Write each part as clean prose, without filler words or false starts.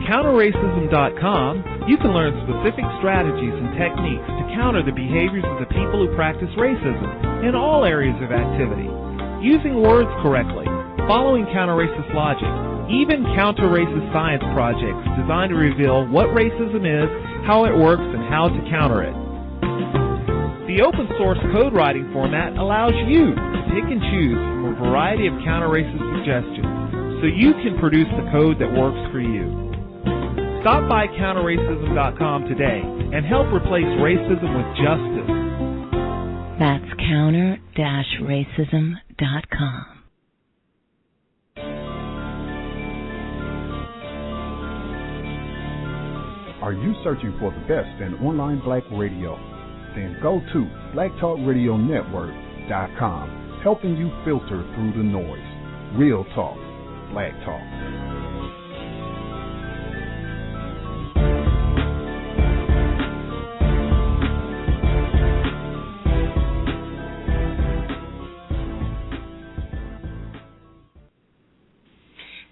counterracism.com, you can learn specific strategies and techniques to counter the behaviors of the people who practice racism in all areas of activity, using words correctly, following counter-racist logic, even counter-racist science projects designed to reveal what racism is, how it works, and how to counter it. The open source code writing format allows you to pick and choose from a variety of counter-racist suggestions so you can produce the code that works for you. Stop by counterracism.com today and help replace racism with justice. That's counter-racism.com. Are you searching for the best in online black radio? Then go to blacktalkradionetwork.com, helping you filter through the noise. Real talk, black talk.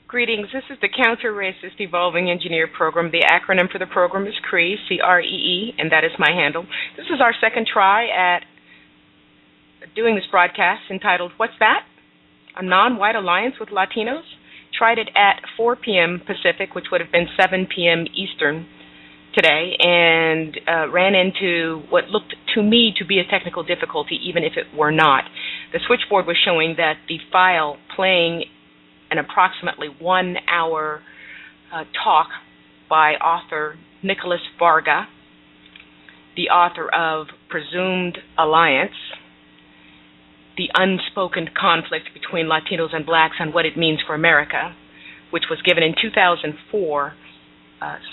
Greetings. This is the Counter-Racist Evolving Engineer Program. The acronym for the program is Cree, C-R-E-E, and that is my handle. This is our second try at doing this broadcast entitled, What's That? A Non-White Alliance with Latinos. Tried it at 4 p.m. Pacific, which would have been 7 p.m. Eastern today, and ran into what looked to me to be a technical difficulty, even if it were not. The switchboard was showing that the file playing an approximately 1 hour talk by author Nicholas Vaca, the author of Presumed Alliance, the Unspoken Conflict Between Latinos and Blacks and What It Means for America, which was given in 2004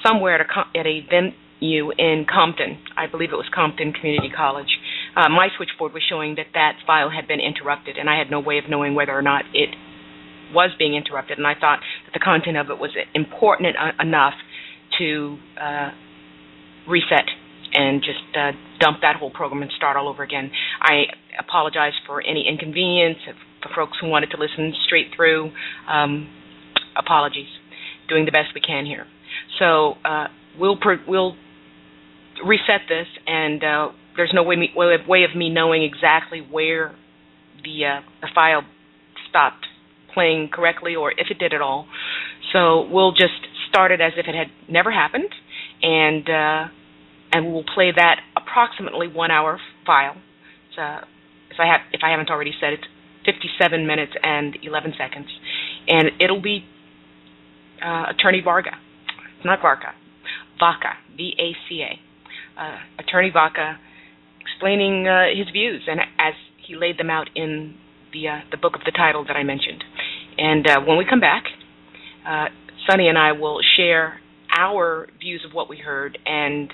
somewhere at a venue in Compton. I believe it was Compton Community College. My switchboard was showing that that file had been interrupted, and I had no way of knowing whether or not it was being interrupted, and I thought that the content of it was important enough to reset and just dump that whole program and start all over again. I apologize for any inconvenience, for folks who wanted to listen straight through. Apologies. Doing the best we can here. So we'll reset this, and there's no way of me knowing exactly where the file stopped playing correctly, or if it did at all. So we'll just start it as if it had never happened, and we'll play that approximately 1 hour file. If I haven't already said it, 57 minutes and 11 seconds, and it'll be Attorney Vaca. It's not Vaca, Vaca, V-A-C-A. Attorney Vaca explaining his views, and as he laid them out in the book of the title that I mentioned. And when we come back, Sonny and I will share our views of what we heard and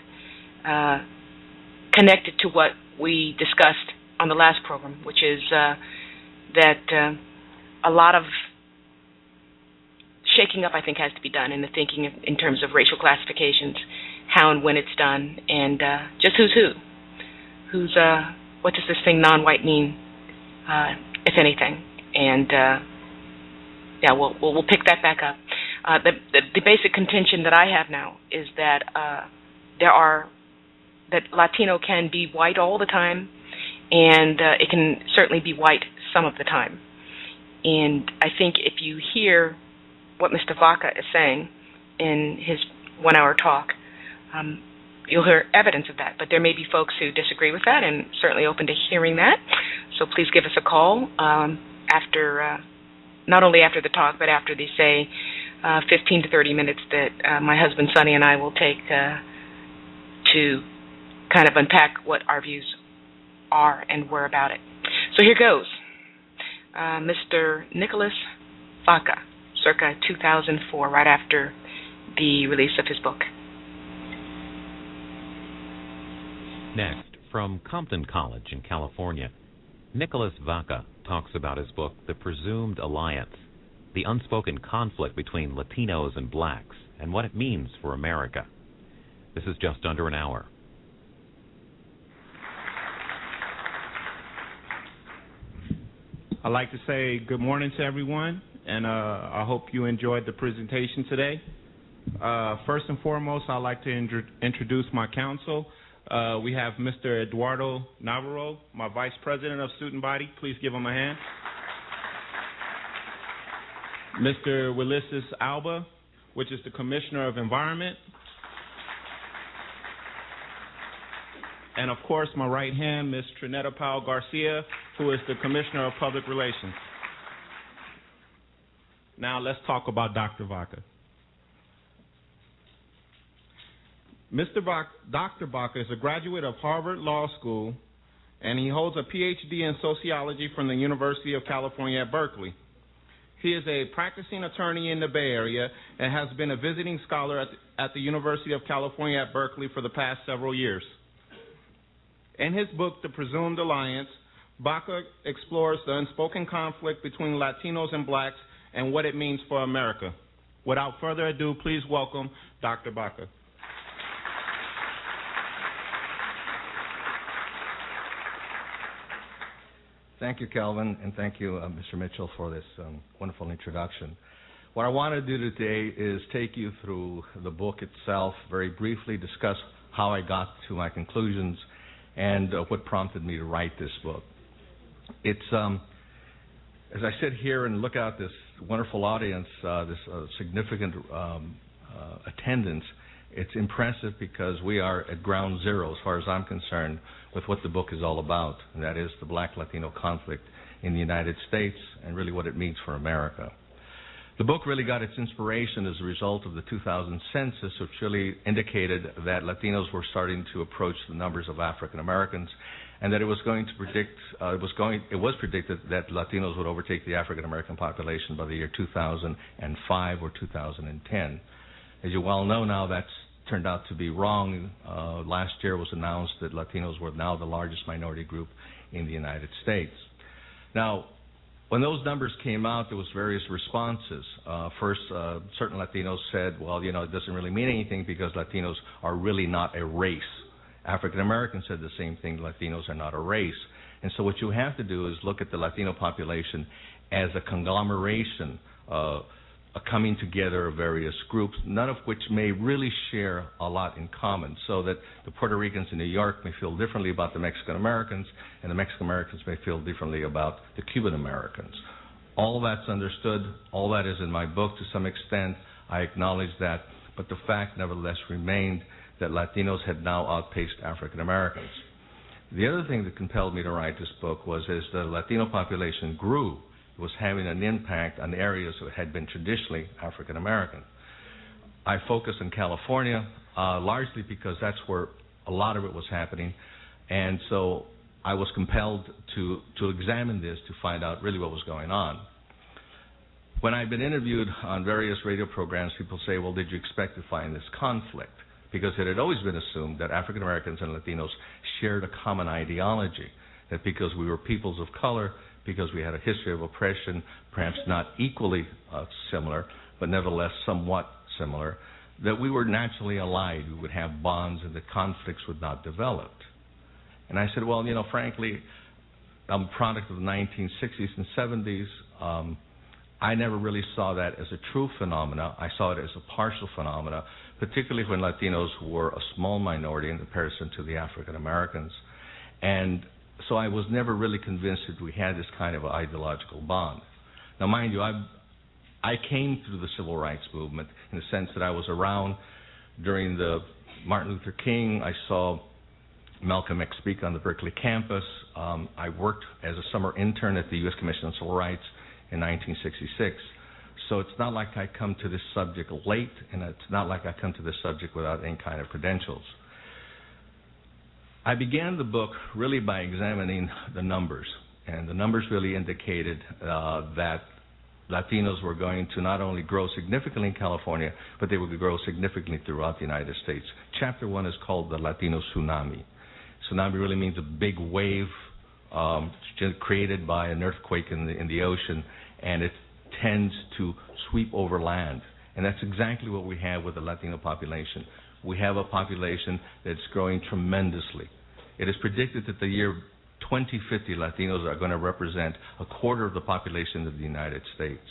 connect it to what we discussed on the last program, which is that a lot of shaking up, I think, has to be done in the thinking in terms of racial classifications, how and when it's done, and just who's who. What does this thing non-white mean, if anything? And yeah, we'll pick that back up. The basic contention that I have now is that that Latino can be white all the time, and it can certainly be white some of the time. And I think if you hear what Mr. Vaca is saying in his 1 hour talk, you'll hear evidence of that. But there may be folks who disagree with that, and certainly open to hearing that. So please give us a call after, not only after the talk, but after the, say, 15 to 30 minutes that my husband Sonny and I will take to kind of unpack what our views are and were about it. So here goes. Mr. Nicholas Vaca, circa 2004, right after the release of his book. Next, from Compton College in California, Nicholas Vaca talks about his book, The Presumed Alliance, the unspoken conflict between Latinos and blacks, and what it means for America. This is just under an hour. I'd like to say good morning to everyone, and I hope you enjoyed the presentation today. First and foremost, I'd like to introduce my counsel. We have Mr. Eduardo Navarro, my Vice President of Student Body. Please give him a hand. Mr. Willises Alba, which is the Commissioner of Environment. And, of course, my right hand, Ms. Trinetta Powell Garcia, who is the Commissioner of Public Relations. Now let's talk about Dr. Vaca. Dr. Vaca is a graduate of Harvard Law School, and he holds a PhD in sociology from the University of California at Berkeley. He is a practicing attorney in the Bay Area and has been a visiting scholar at the University of California at Berkeley for the past several years. In his book, The Presumed Alliance, Vaca explores the unspoken conflict between Latinos and blacks and what it means for America. Without further ado, please welcome Dr. Vaca. Thank you, Calvin, and thank you, Mr. Mitchell, for this wonderful introduction. What I want to do today is take you through the book itself, very briefly discuss how I got to my conclusions and what prompted me to write this book. It's, as I sit here and look out this wonderful audience, this significant attendance, it's impressive because we are at ground zero, as far as I'm concerned, with what the book is all about, and that is the Black-Latino conflict in the United States and really what it means for America. The book really got its inspiration as a result of the 2000 census, which really indicated that Latinos were starting to approach the numbers of African Americans, and that it was going to predict, it was predicted that Latinos would overtake the African American population by the year 2005 or 2010. As you well know now, that's turned out to be wrong. Last year it was announced that Latinos were now the largest minority group in the United States. Now, when those numbers came out, there was various responses. First, certain Latinos said, well, you know, it doesn't really mean anything because Latinos are really not a race. African Americans said the same thing, Latinos are not a race. And so what you have to do is look at the Latino population as a conglomeration, a coming together of various groups, none of which may really share a lot in common, so that the Puerto Ricans in New York may feel differently about the Mexican Americans, and the Mexican Americans may feel differently about the Cuban Americans. All that's understood, all that is in my book to some extent, I acknowledge that, but the fact nevertheless remained that Latinos had now outpaced African Americans. The other thing that compelled me to write this book was as the Latino population grew, was having an impact on areas that had been traditionally African American. I focused on California largely because that's where a lot of it was happening, and so I was compelled to examine this to find out really what was going on. When I've been interviewed on various radio programs, people say, well, did you expect to find this conflict? Because it had always been assumed that African Americans and Latinos shared a common ideology, that because we were peoples of color, because we had a history of oppression, perhaps not equally similar, but nevertheless somewhat similar, that we were naturally allied, we would have bonds, and the conflicts would not develop. And I said, well, you know, frankly, I'm a product of the 1960s and 70s. I never really saw that as a true phenomena. I saw it as a partial phenomena, particularly when Latinos were a small minority in comparison to the African Americans. And so I was never really convinced that we had this kind of ideological bond. Now, mind you, I came through the civil rights movement in the sense that I was around during the Martin Luther King. I saw Malcolm X speak on the Berkeley campus. I worked as a summer intern at the U.S. Commission on Civil Rights in 1966. So it's not like I come to this subject late, and it's not like I come to this subject without any kind of credentials. I began the book really by examining the numbers, and the numbers really indicated that Latinos were going to not only grow significantly in California, but they would grow significantly throughout the United States. Chapter 1 is called the Latino Tsunami. Tsunami really means a big wave created by an earthquake in the ocean, and it tends to sweep over land. And that's exactly what we have with the Latino population. We have a population that's growing tremendously. It is predicted that the year 2050, Latinos are going to represent a quarter of the population of the United States.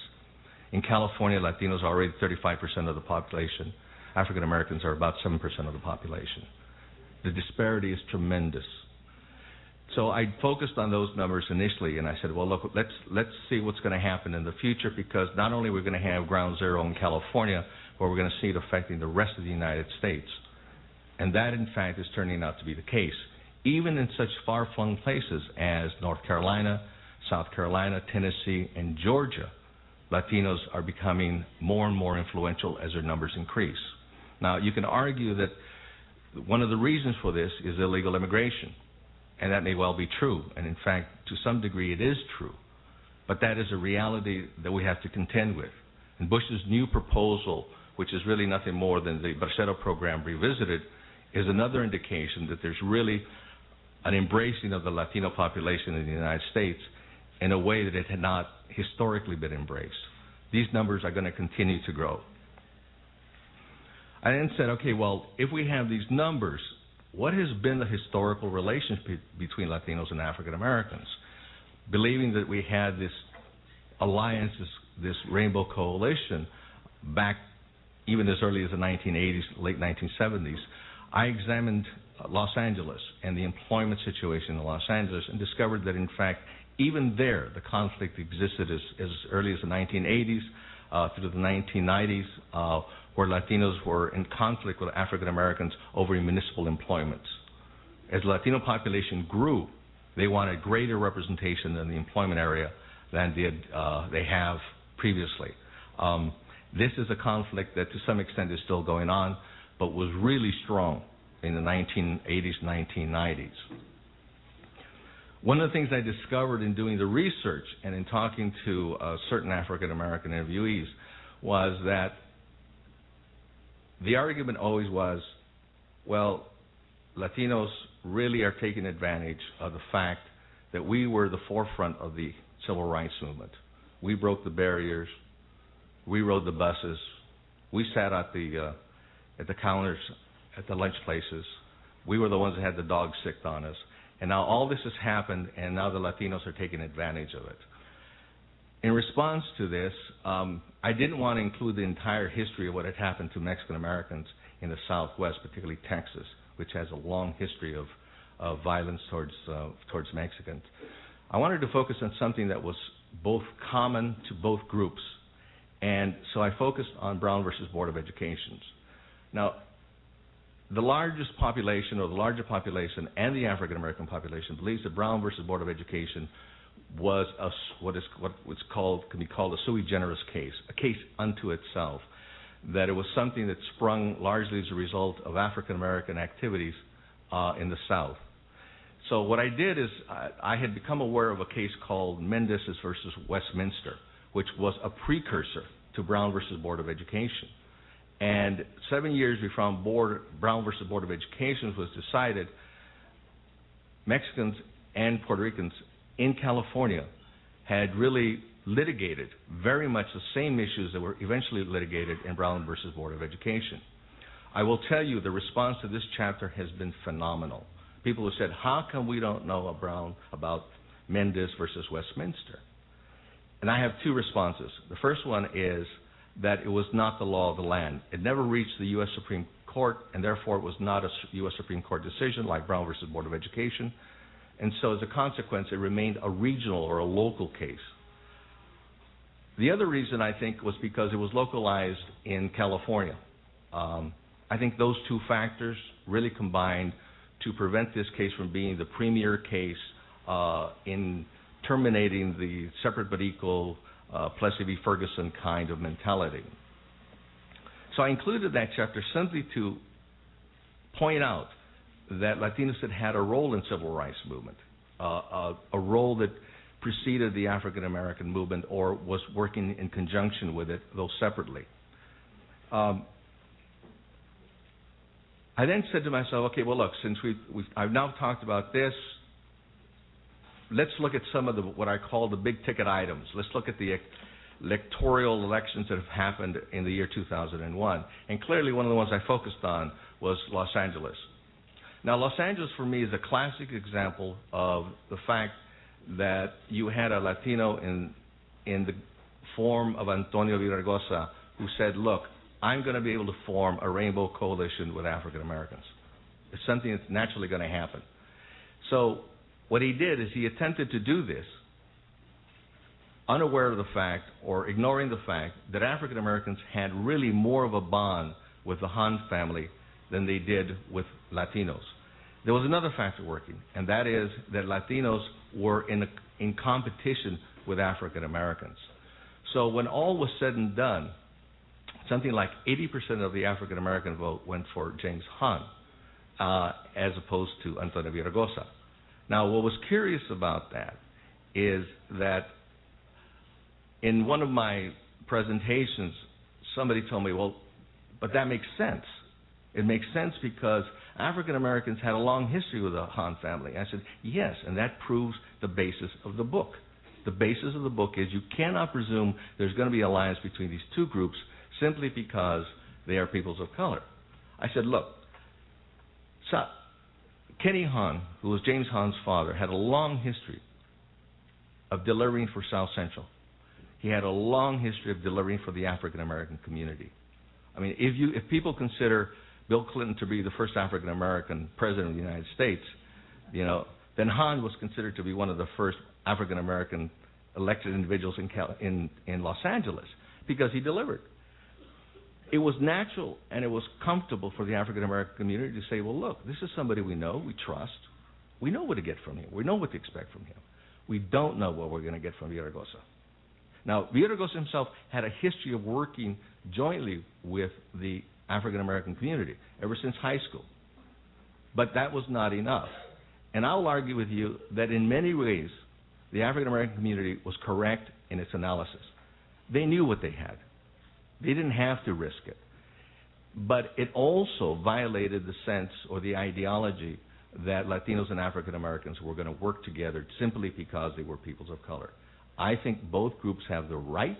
In California, Latinos are already 35% of the population. African Americans are about 7% of the population. The disparity is tremendous. So I focused on those numbers initially, and I said, well, look, let's see what's going to happen in the future, because not only are we going to have ground zero in California, but we're going to see it affecting the rest of the United States. And that, in fact, is turning out to be the case. Even in such far-flung places as North Carolina, South Carolina, Tennessee, and Georgia, Latinos are becoming more and more influential as their numbers increase. Now, you can argue that one of the reasons for this is illegal immigration, and that may well be true, and in fact, to some degree it is true, but that is a reality that we have to contend with. And Bush's new proposal, which is really nothing more than the Barcelo program revisited, is another indication that there's really an embracing of the Latino population in the United States in a way that it had not historically been embraced. These numbers are going to continue to grow. I then said, okay, well, if we have these numbers, what has been the historical relationship between Latinos and African Americans? Believing that we had this alliance, this rainbow coalition, back even as early as the 1980s, late 1970s, I examined Los Angeles and the employment situation in Los Angeles and discovered that, in fact, even there, the conflict existed as early as the 1980s through the 1990s, where Latinos were in conflict with African Americans over municipal employments. As the Latino population grew, they wanted greater representation in the employment area than they have previously. This is a conflict that to some extent is still going on, but was really strong in the 1980s, 1990s. One of the things I discovered in doing the research and in talking to certain African American interviewees was that the argument always was, well, Latinos really are taking advantage of the fact that we were the forefront of the civil rights movement. We broke the barriers. We rode the buses. We sat at the counters at the lunch places. We were the ones that had the dogs sicked on us. And now all this has happened, and now the Latinos are taking advantage of it. In response to this, I didn't want to include the entire history of what had happened to Mexican Americans in the Southwest, particularly Texas, which has a long history of violence towards Mexicans. I wanted to focus on something that was both common to both groups, and so I focused on Brown versus Board of Education. Now, the largest population, or the larger population, and the African American population believes that Brown versus Board of Education was what can be called a sui generis case, a case unto itself, that it was something that sprung largely as a result of African American activities in the South. So what I did is I had become aware of a case called Mendez versus Westminster, which was a precursor to Brown versus Board of Education. And 7 years before Brown versus Board of Education was decided, Mexicans and Puerto Ricans in California had really litigated very much the same issues that were eventually litigated in Brown versus Board of Education. I will tell you, the response to this chapter has been phenomenal. People have said, how come we don't know about Mendez versus Westminster? And I have two responses. The first one is that it was not the law of the land. It never reached the U.S. Supreme Court, and therefore it was not a U.S. Supreme Court decision like Brown versus Board of Education. And so as a consequence, it remained a regional or a local case. The other reason, I think, was because it was localized in California. I think those two factors really combined to prevent this case from being the premier case in terminating the separate but equal Plessy v. Ferguson kind of mentality. So I included that chapter simply to point out that Latinos had a role in civil rights movement, a role that preceded the African American movement or was working in conjunction with it, though separately. I then said to myself, okay, well, look, since I've now talked about this, let's look at some of what I call the big ticket items. Let's look at the electoral elections that have happened in the year 2001. And clearly one of the ones I focused on was Los Angeles. Now, Los Angeles for me is a classic example of the fact that you had a Latino in the form of Antonio Villaraigosa who said, look, I'm going to be able to form a rainbow coalition with African Americans. It's something that's naturally going to happen. So what he did is he attempted to do this unaware of the fact or ignoring the fact that African Americans had really more of a bond with the Han family than they did with Latinos. There was another factor working, and that is that Latinos were in competition with African Americans. So when all was said and done, something like 80% of the African American vote went for James Han, as opposed to Antonio Virgosa. Now, what was curious about that is that in one of my presentations, somebody told me, well, but that makes sense. It makes sense because African Americans had a long history with the Han family. I said, yes, and that proves the basis of the book. The basis of the book is you cannot presume there's going to be an alliance between these two groups simply because they are peoples of color. I said, look, so Kenny Han, who was James Han's father, had a long history of delivering for South Central. He had a long history of delivering for the African American community. I mean, if people consider Bill Clinton to be the first African American president of the United States, then Han was considered to be one of the first African American elected individuals in Los Angeles because he delivered. It was natural and it was comfortable for the African American community to say, well, look, this is somebody we know, we trust. We know what to get from him. We know what to expect from him. We don't know what we're going to get from Virgosa. Now, Virgosa himself had a history of working jointly with the African American community ever since high school. But that was not enough. And I will argue with you that in many ways, the African American community was correct in its analysis. They knew what they had. They didn't have to risk it. But it also violated the sense or the ideology that Latinos and African Americans were going to work together simply because they were peoples of color. I think both groups have the right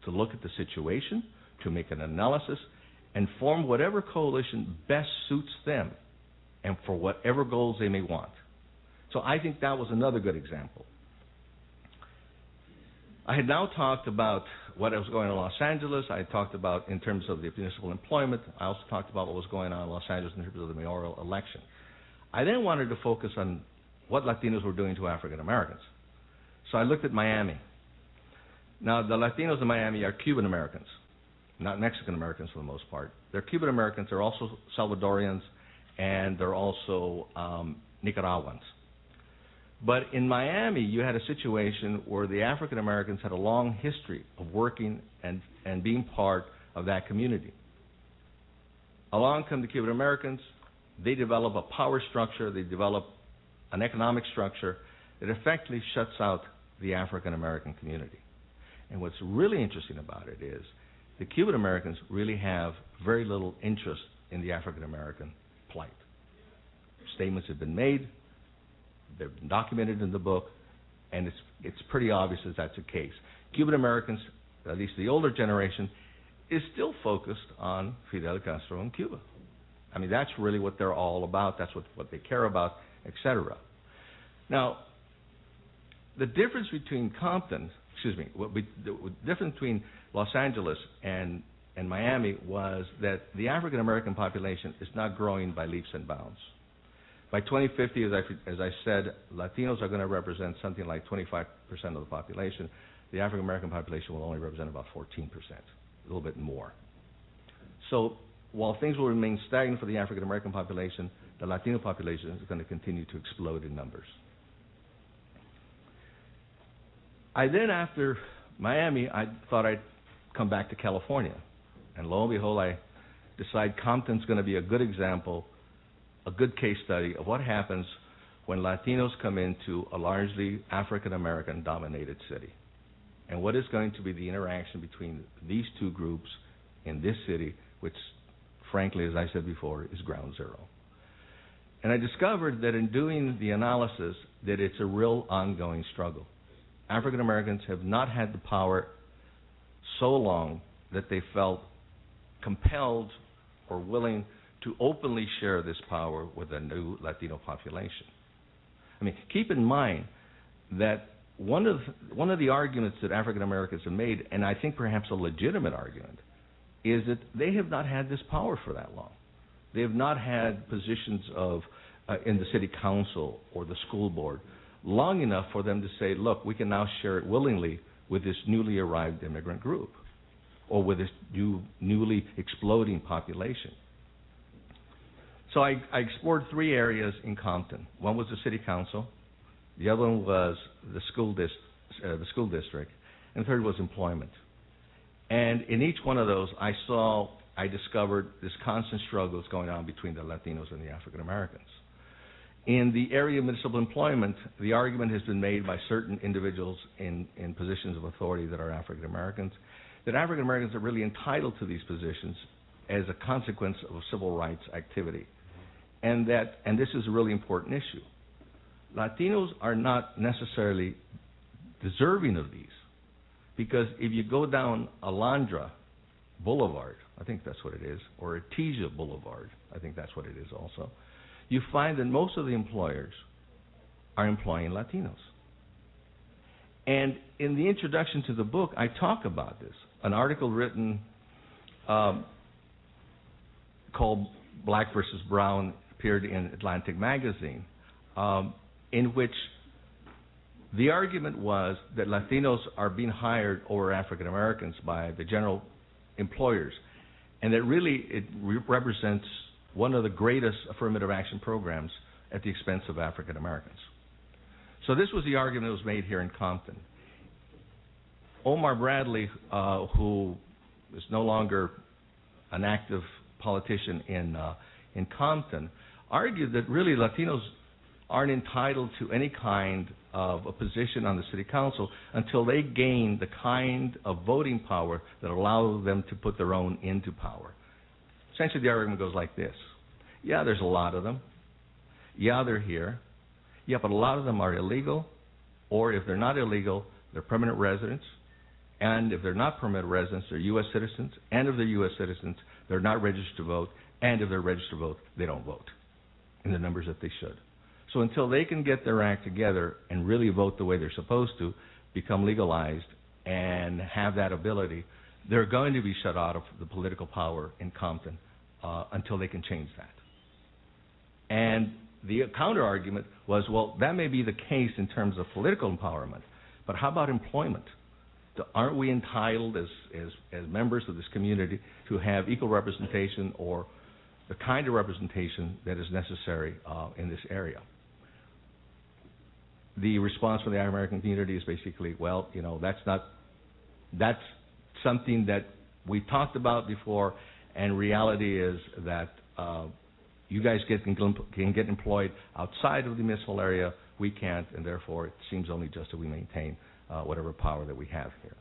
to look at the situation, to make an analysis, and form whatever coalition best suits them and for whatever goals they may want. So I think that was another good example. I had now talked about what was going on in Los Angeles. I had talked about in terms of the municipal employment. I also talked about what was going on in Los Angeles in terms of the mayoral election. I then wanted to focus on what Latinos were doing to African Americans. So I looked at Miami. Now, the Latinos in Miami are Cuban Americans, not Mexican Americans for the most part. They're Cuban Americans. They're also Salvadorians, and they're also Nicaraguans. But in Miami, you had a situation where the African Americans had a long history of working and being part of that community. Along come the Cuban Americans. They develop a power structure. They develop an economic structure that effectively shuts out the African American community. And what's really interesting about it is the Cuban Americans really have very little interest in the African American plight. Statements have been made. They've been documented in the book, and it's pretty obvious that that's the case. Cuban Americans, at least the older generation, is still focused on Fidel Castro and Cuba. I mean, that's really what they're all about. That's what they care about, etc. Now, the difference between the difference between Los Angeles and Miami was that the African American population is not growing by leaps and bounds. By 2050, as I said, Latinos are going to represent something like 25% of the population. The African American population will only represent about 14%, a little bit more. So while things will remain stagnant for the African American population, the Latino population is going to continue to explode in numbers. After Miami, I thought I'd come back to California. And lo and behold, I decide Compton's going to be a good example, a good case study of what happens when Latinos come into a largely African American dominated city. And what is going to be the interaction between these two groups in this city, which frankly, as I said before, is ground zero. And I discovered that in doing the analysis that it's a real ongoing struggle. African Americans have not had the power so long that they felt compelled or willing to openly share this power with a new Latino population. I mean, keep in mind that one of the arguments that African Americans have made, and I think perhaps a legitimate argument, is that they have not had this power for that long. They have not had positions of in the city council or the school board long enough for them to say, look, we can now share it willingly with this newly arrived immigrant group or with this newly exploding population. So I explored 3 areas in Compton. One was the city council, the other one was the school district, and the third was employment. And in each one of those, I discovered this constant struggles going on between the Latinos and the African Americans. In the area of municipal employment, the argument has been made by certain individuals in positions of authority that are African Americans, that African Americans are really entitled to these positions as a consequence of civil rights activity. And this is a really important issue. Latinos are not necessarily deserving of these, because if you go down Alondra Boulevard, I think that's what it is, or Artesia Boulevard, I think that's what it is also, you find that most of the employers are employing Latinos. And in the introduction to the book, I talk about this. An article written called Black versus Brown appeared in Atlantic Magazine, in which the argument was that Latinos are being hired over African Americans by the general employers, and that really it represents one of the greatest affirmative action programs at the expense of African Americans. So this was the argument that was made here in Compton. Omar Bradley, who is no longer an active politician in Compton, argued that really Latinos aren't entitled to any kind of a position on the city council until they gain the kind of voting power that allows them to put their own into power. Essentially, the argument goes like this. Yeah, there's a lot of them. Yeah, they're here. Yeah, but a lot of them are illegal, or if they're not illegal, they're permanent residents. And if they're not permanent residents, they're U.S. citizens. And if they're U.S. citizens, they're not registered to vote. And if they're registered to vote, they don't vote in the numbers that they should. So until they can get their act together and really vote the way they're supposed to, become legalized, and have that ability, they're going to be shut out of the political power in Compton until they can change that. And the counter-argument was, well, that may be the case in terms of political empowerment, but how about employment? Aren't we entitled as members of this community to have equal representation or the kind of representation that is necessary in this area? The response from the African American community is basically, well, you know, that's something that we talked about before, and reality is that you guys can get employed outside of the municipal area. We can't, and therefore it seems only just that we maintain whatever power that we have here.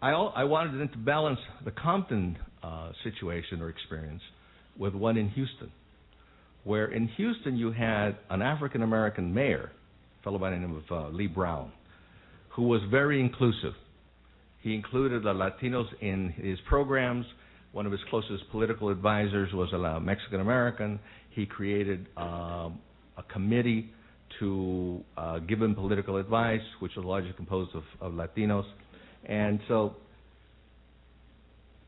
I wanted then to balance the Compton situation or experience with one in Houston, where in Houston you had an African-American mayor, a fellow by the name of Lee Brown, who was very inclusive. He included the Latinos in his programs. One of his closest political advisors was a Mexican-American. He created a committee to give him political advice, which was largely composed of Latinos. And so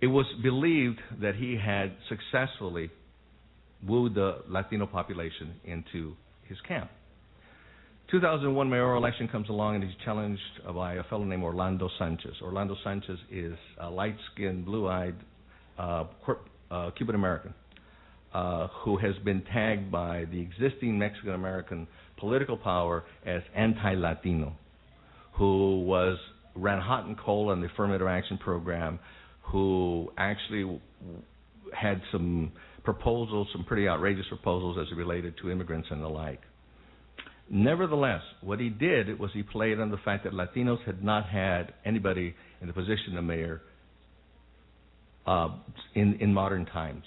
it was believed that he had successfully wooed the Latino population into his camp. 2001 mayoral election comes along, and he's challenged by a fellow named Orlando Sanchez. Orlando Sanchez is a light-skinned, blue-eyed Cuban-American who has been tagged by the existing Mexican-American political power as anti-Latino, who ran hot and cold on the affirmative action program, who actually had some proposals, some pretty outrageous proposals as it related to immigrants and the like. Nevertheless, what he did was he played on the fact that Latinos had not had anybody in the position of mayor in modern times.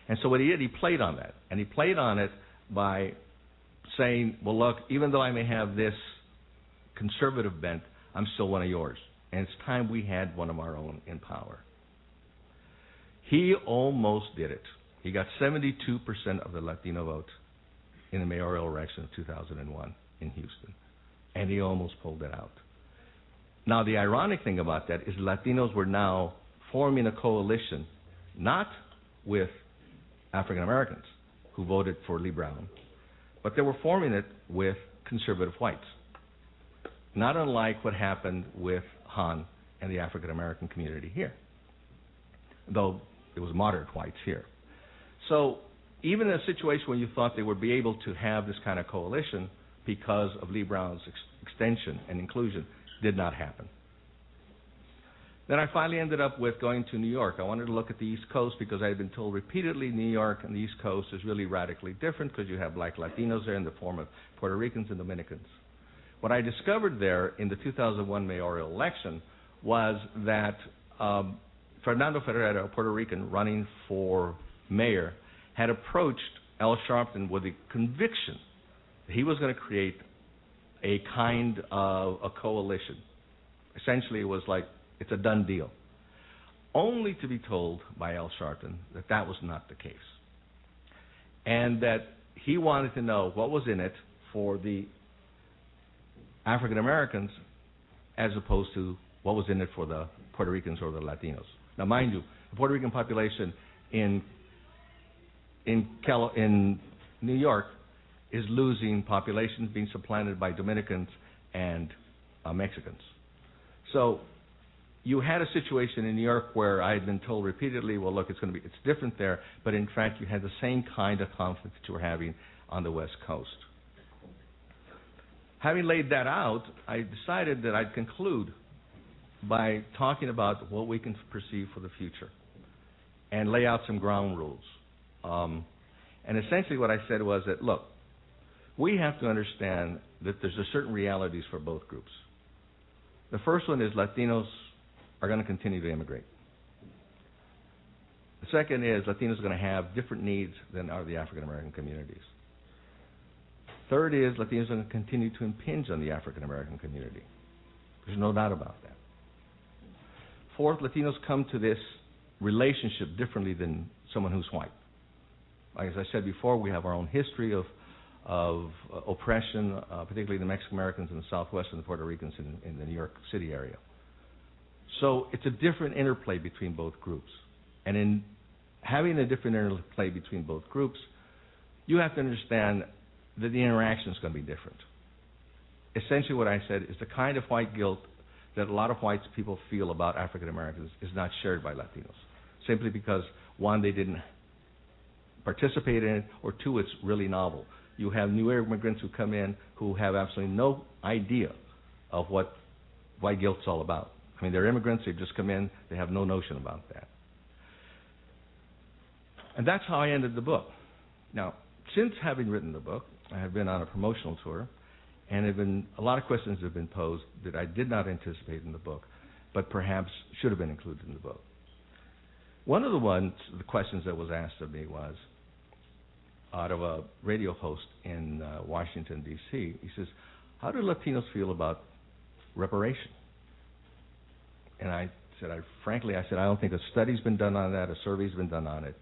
And so what he did, he played on that. And he played on it by saying, well, look, even though I may have this conservative bent, I'm still one of yours. And it's time we had one of our own in power. He almost did it. He got 72% of the Latino vote in the mayoral election of 2001 in Houston. And he almost pulled it out. Now, the ironic thing about that is Latinos were now forming a coalition, not with African Americans who voted for Lee Brown, but they were forming it with conservative whites. Not unlike what happened with Han and the African American community here, though it was moderate whites here. So even in a situation where you thought they would be able to have this kind of coalition because of Lee Brown's extension and inclusion, did not happen. Then I finally ended up with going to New York. I wanted to look at the East Coast because I had been told repeatedly New York and the East Coast is really radically different because you have black Latinos there in the form of Puerto Ricans and Dominicans. What I discovered there in the 2001 mayoral election was that Fernando Ferreira, a Puerto Rican running for mayor, had approached Al Sharpton with the conviction that he was going to create a kind of a coalition. Essentially, it was like, it's a done deal. Only to be told by Al Sharpton that that was not the case. And that he wanted to know what was in it for the African Americans as opposed to what was in it for the Puerto Ricans or the Latinos. Now, mind you, the Puerto Rican population in New York is losing populations, being supplanted by Dominicans and Mexicans. So you had a situation in New York where I had been told repeatedly, well, look, it's different there, but in fact you had the same kind of conflict that you were having on the West Coast. Having laid that out, I decided that I'd conclude by talking about what we can perceive for the future and lay out some ground rules. And essentially what I said was that, look, we have to understand that there's a certain realities for both groups. The first one is Latinos are going to continue to immigrate. The second is Latinos are going to have different needs than are the African American communities. Third is Latinos are going to continue to impinge on the African American community. There's no doubt about that. Fourth, Latinos come to this relationship differently than someone who's white. Like as I said before, we have our own history of oppression, particularly the Mexican Americans in the Southwest and the Puerto Ricans in the New York City area. So it's a different interplay between both groups. And in having a different interplay between both groups, you have to understand that the interaction is going to be different. Essentially what I said is the kind of white guilt that a lot of white people feel about African Americans is not shared by Latinos, simply because, one, they didn't participate in it, or two, it's really novel. You have new immigrants who come in who have absolutely no idea of what white guilt's all about. I mean, they're immigrants, they've just come in, they have no notion about that. And that's how I ended the book. Now, since having written the book, I have been on a promotional tour, and a lot of questions have been posed that I did not anticipate in the book, but perhaps should have been included in the book. One of the questions that was asked of me was, out of a radio host in Washington, D.C., he says, how do Latinos feel about reparation? And I said, frankly, I don't think a study's been done on that, a survey's been done on it.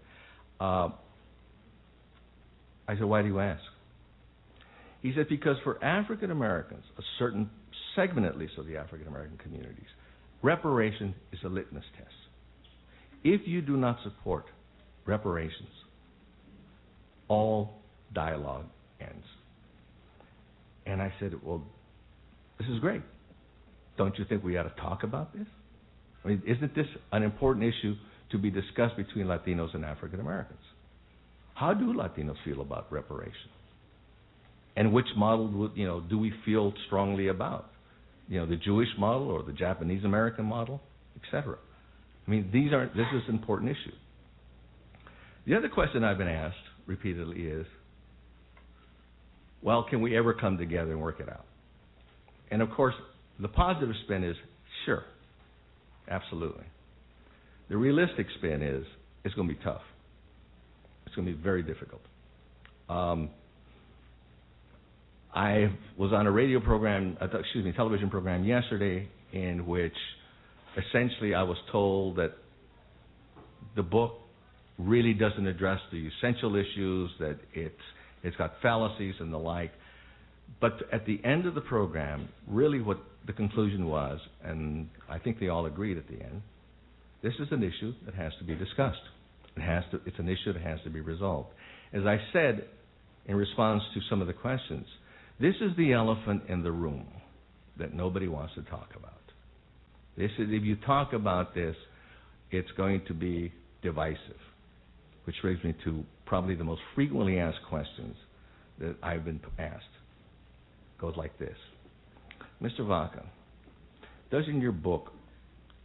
I said, why do you ask? He said, because for African Americans, a certain segment at least of the African American communities, reparation is a litmus test. If you do not support reparations, all dialogue ends. And I said, well, this is great. Don't you think we ought to talk about this? I mean, isn't this an important issue to be discussed between Latinos and African Americans? How do Latinos feel about reparation? And which model do we feel strongly about? The Jewish model or the Japanese American model, etc. I mean, this is an important issue. The other question I've been asked repeatedly is, well, can we ever come together and work it out? And of course, the positive spin is, sure, absolutely. The realistic spin is, it's going to be tough. It's going to be very difficult. I was on a television program yesterday in which essentially I was told that the book really doesn't address the essential issues, that it's got fallacies and the like. But at the end of the program, really what the conclusion was, and I think they all agreed at the end, this is an issue that has to be discussed. It's an issue that has to be resolved. As I said in response to some of the questions, this is the elephant in the room that nobody wants to talk about. This is, if you talk about this, it's going to be divisive, which brings me to probably the most frequently asked questions that I've been asked. It goes like this. Mr. Vaca, doesn't your book,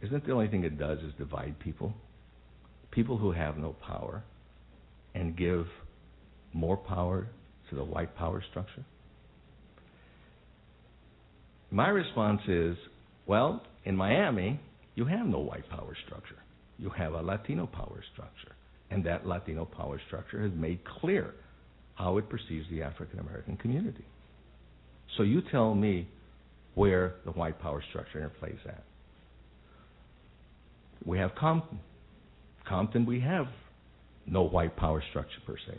isn't the only thing it does is divide people? People who have no power, and give more power to the white power structure? My response is, well, in Miami, you have no white power structure. You have a Latino power structure. And that Latino power structure has made clear how it perceives the African American community. So you tell me where the white power structure interplays at. We have Compton. Compton, we have no white power structure per se.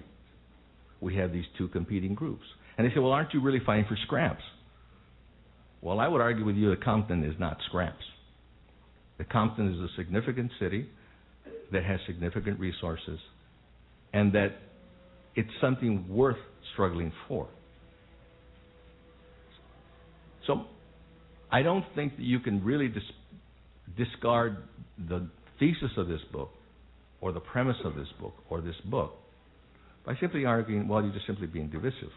We have these two competing groups. And they say, well, aren't you really fighting for scraps? Well, I would argue with you that Compton is not scraps. That Compton is a significant city that has significant resources, and that it's something worth struggling for. So I don't think that you can really discard the thesis of this book or the premise of this book or this book by simply arguing, well, you're just simply being divisive.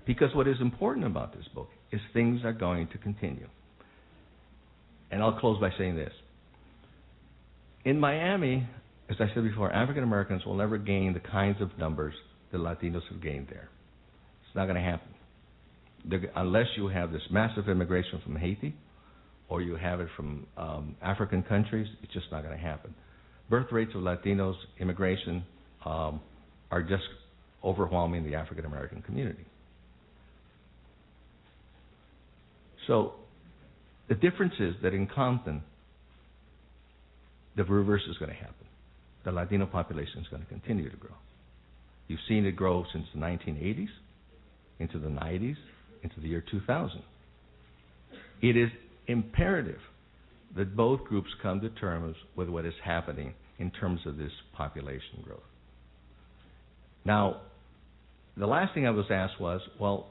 Because what is important about this book is things are going to continue. And I'll close by saying this. In Miami, as I said before, African Americans will never gain the kinds of numbers that Latinos have gained there. It's not going to happen. Unless you have this massive immigration from Haiti or you have it from African countries, it's just not going to happen. Birth rates of Latinos, immigration, are just overwhelming the African American community. So the difference is that in Compton, the reverse is going to happen. The Latino population is going to continue to grow. You've seen it grow since the 1980s, into the 90s, into the year 2000. It is imperative that both groups come to terms with what is happening in terms of this population growth. Now, the last thing I was asked was, well,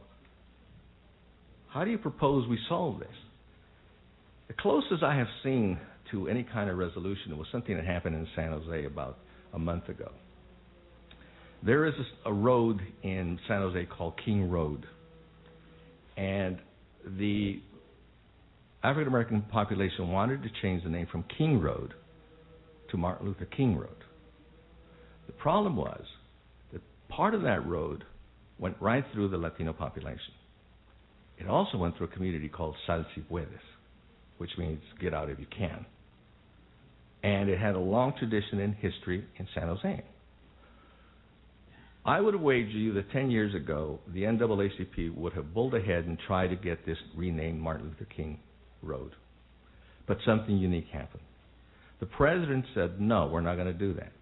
how do you propose we solve this? The closest I have seen to any kind of resolution was something that happened in San Jose about a month ago. There is a road in San Jose called King Road, and the African American population wanted to change the name from King Road to Martin Luther King Road. The problem was that part of that road went right through the Latino population. It also went through a community called Sal Si Puedes, which means get out if you can. And it had a long tradition in history in San Jose. I would wager you that 10 years ago, the NAACP would have bulled ahead and tried to get this renamed Martin Luther King Road. But something unique happened. The president said, no, we're not going to do that,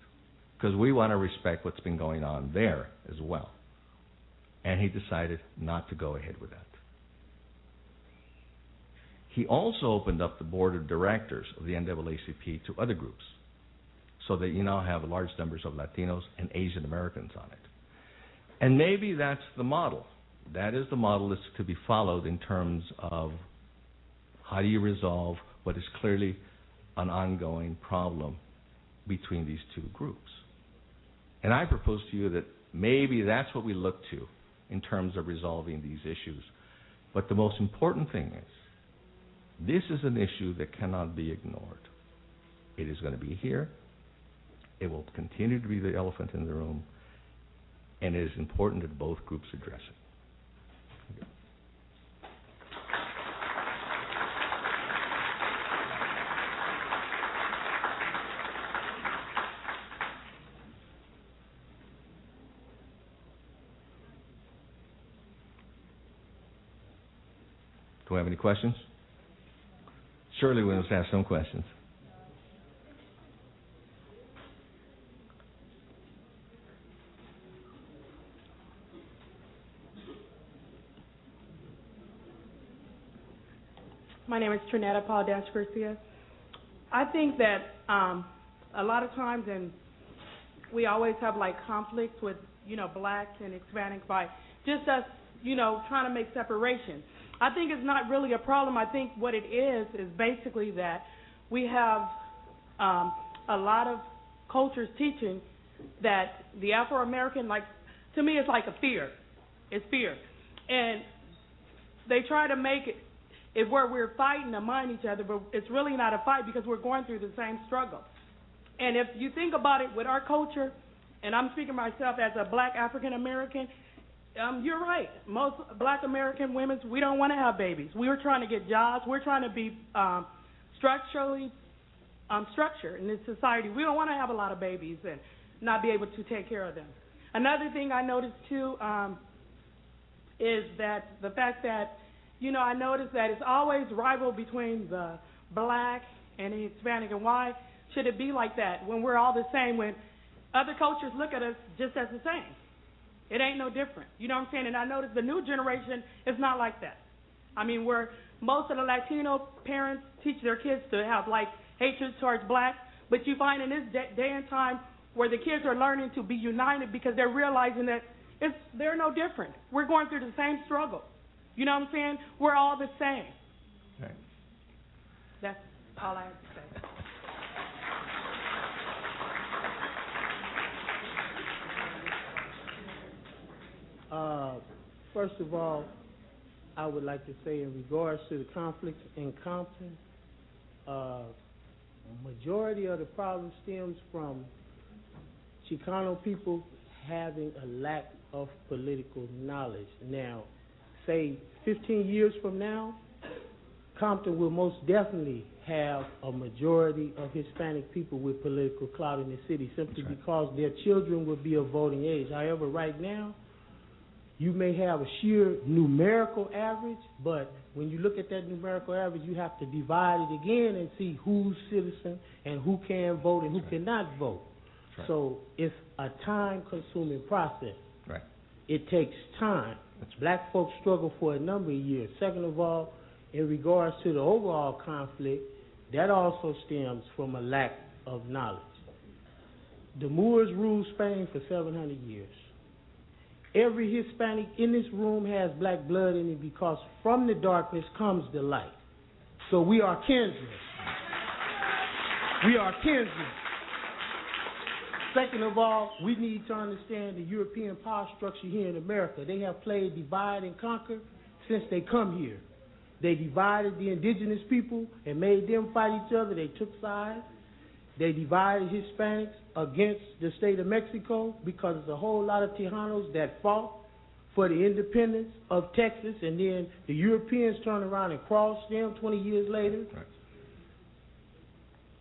because we want to respect what's been going on there as well. And he decided not to go ahead with that. He also opened up the board of directors of the NAACP to other groups, so that you now have large numbers of Latinos and Asian Americans on it. And maybe that's the model. That is the model that's to be followed in terms of how do you resolve what is clearly an ongoing problem between these two groups. And I propose to you that maybe that's what we look to in terms of resolving these issues. But the most important thing is, this is an issue that cannot be ignored. It is going to be here. It will continue to be the elephant in the room. And it is important that both groups address it. Okay. Do we have any questions? Surely we must ask some questions. My name is Trinetta Paul Dash Garcia. I think that a lot of times, and we always have like conflicts with, blacks and Hispanics by just us, trying to make separation. I think it's not really a problem. I think what it is basically that we have a lot of cultures teaching that the Afro-American, to me, it's like a fear. It's fear. And they try to make it where we're fighting among each other, but it's really not a fight because we're going through the same struggle. And if you think about it with our culture, and I'm speaking myself as a black African-American, you're right. Most black American women, we don't want to have babies. We're trying to get jobs. We're trying to be structurally structured in this society. We don't want to have a lot of babies and not be able to take care of them. Another thing I noticed, too, is that the fact that, I noticed that it's always rival between the black and the Hispanic. And why should it be like that when we're all the same, when other cultures look at us just as the same? It ain't no different. You know what I'm saying? And I noticed the new generation is not like that. I mean, where most of the Latino parents teach their kids to have, hatred towards blacks, but you find in this day and time where the kids are learning to be united because they're realizing that they're no different. We're going through the same struggle. You know what I'm saying? We're all the same. Right. That's all I have to say. First of all, I would like to say in regards to the conflict in Compton, majority of the problem stems from Chicano people having a lack of political knowledge. Now, say 15 years from now, Compton will most definitely have a majority of Hispanic people with political clout in the city simply because their children will be of voting age. However, right now, you may have a sheer numerical average, but when you look at that numerical average, you have to divide it again and see who's citizen and who can vote and who cannot vote. Right. So it's a time-consuming process. Right. It takes time. Black folks struggle for a number of years. Second of all, in regards to the overall conflict, that also stems from a lack of knowledge. The Moors ruled Spain for 700 years. Every Hispanic in this room has black blood in it because from the darkness comes the light. So we are kinsmen. We are kinsmen. Second of all, we need to understand the European power structure here in America. They have played divide and conquer since they come here. They divided the indigenous people and made them fight each other. They took sides. They divided Hispanics against the state of Mexico because there's a whole lot of Tejanos that fought for the independence of Texas, and then the Europeans turned around and crossed them 20 years later. Right.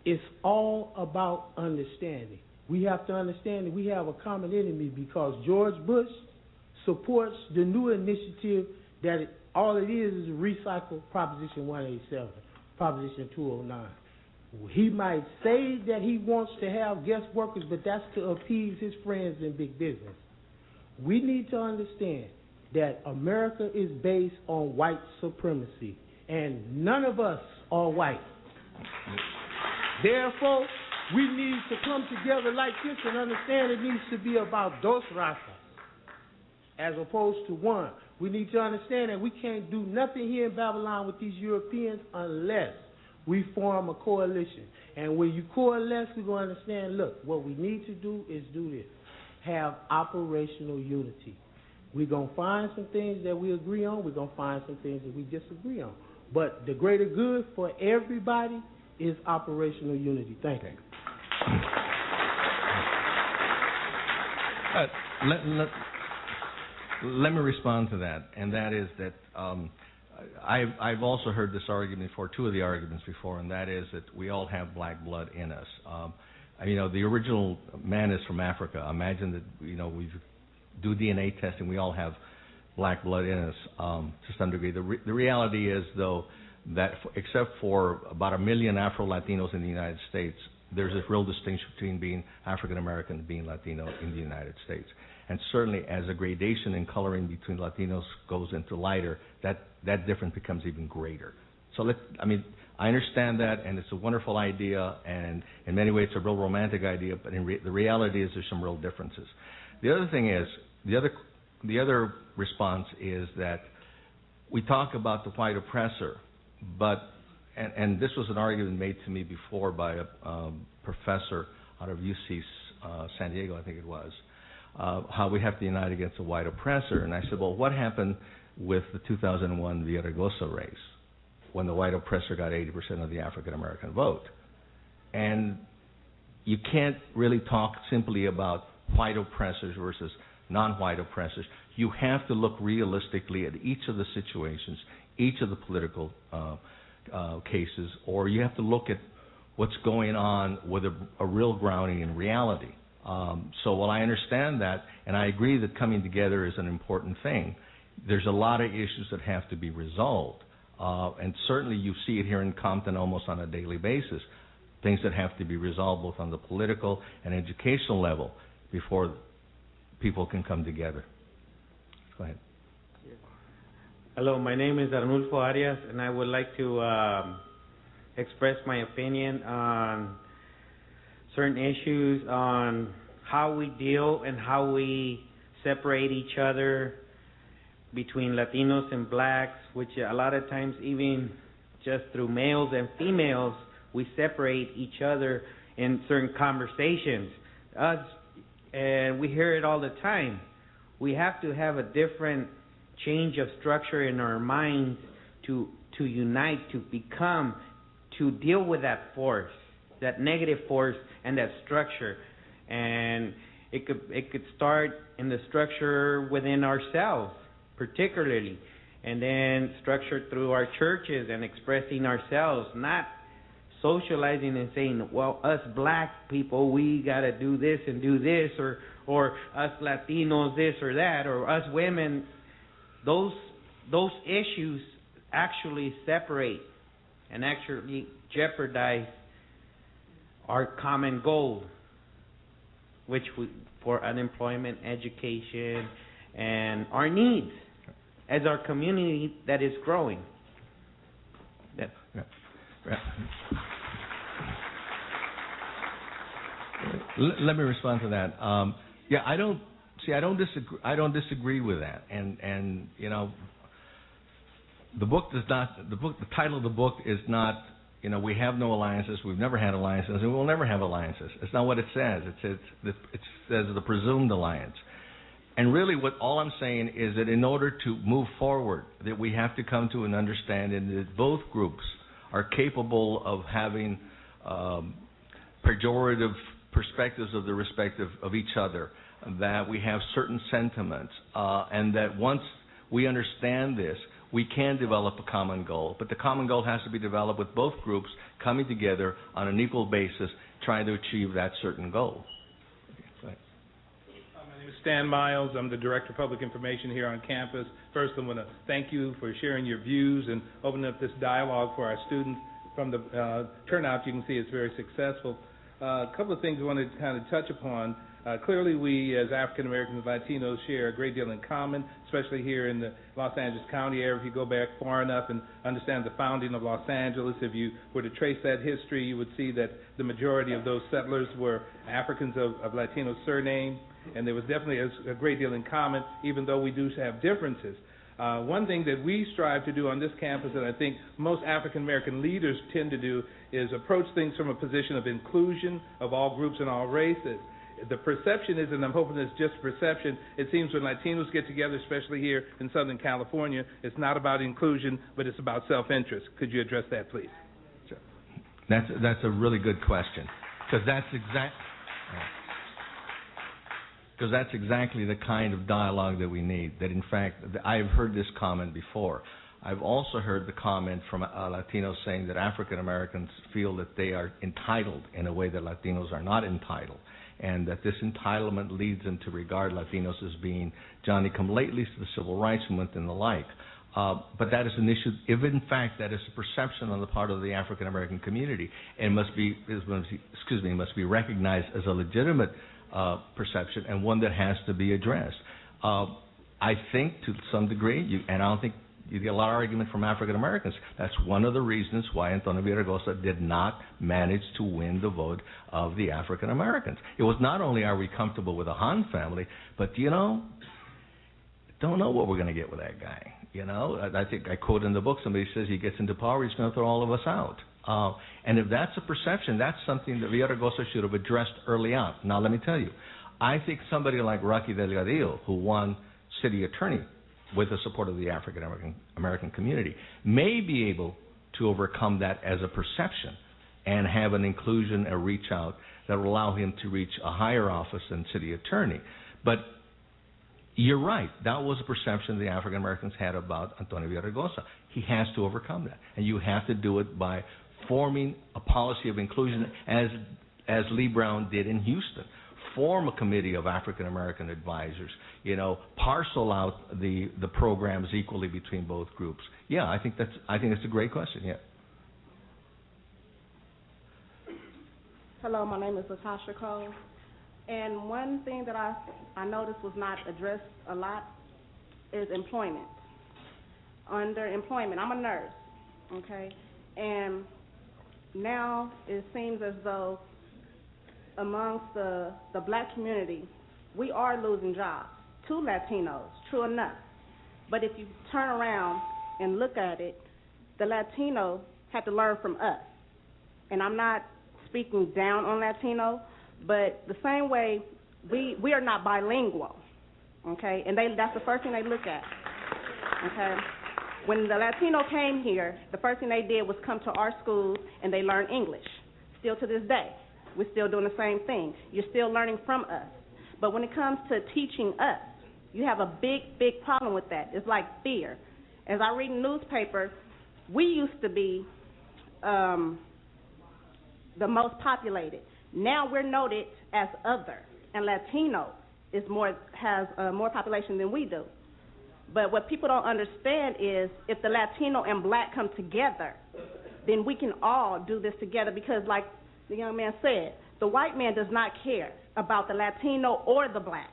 It's all about understanding. We have to understand that we have a common enemy because George Bush supports the new initiative that all it is a recycle Proposition 187, Proposition 209. He might say that he wants to have guest workers, but that's to appease his friends in big business. We need to understand that America is based on white supremacy, and none of us are white. Therefore, we need to come together like this and understand it needs to be about dos razas as opposed to one. We need to understand that we can't do nothing here in Babylon with these Europeans unless we form a coalition. And when you coalesce, we're going to understand, look, what we need to do is do this. Have operational unity. We're going to find some things that we agree on. We're going to find some things that we disagree on. But the greater good for everybody is operational unity. Thank you. Let me respond to that, and that is that I've also heard this argument before, two of the arguments before, and that is that we all have black blood in us. The original man is from Africa. Imagine that, we do DNA testing, we all have black blood in us to some degree. The reality is, though, that except for about 1 million Afro-Latinos in the United States, there's a real distinction between being African-American and being Latino in the United States. And certainly as a gradation in coloring between Latinos goes into lighter, that difference becomes even greater. So I understand that, and it's a wonderful idea, and in many ways it's a real romantic idea, but the reality is there's some real differences. The other thing is, the other response is that we talk about the white oppressor, but, and this was an argument made to me before by a professor out of UC San Diego, I think it was, how we have to unite against the white oppressor. And I said, well, what happened with the 2001 Villaraigosa race, when the white oppressor got 80% of the African-American vote? And you can't really talk simply about white oppressors versus non-white oppressors. You have to look realistically at each of the situations, each of the political cases, or you have to look at what's going on with a real grounding in reality. So while I understand that, and I agree that coming together is an important thing, there's a lot of issues that have to be resolved. And certainly you see it here in Compton almost on a daily basis, things that have to be resolved both on the political and educational level before people can come together. Go ahead. Hello, my name is Arnulfo Arias, and I would like to express my opinion on certain issues, on how we deal and how we separate each other between Latinos and blacks, which a lot of times even just through males and females, we separate each other in certain conversations. And we hear it all the time. We have to have a different change of structure in our minds to unite, to become, to deal with that force, that negative force and that structure. And it could start in the structure within ourselves, particularly, and then structured through our churches and expressing ourselves, not socializing and saying, well, us black people, we got to do this and do this, or us Latinos this or that, or us women. Those issues actually separate and actually jeopardize our common goal, which for unemployment, education, and our needs as our community that is growing. Let me respond to that. I don't disagree with that. And you know, the title of the book is not, you know, we have no alliances, we've never had alliances, and we'll never have alliances. It's not what it says. It says the presumed alliance. And really all I'm saying is that in order to move forward, that we have to come to an understanding that both groups are capable of having pejorative perspectives of the respective of each other, that we have certain sentiments, and that once we understand this, we can develop a common goal. But the common goal has to be developed with both groups coming together on an equal basis, trying to achieve that certain goal. My name is Stan Miles. I'm the Director of Public Information here on campus. First, I want to thank you for sharing your views and opening up this dialogue for our students. From the turnout, you can see it's very successful. A couple of things I wanted to kind of touch upon. Clearly, we as African Americans and Latinos share a great deal in common, especially here in the Los Angeles County area. If you go back far enough and understand the founding of Los Angeles, if you were to trace that history, you would see that the majority of those settlers were Africans of Latino surname, and there was definitely a great deal in common, even though we do have differences. One thing that we strive to do on this campus, and I think most African American leaders tend to do, is approach things from a position of inclusion of all groups and all races. The perception is, and I'm hoping it's just perception, it seems when Latinos get together, especially here in Southern California, it's not about inclusion, but it's about self-interest. Could you address that, please? Sure. That's a really good question, because that's exactly the kind of dialogue that we need. That, in fact, I've heard this comment before. I've also heard the comment from Latinos saying that African Americans feel that they are entitled in a way that Latinos are not entitled, and that this entitlement leads them to regard Latinos as being Johnny-come-latelys to the civil rights movement and the like. But that is an issue, if in fact that is a perception on the part of the African American community, and must be recognized as a legitimate perception and one that has to be addressed. I think to some degree, and I don't think You get a lot of argument from African Americans. That's one of the reasons why Antonio Villaraigosa did not manage to win the vote of the African Americans. It was not only are we comfortable with the Han family, but don't know what we're going to get with that guy. I think I quote in the book, somebody says he gets into power, he's going to throw all of us out. And if that's a perception, that's something that Villaraigosa should have addressed early on. Now, let me tell you, I think somebody like Rocky Delgadillo, who won city attorney with the support of the African American community, may be able to overcome that as a perception and have an inclusion, a reach out that will allow him to reach a higher office than city attorney. But you're right. That was a perception the African Americans had about Antonio Villaraigosa. He has to overcome that, and you have to do it by forming a policy of inclusion, as Lee Brown did in Houston. Form a committee of African American advisors. Parcel out the programs equally between both groups. Yeah, I think that's a great question. Yeah. Hello, my name is Latasha Cole. And one thing that I noticed was not addressed a lot is employment. Under employment, I'm a nurse, okay? And now it seems as though amongst the black community, we are losing jobs to Latinos, true enough. But if you turn around and look at it, the Latino had to learn from us. And I'm not speaking down on Latino, but the same way, we are not bilingual, okay? And that's the first thing they look at, okay? When the Latino came here, the first thing they did was come to our schools and they learned English. Still to this day, we're still doing the same thing. You're still learning from us. But when it comes to teaching us, you have a big, big problem with that. It's like fear. As I read the newspaper, we used to be the most populated. Now we're noted as other, and Latino has more population than we do. But what people don't understand is if the Latino and black come together, then we can all do this together because, like the young man said, the white man does not care about the Latino or the black,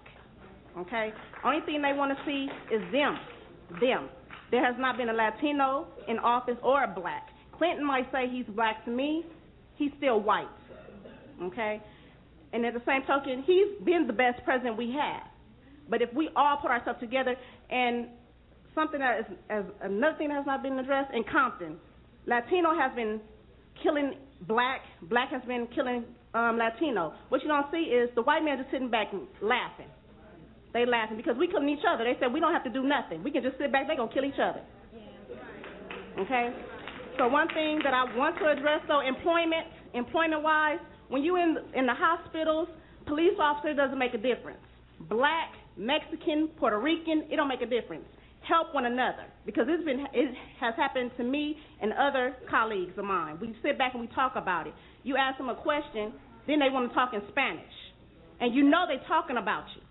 okay? Only thing they want to see is them. There has not been a Latino in office or a black. Clinton might say he's black to me. He's still white. Okay? And at the same token, he's been the best president we have. But if we all put ourselves together, and something that is another thing that has not been addressed in Compton, Latino has been killing black has been killing Latino. What you don't see is the white man just sitting back laughing. They laughing because we killing each other. They said we don't have to do nothing. We can just sit back. They're going to kill each other. Okay? So one thing that I want to address, though, employment-wise, when you in the hospitals, police officer doesn't make a difference. Black, Mexican, Puerto Rican, it don't make a difference. Help one another because it has happened to me and other colleagues of mine. We sit back and we talk about it. You ask them a question, then they want to talk in Spanish, and you know they're talking about you.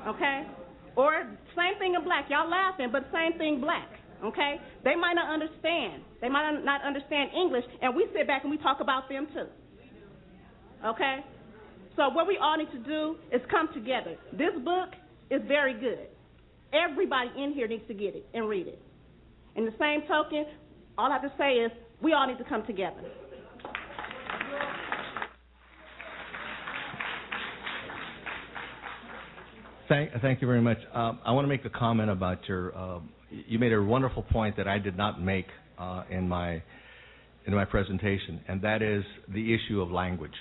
Okay? Or same thing in black. Y'all laughing, but same thing black. Okay? They might not understand. They might not understand English, and we sit back and we talk about them too. Okay? So what we all need to do is come together. This book is very good. Everybody in here needs to get it and read it. In the same token, all I have to say is we all need to come together. Thank you very much. I want to make a comment about you made a wonderful point that I did not make in my presentation, and that is the issue of language.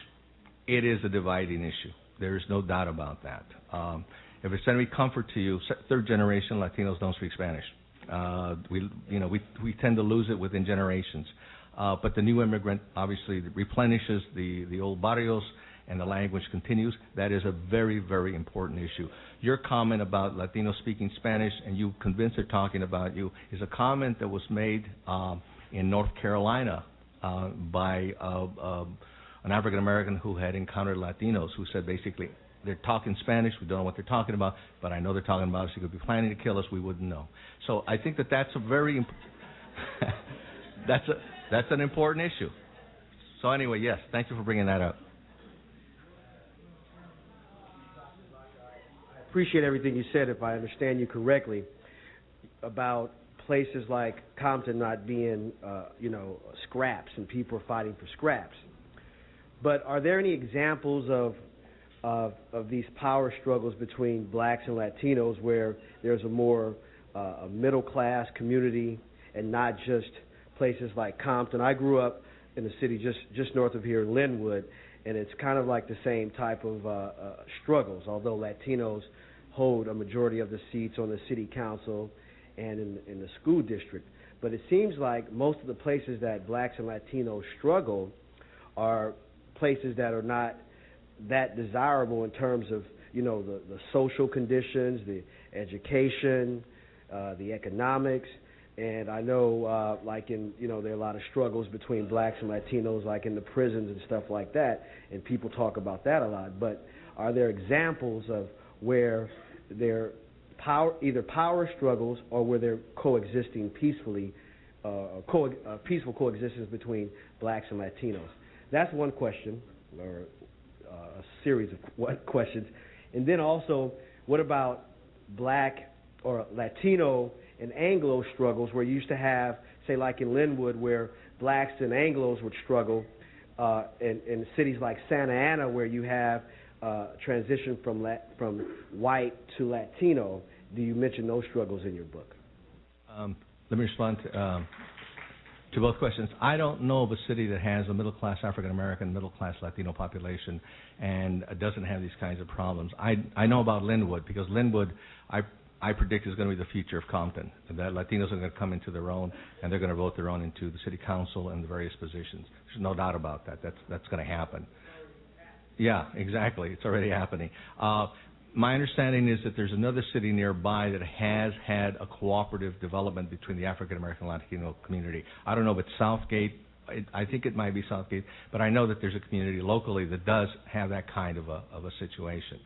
It is a dividing issue. There is no doubt about that. If it's any comfort to you, third generation Latinos don't speak Spanish. We tend to lose it within generations. But the new immigrant obviously replenishes the old barrios, and the language continues. That is a very, very important issue. Your comment about Latinos speaking Spanish and you convinced they're talking about you is a comment that was made in North Carolina by an African American who had encountered Latinos who said basically, they're talking Spanish, we don't know what they're talking about, but I know they're talking about us. They could be planning to kill us, we wouldn't know. So I think that's a very that's an important issue. So anyway, yes, thank you for bringing that up. I appreciate everything you said, if I understand you correctly, about places like Compton not being, scraps and people are fighting for scraps. But are there any examples of these power struggles between blacks and Latinos where there's a more a middle class community and not just places like Compton? I grew up in the city just north of here in Linwood, and it's kind of like the same type of struggles, although Latinos hold a majority of the seats on the city council and in the school district. But it seems like most of the places that blacks and Latinos struggle are places that are not that desirable in terms of, the social conditions, the education, the economics. And I know, there are a lot of struggles between blacks and Latinos, like in the prisons and stuff like that, and people talk about that a lot. But are there examples of where there either power struggles or where they're coexisting peacefully, peaceful coexistence between blacks and Latinos? That's one question, or a series of questions. And then also, what about black or Latino and Anglo struggles, where you used to have, say, like in Linwood, where blacks and Anglos would struggle, in cities like Santa Ana, where you have transition from white to Latino. Do you mention those struggles in your book? Let me respond to both questions. I don't know of a city that has a middle-class African-American, middle-class Latino population and doesn't have these kinds of problems. I know about Linwood, because Linwood, I predict, is going to be the future of Compton. That Latinos are going to come into their own, and they're going to vote their own into the city council and the various positions. There's no doubt about that. That's going to happen. Yeah, exactly. It's already happening. My understanding is that there's another city nearby that has had a cooperative development between the African-American and Latino community. I don't know if it's Southgate. I think it might be Southgate, but I know that there's a community locally that does have that kind of a situation.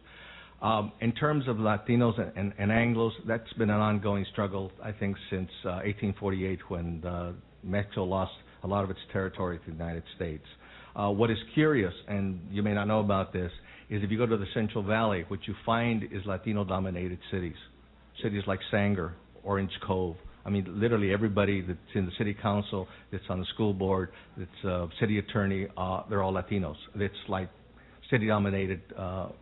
In terms of Latinos and Anglos, that's been an ongoing struggle, I think, since 1848, when Mexico lost a lot of its territory to the United States. What is curious, and you may not know about this, is if you go to the Central Valley, what you find is Latino-dominated cities. Cities like Sanger, Orange Cove. I mean, literally everybody that's in the city council, that's on the school board, that's city attorney, they're all Latinos. It's like city-dominated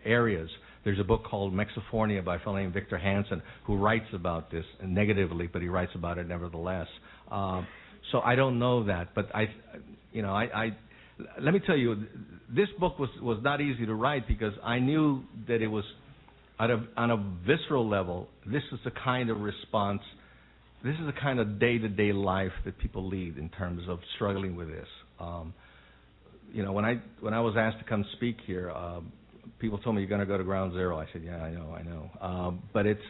areas. There's a book called Mexifornia by a fellow named Victor Hansen, who writes about this negatively, but he writes about it nevertheless. So I don't know that, but let me tell you, this book was not easy to write, because I knew that it was, on a visceral level, this is the kind of response, this is the kind of day-to-day life that people lead in terms of struggling with this. When I was asked to come speak here, people told me, you're going to go to ground zero. I said, yeah, I know. But it's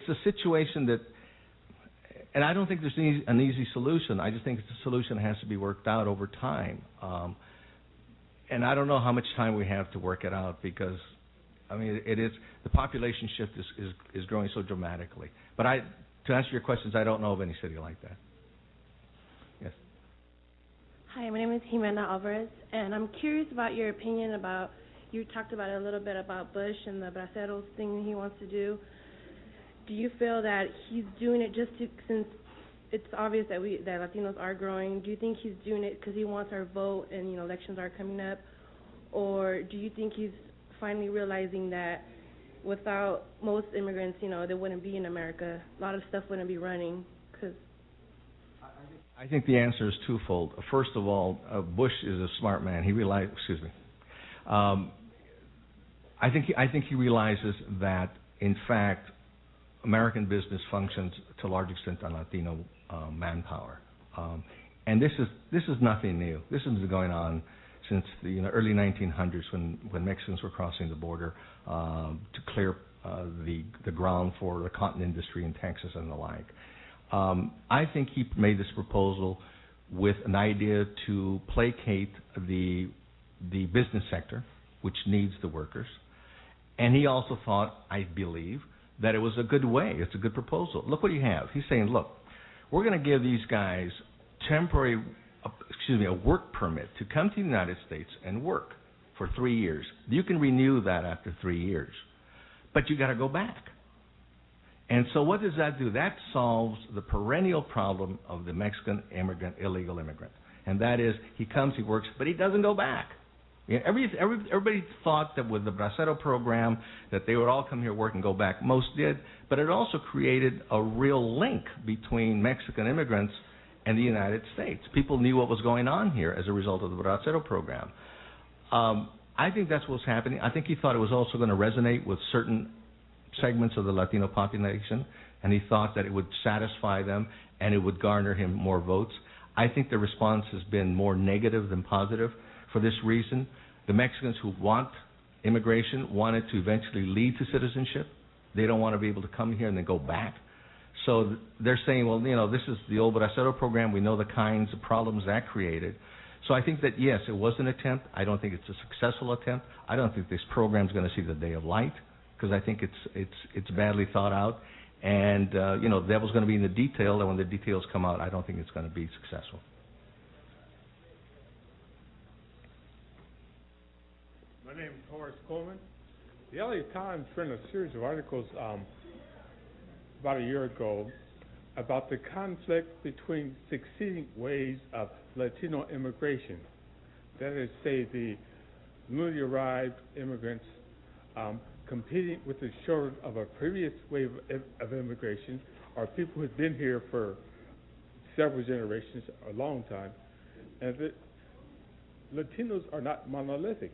a situation that, and I don't think there's an easy solution. I just think the solution has to be worked out over time. And I don't know how much time we have to work it out, because, the population shift is growing so dramatically. But to answer your questions, I don't know of any city like that. Yes. Hi, my name is Jimena Alvarez, and I'm curious about your opinion about, you talked about it a little bit about Bush and the braceros thing that he wants to do. Do you feel that he's doing it since it's obvious that Latinos are growing, do you think he's doing it because he wants our vote and, elections are coming up? Or do you think he's finally realizing that without most immigrants, they wouldn't be in America, a lot of stuff wouldn't be running? I think the answer is twofold. First of all, Bush is a smart man. He realized, I think he realizes that, in fact, American business functions to a large extent on Latino manpower, and this is nothing new. This has been going on since the early 1900s, when Mexicans were crossing the border to clear the ground for the cotton industry in Texas and the like. I think he made this proposal with an idea to placate the business sector, which needs the workers, and he also thought, I believe, that it was a good way. It's a good proposal. Look what you have. He's saying, look, we're going to give these guys a work permit to come to the United States and work for 3 years. You can renew that after 3 years, but you got to go back. And so what does that do? That solves the perennial problem of the Mexican immigrant, illegal immigrant. And that is, he comes, he works, but he doesn't go back. You know, everybody thought that with the Bracero program that they would all come here, work, and go back. Most did, but it also created a real link between Mexican immigrants and the United States. People knew what was going on here as a result of the Bracero program. I think that's what's happening. I think he thought it was also going to resonate with certain segments of the Latino population, and he thought that it would satisfy them and it would garner him more votes. I think the response has been more negative than positive. For this reason, the Mexicans who want immigration want it to eventually lead to citizenship. They don't want to be able to come here and then go back. So they're saying, well, you know, this is the old Bracero program. We know the kinds of problems that created. So I think that, yes, it was an attempt. I don't think it's a successful attempt. I don't think this program is going to see the day of light because I think it's badly thought out. And, you know, the devil's going to be in the detail, and when the details come out, I don't think it's going to be successful. My name is Horace Coleman. The LA Times ran a series of articles about a year ago about the conflict between succeeding waves of Latino immigration. That is, say, the newly arrived immigrants competing with the shortage of a previous wave of immigration, or people who have been here for several generations, a long time. And the Latinos are not monolithic.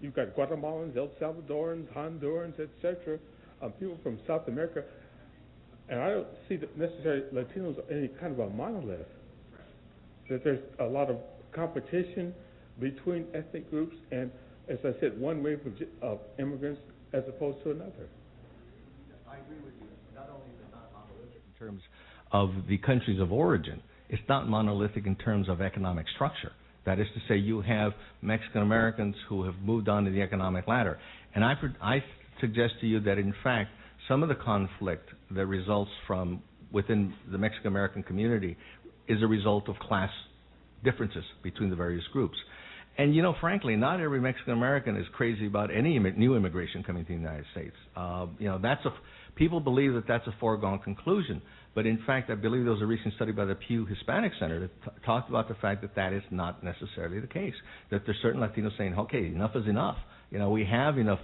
You've got Guatemalans, El Salvadorans, Hondurans, etc., people from South America, and I don't see that necessarily Latinos are any kind of a monolith. That there's a lot of competition between ethnic groups, and as I said, one wave of immigrants as opposed to another. I agree with you. Not only is it not monolithic in terms of the countries of origin, it's not monolithic in terms of economic structure. That is to say, you have Mexican Americans who have moved on to the economic ladder. And I suggest to you that, in fact, some of the conflict that results from within the Mexican American community is a result of class differences between the various groups. And, you know, frankly, not every Mexican American is crazy about any new immigration coming to the United States. You know, people believe that that's a foregone conclusion. But in fact, I believe there was a recent study by the Pew Hispanic Center that talked about the fact that that is not necessarily the case. That there's certain Latinos saying, okay, enough is enough. You know, we have enough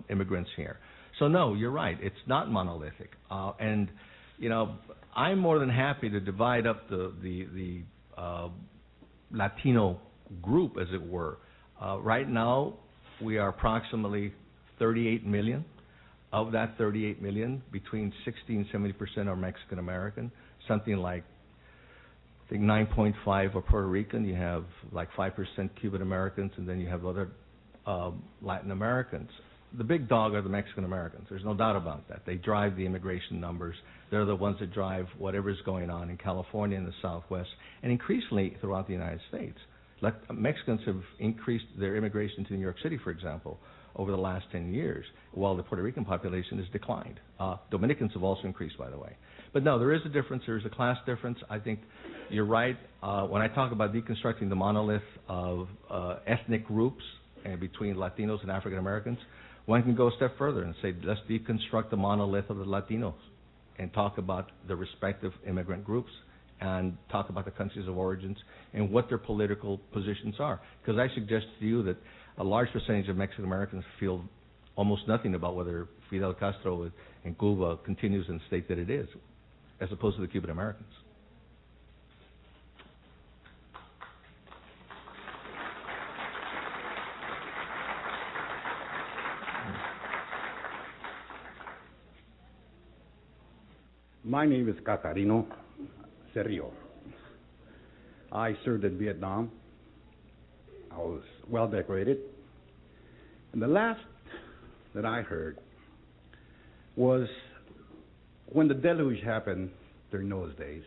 immigrants here. So no, you're right. It's not monolithic. And, you know, I'm more than happy to divide up the Latino group, as it were. Right now, we are approximately 38 million. Of that 38 million, between 60 and 70% are Mexican American. Something like, I think 9.5 are Puerto Rican. You have like 5% Cuban Americans, and then you have other Latin Americans. The big dog are the Mexican Americans. There's no doubt about that. They drive the immigration numbers. They're the ones that drive whatever's going on in California and the Southwest, and increasingly throughout the United States. Mexicans have increased their immigration to New York City, for example, over the last 10 years, while the Puerto Rican population has declined. Dominicans have also increased, by the way. But no, there is a difference. There is a class difference. I think you're right. When I talk about deconstructing the monolith of ethnic groups between Latinos and African Americans, one can go a step further and say, let's deconstruct the monolith of the Latinos and talk about the respective immigrant groups and talk about the countries of origins and what their political positions are. Because I suggest to you that a large percentage of Mexican Americans feel almost nothing about whether Fidel Castro in Cuba continues in the state that it is, as opposed to the Cuban Americans. My name is Catarino Cerrillo. I served in Vietnam. I was well decorated. And the last that I heard was when the deluge happened during Noah's days,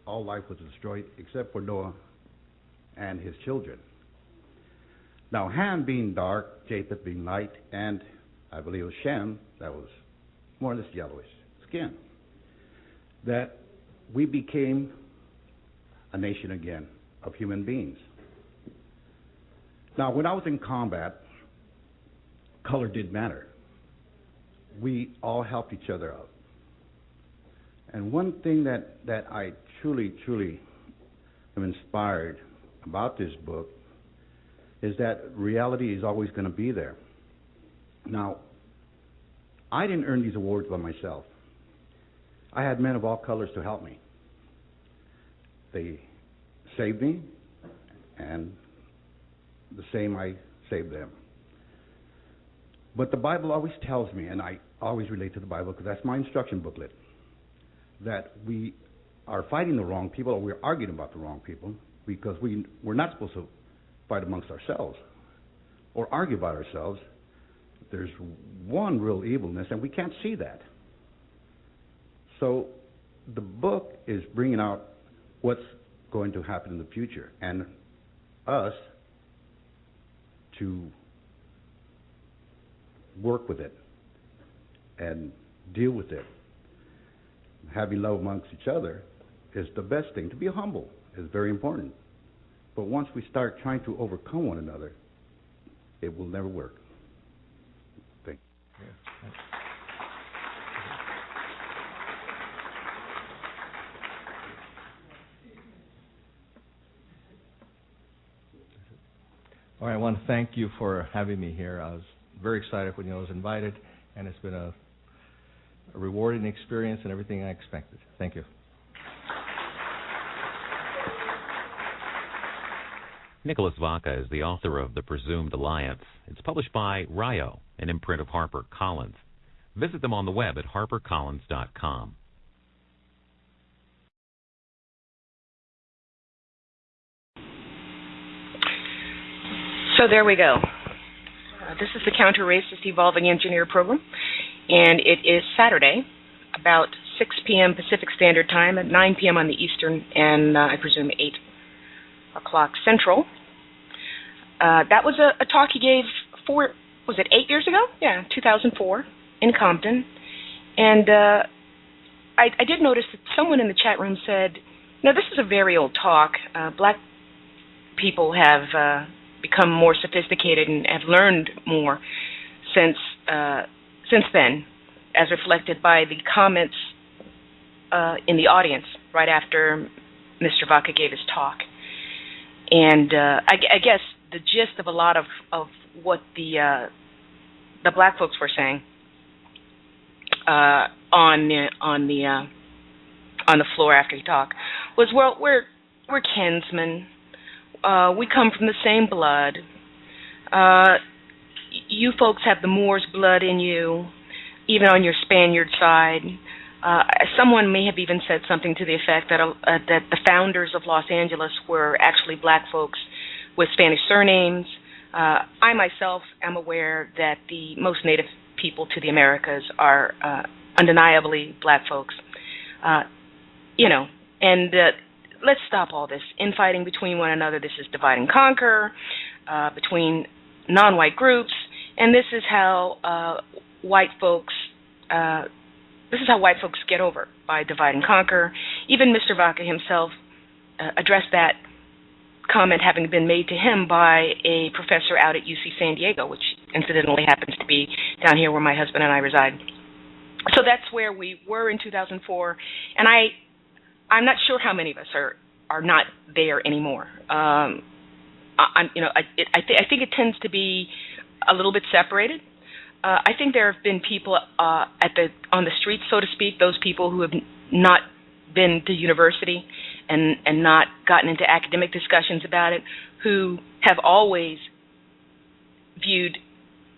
all life was destroyed except for Noah and his children. Now, Ham being dark, Japheth being light, and I believe it was Shem that was more or less yellowish skin, that we became a nation again of human beings. Now, when I was in combat, color didn't matter. We all helped each other out. And one thing that I truly am inspired about this book is that reality is always going to be there. Now, I didn't earn these awards by myself. I had men of all colors to help me. They saved me, and the same, I saved them. But the Bible always tells me, and I always relate to the Bible because that's my instruction booklet, that we are fighting the wrong people, or we're arguing about the wrong people, because we're not supposed to fight amongst ourselves or argue about ourselves. There's one real evilness, and we can't see that. So the book is bringing out what's going to happen in the future, and us to work with it and deal with it. Having love amongst each other is the best thing. To be humble is very important. But once we start trying to overcome one another, it will never work. Thank you. All right, I want to thank you for having me here. I was very excited when I was invited, and it's been a rewarding experience and everything I expected. Thank you. Nicholas Vaca is the author of The Presumed Alliance. It's published by Rio, an imprint of HarperCollins. Visit them on the web at harpercollins.com. So there we go. This is the Counter-Racist Evolving Engineer Program, and it is Saturday, about 6 p.m. Pacific Standard Time, at 9 p.m. on the Eastern, and I presume 8 o'clock Central. That was a talk he gave 8 years ago? Yeah, 2004, in Compton. And I did notice that someone in the chat room said, this is a very old talk. Black people have become more sophisticated and have learned more since then, as reflected by the comments in the audience right after Mr. Vaca gave his talk. And I guess the gist of a lot of what the black folks were saying on the floor after he talked was, well, we're kinsmen. We come from the same blood. You folks have the Moor's blood in you, even on your Spaniard side. Someone may have even said something to the effect that the founders of Los Angeles were actually black folks with Spanish surnames. I myself am aware that the most native people to the Americas are undeniably black folks. And let's stop all this infighting between one another. This is divide and conquer between non-white groups, and this is how white folks get over, by divide and conquer. Even Mr. Vaca himself addressed that comment having been made to him by a professor out at UC San Diego, which incidentally happens to be down here where my husband and I reside. So that's where we were in 2004, and I'm not sure how many of us are not there anymore. I think it tends to be a little bit separated. I think there have been people on the streets, so to speak, those people who have not been to university and not gotten into academic discussions about it, who have always viewed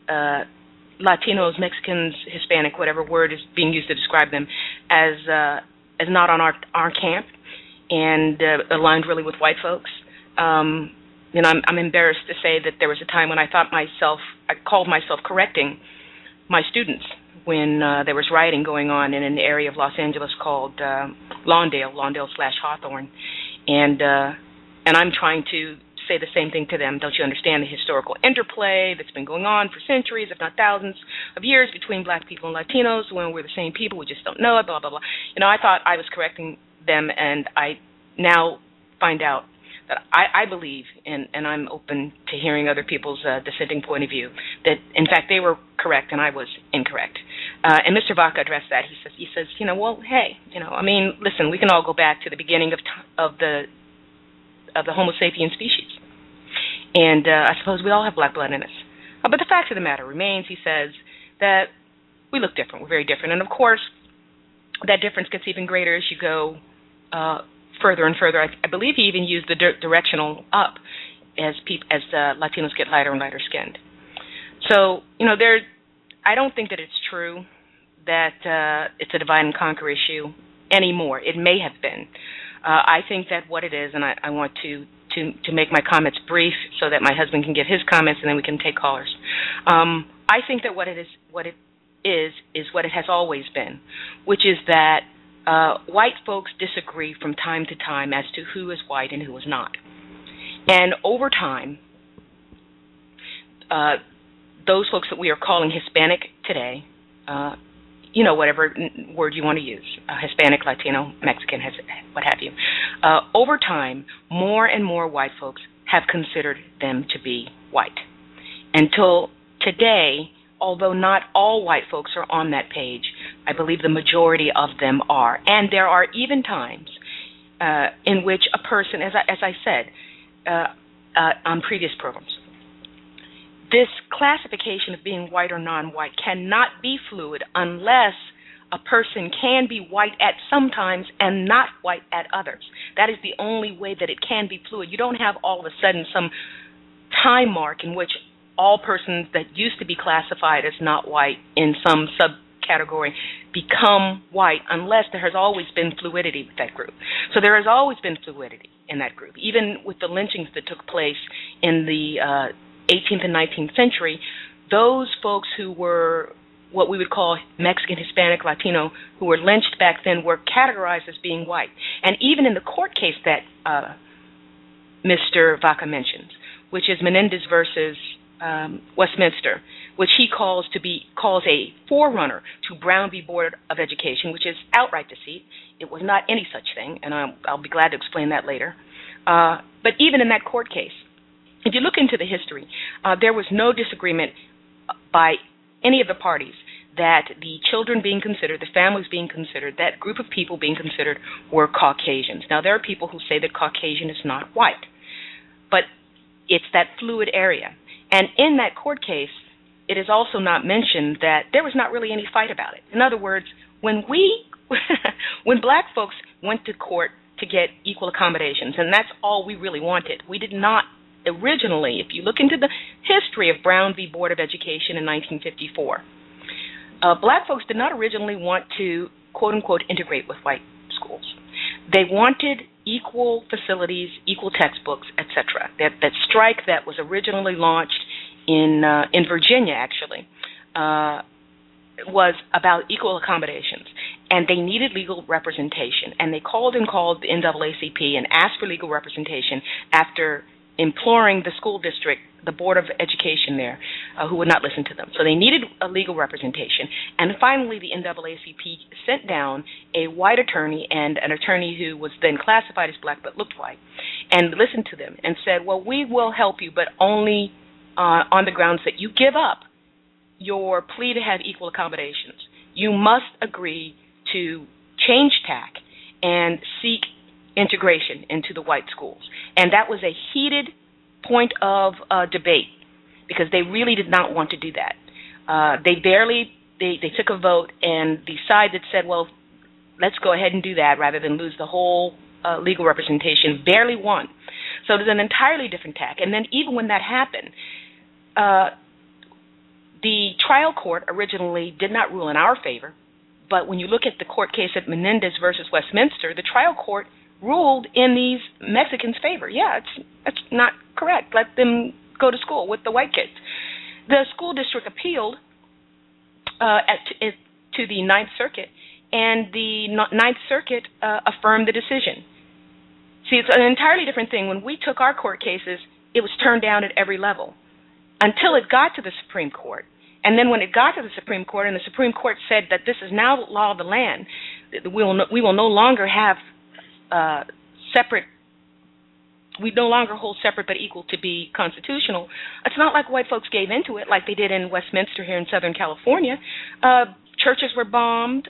Latinos, Mexicans, Hispanic, whatever word is being used to describe them, as not on our camp and aligned really with white folks. I'm embarrassed to say that there was a time when I called myself correcting my students when there was rioting going on in an area of Los Angeles called Lawndale/Hawthorne, and I'm trying to say the same thing to them. Don't you understand the historical interplay that's been going on for centuries, if not thousands of years, between black people and Latinos, when we're the same people, we just don't know it, blah, blah, blah. I thought I was correcting them, and I now find out that I believe, and I'm open to hearing other people's dissenting point of view, that in fact they were correct and I was incorrect. And Mr. Vaca addressed that. He says, well, hey, I mean, listen, we can all go back to the beginning of the Homo sapien species, and I suppose we all have black blood in us. But the fact of the matter remains, he says, that we look different. We're very different, and of course, that difference gets even greater as you go further and further. I believe he even used the directional up as Latinos get lighter and lighter skinned. So, I don't think that it's true that it's a divide and conquer issue anymore. It may have been. I think that what it is, and I want to make my comments brief so that my husband can give his comments and then we can take callers. I think that what it is what it has always been, which is that white folks disagree from time to time as to who is white and who is not. And over time, those folks that we are calling Hispanic today, whatever word you want to use, Hispanic, Latino, Mexican, what have you, over time, more and more white folks have considered them to be white. Until today, although not all white folks are on that page, I believe the majority of them are. And there are even times in which a person, as I said on previous programs, this classification of being white or non-white cannot be fluid unless a person can be white at some times and not white at others. That is the only way that it can be fluid. You don't have all of a sudden some time mark in which all persons that used to be classified as not white in some subcategory become white unless there has always been fluidity with that group. So there has always been fluidity in that group. Even with the lynchings that took place in the 18th and 19th century, those folks who were what we would call Mexican, Hispanic, Latino, who were lynched back then were categorized as being white. And even in the court case that Mr. Vaca mentions, which is Menendez versus Westminster, which he calls a forerunner to Brown v. Board of Education, which is outright deceit. It was not any such thing, and I'll be glad to explain that later. But even in that court case, if you look into the history, there was no disagreement by any of the parties that the children being considered, the families being considered, that group of people being considered were Caucasians. Now, there are people who say that Caucasian is not white, but it's that fluid area. And in that court case, it is also not mentioned that there was not really any fight about it. In other words, when black folks went to court to get equal accommodations, and that's all we really wanted, we did not originally, if you look into the history of Brown v. Board of Education in 1954, black folks did not originally want to, quote-unquote, integrate with white schools. They wanted equal facilities, equal textbooks, etc. That strike that was originally launched in Virginia, actually, was about equal accommodations. And they needed legal representation. And they called the NAACP and asked for legal representation after imploring the school district, the Board of Education there, who would not listen to them. So they needed a legal representation. And finally, the NAACP sent down a white attorney and an attorney who was then classified as black but looked white, and listened to them and said, well, we will help you, but only on the grounds that you give up your plea to have equal accommodations. You must agree to change tack and seek integration into the white schools. And that was a heated point of debate because they really did not want to do that. They took a vote, and the side that said, well, let's go ahead and do that rather than lose the whole legal representation, barely won. So there's an entirely different tack. And then even when that happened, the trial court originally did not rule in our favor, but when you look at the court case at Menendez versus Westminster, the trial court ruled in these Mexicans' favor. Yeah, it's not correct. Let them go to school with the white kids. The school district appealed to the Ninth Circuit, and the Ninth Circuit affirmed the decision. See, it's an entirely different thing. When we took our court cases, it was turned down at every level until it got to the Supreme Court. And then when it got to the Supreme Court and the Supreme Court said that this is now law of the land, we will no longer have we no longer hold separate but equal to be constitutional. It's not like white folks gave into it like they did in Westminster here in Southern California. churches were bombed,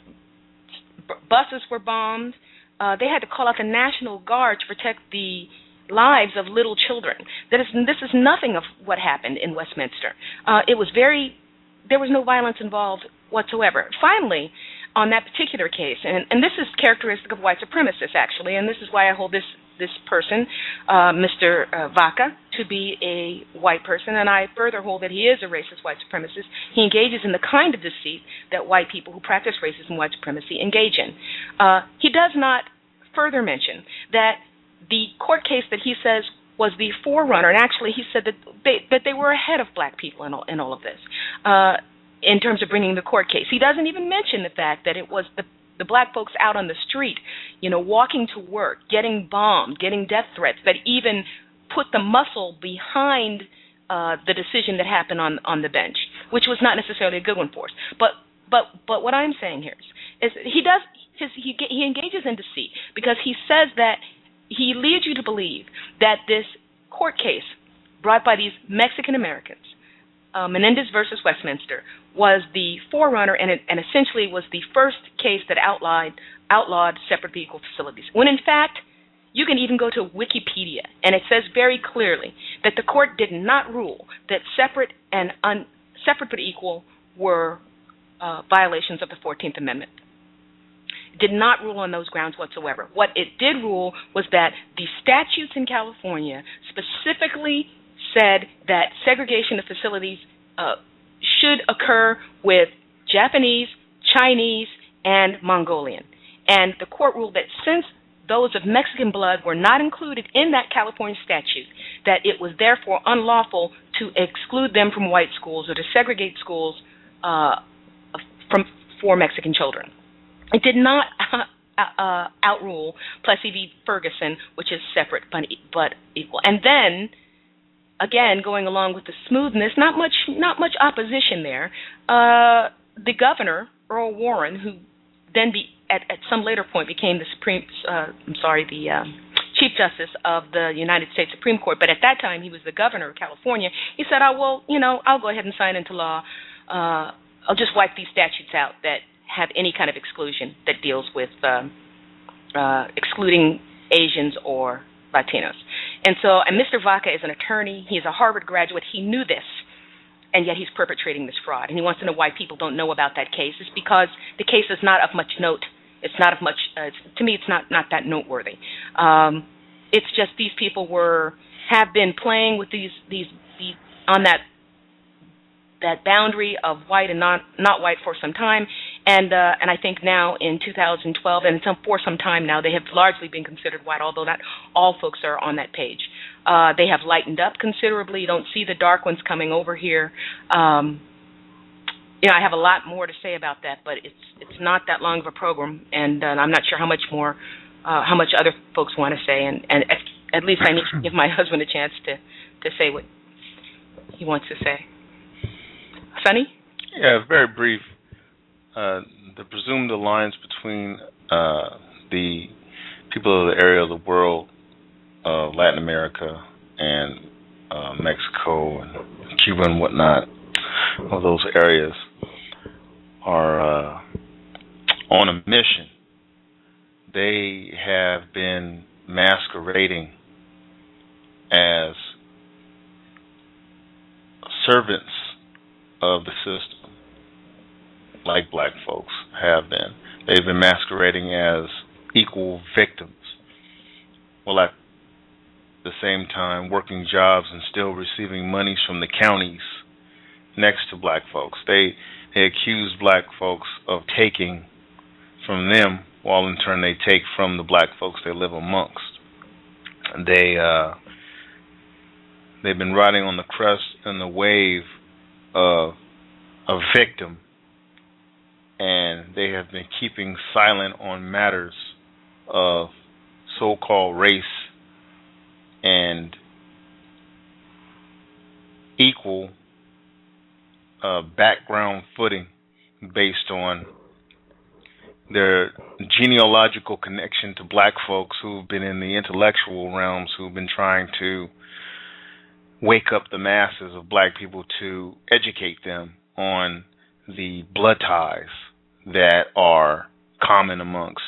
buses were bombed. They had to call out the National Guard to protect the lives of little children. This is nothing of what happened in Westminster. There was no violence involved whatsoever. Finally, on that particular case, and this is characteristic of white supremacists, actually, and this is why I hold this person, Mr. Vaca, to be a white person, and I further hold that he is a racist white supremacist. He engages in the kind of deceit that white people who practice racism and white supremacy engage in. He does not further mention that the court case that he says was the forerunner, and actually he said that they were ahead of black people in all of this, in terms of bringing the court case. He doesn't even mention the fact that it was the black folks out on the street, walking to work, getting bombed, getting death threats, that even put the muscle behind the decision that happened on the bench, which was not necessarily a good one for us. But what I'm saying here is he engages in deceit because he says that he leads you to believe that this court case brought by these Mexican Americans, Menendez versus Westminster, was the forerunner and essentially was the first case that outlawed separate vehicle facilities. When in fact, you can even go to Wikipedia, and it says very clearly that the court did not rule that separate but equal were violations of the 14th Amendment. It did not rule on those grounds whatsoever. What it did rule was that the statutes in California specifically said that segregation of facilities should occur with Japanese, Chinese, and Mongolian. And the court ruled that since those of Mexican blood were not included in that California statute, that it was therefore unlawful to exclude them from white schools or to segregate schools for Mexican children. It did not outrule Plessy v. Ferguson, which is separate but equal. And then, again, going along with the smoothness, not much opposition there. The governor, Earl Warren, who then at some later point became the Chief Justice of the United States Supreme Court, but at that time he was the governor of California. He said, I'll go ahead and sign into law. I'll just wipe these statutes out that have any kind of exclusion that deals with excluding Asians or Latinos. And Mr. Vaca is an attorney. He is a Harvard graduate. He knew this, and yet he's perpetrating this fraud. And he wants to know why people don't know about that case. It's because the case is not of much note. It's not of much. To me, it's not that noteworthy. It's just these people have been playing with these on that boundary of white and not white for some time, and I think now in 2012 and for some time now they have largely been considered white, although not all folks are on that page. They have lightened up considerably. You don't see the dark ones coming over here. I have a lot more to say about that, but it's not that long of a program, and I'm not sure how much other folks want to say, and at least I need to give my husband a chance to say what he wants to say. Sonny? Yeah, very brief. The presumed alliance between the people of the area of the world, Latin America and Mexico and Cuba and whatnot, all those areas are on a mission. They have been masquerading as servants of the system, like black folks have been. They've been masquerading as equal victims, while at the same time working jobs and still receiving monies from the counties next to black folks. They accuse black folks of taking from them, while in turn they take from the black folks they live amongst. They've been riding on the crest and the wave of a victim, and they have been keeping silent on matters of so-called race and equal background footing based on their genealogical connection to black folks who've been in the intellectual realms, who've been trying to wake up the masses of black people to educate them on the blood ties that are common amongst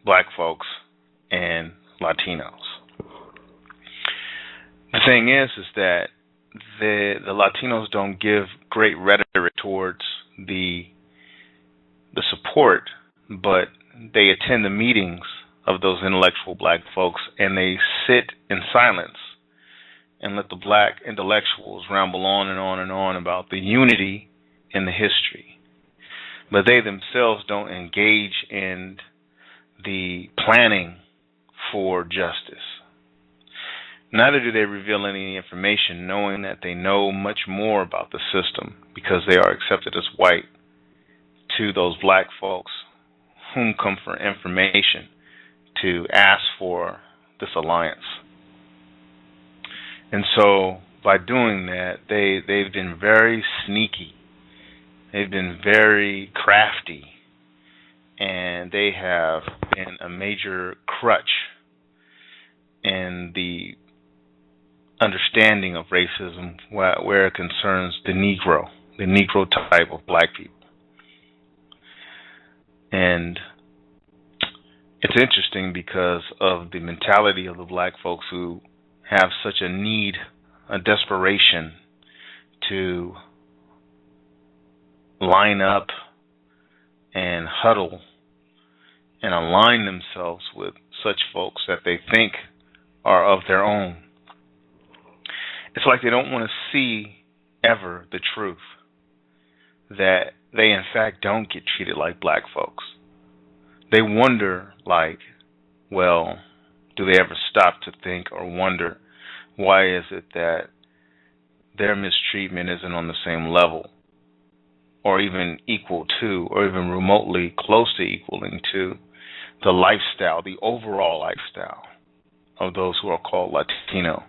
black folks and Latinos. The thing is that the Latinos don't give great rhetoric towards the support, but they attend the meetings of those intellectual black folks, and they sit in silence and let the black intellectuals ramble on and on and on about the unity and the history. But they themselves don't engage in the planning for justice. Neither do they reveal any information, knowing that they know much more about the system because they are accepted as white to those black folks whom come for information to ask for this alliance. And so by doing that, they've been very sneaky. They've been very crafty. And they have been a major crutch in the understanding of racism where it concerns the Negro type of black people. And it's interesting because of the mentality of the black folks who have such a need, a desperation to line up and huddle and align themselves with such folks that they think are of their own. It's like they don't want to see ever the truth that they in fact don't get treated like black folks. They wonder, like, well, do they ever stop to think or wonder why is it that their mistreatment isn't on the same level or even equal to or even remotely close to equaling to the lifestyle, the overall lifestyle of those who are called Latino,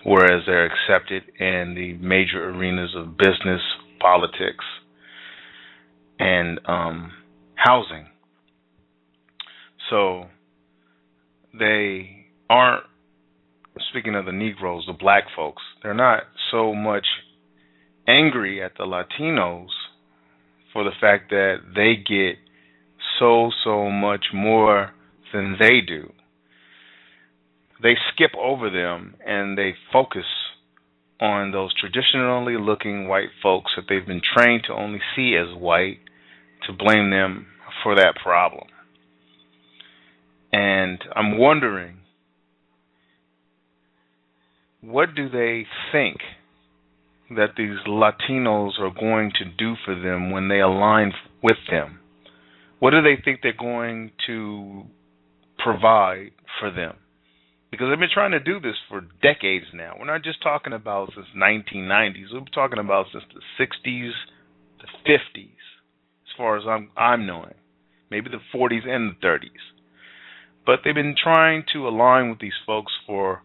whereas they're accepted in the major arenas of business, politics, and housing. So they aren't, speaking of the Negroes, the black folks, they're not so much angry at the Latinos for the fact that they get so much more than they do. They skip over them and they focus on those traditionally looking white folks that they've been trained to only see as white, to blame them for that problem. And I'm wondering, what do they think that these Latinos are going to do for them when they align with them? What do they think they're going to provide for them? Because they've been trying to do this for decades now. We're not just talking about since 1990s. We're talking about since the 60s, the 50s, as far as I'm knowing. Maybe the 40s and the 30s. But they've been trying to align with these folks for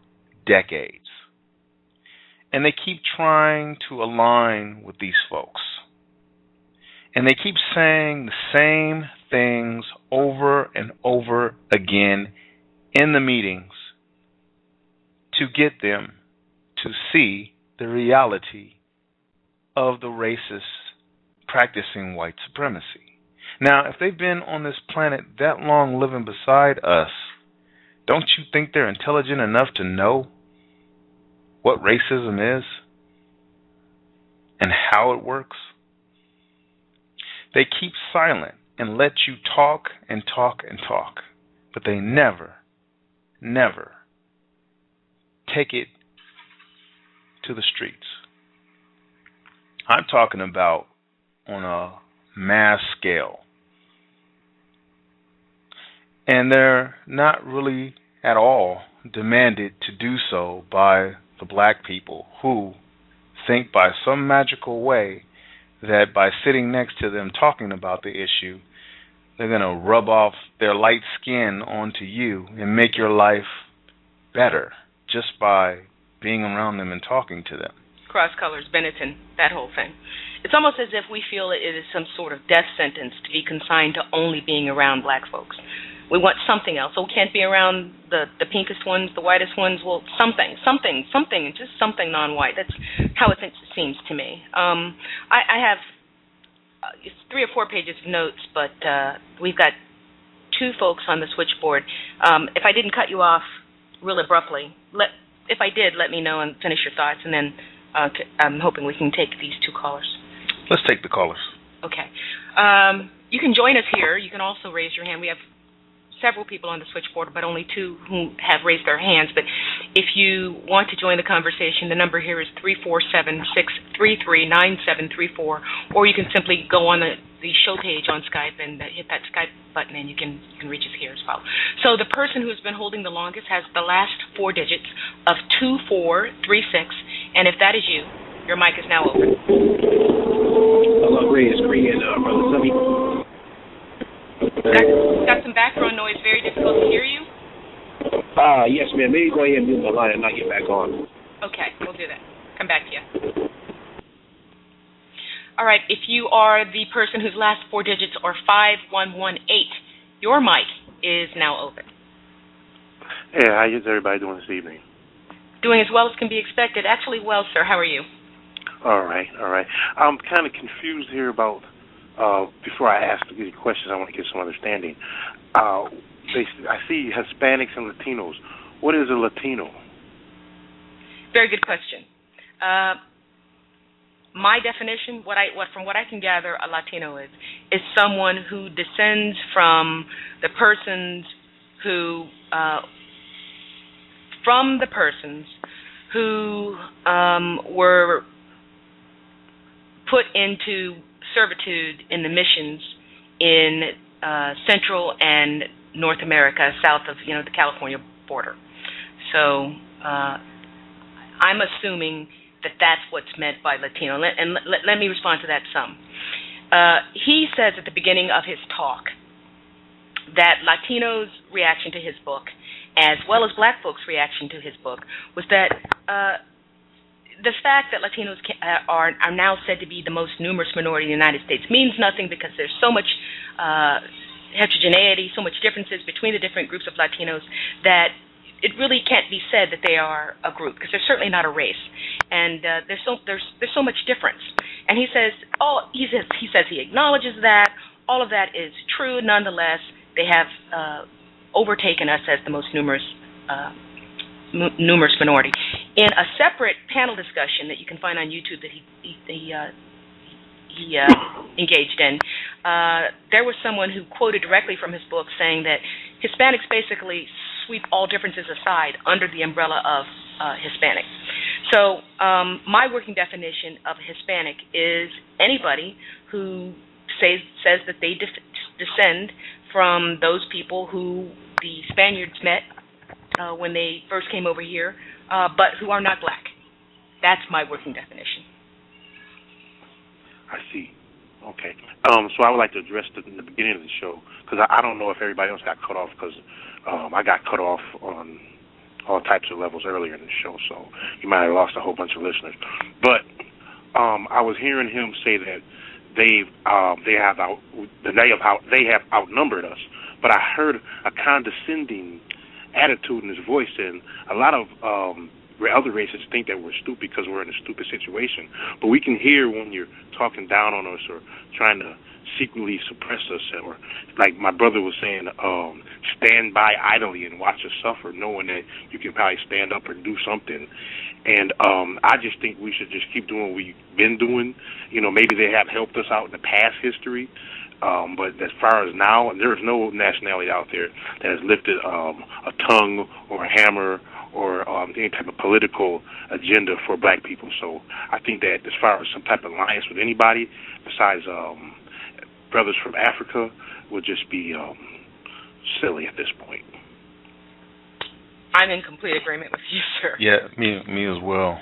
decades. And they keep trying to align with these folks. And they keep saying the same things over and over again in the meetings to get them to see the reality of the racist practicing white supremacy. Now, if they've been on this planet that long living beside us, don't you think they're intelligent enough to know what racism is and how it works? They keep silent and let you talk and talk and talk, but they never take it to the streets. I'm talking about on a mass scale. And they're not really at all demanded to do so by the black people who think by some magical way that by sitting next to them talking about the issue, they're going to rub off their light skin onto you and make your life better just by being around them and talking to them. Cross colors, Benetton, that whole thing. It's almost as if we feel it is some sort of death sentence to be consigned to only being around black folks. We want something else. So we can't be around the pinkest ones, the whitest ones. Well, something, just something non-white. That's how it seems to me. I have it's 3 or 4 pages of notes, but we've got 2 folks on the switchboard. If I didn't cut you off real abruptly, if I did, let me know and finish your thoughts, and then I'm hoping we can take these 2 callers. Let's take the callers. Okay. You can join us here. You can also raise your hand. We have several people on the switchboard, but only 2 who have raised their hands. But if you want to join the conversation, the number here is 347-633-9734, or you can simply go on the show page on Skype and hit that Skype button, and you can reach us here as well. So the person who's been holding the longest has the last 4 digits of 2436, and if that is you, your mic is now open. Hello, Cree. It's Cree and Brother Sonny. Got some background noise. Very difficult to hear you. Yes, ma'am. Maybe go ahead and mute my line and not get back on. Okay, we'll do that. Come back to you. All right, if you are the person whose last 4 digits are 5118, your mic is now open. Hey, how is everybody doing this evening? Doing as well as can be expected. Actually, well, sir. How are you? All right. I'm kind of confused here about, before I ask the questions, I want to get some understanding. I see Hispanics and Latinos. What is a Latino? Very good question. My definition, from what I can gather, a Latino is someone who descends from the persons who were put into servitude in the missions in Central and North America, south of the California border. So I'm assuming that that's what's meant by Latino. And let me respond to that some. He says at the beginning of his talk that Latinos' reaction to his book, as well as black folks' reaction to his book, was that the fact that Latinos are now said to be the most numerous minority in the United States means nothing, because there's so much heterogeneity, so much differences between the different groups of Latinos that it really can't be said that they are a group, because they're certainly not a race, and there's so much difference. And he says he acknowledges that all of that is true. Nonetheless, they have overtaken us as the most numerous minority. In a separate panel discussion that you can find on YouTube that he engaged in, there was someone who quoted directly from his book saying that Hispanics basically sweep all differences aside under the umbrella of Hispanic. So my working definition of Hispanic is anybody who says that they descend from those people who the Spaniards met when they first came over here, but who are not black. That's my working definition. I see. Okay. So I would like to address in the beginning of the show, because I don't know if everybody else got cut off, because I got cut off on all types of levels earlier in the show, so you might have lost a whole bunch of listeners. But I was hearing him say that they have outnumbered us, but I heard a condescending attitude in his voice, and a lot of other races think that we're stupid because we're in a stupid situation. But we can hear when you're talking down on us or trying to secretly suppress us, or like my brother was saying, stand by idly and watch us suffer, knowing that you can probably stand up or do something. And I just think we should just keep doing what we've been doing. Maybe they have helped us out in the past history, but as far as now, there is no nationality out there that has lifted a tongue or a hammer or any type of political agenda for black people. So I think that as far as some type of alliance with anybody besides brothers from Africa would just be silly at this point. I'm in complete agreement with you, sir. Yeah, me as well.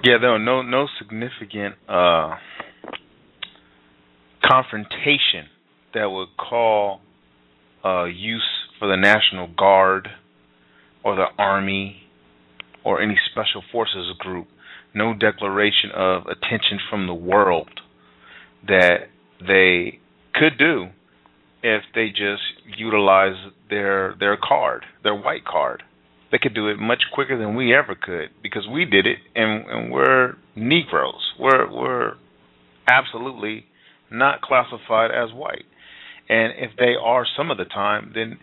Yeah, there are no significant confrontation that would call use for the National Guard or the Army or any special forces group. No declaration of attention from the world that they could do if they just utilize their card, their white card. They could do it much quicker than we ever could, because we did it, and we're Negroes. We're absolutely not classified as white. And if they are some of the time, then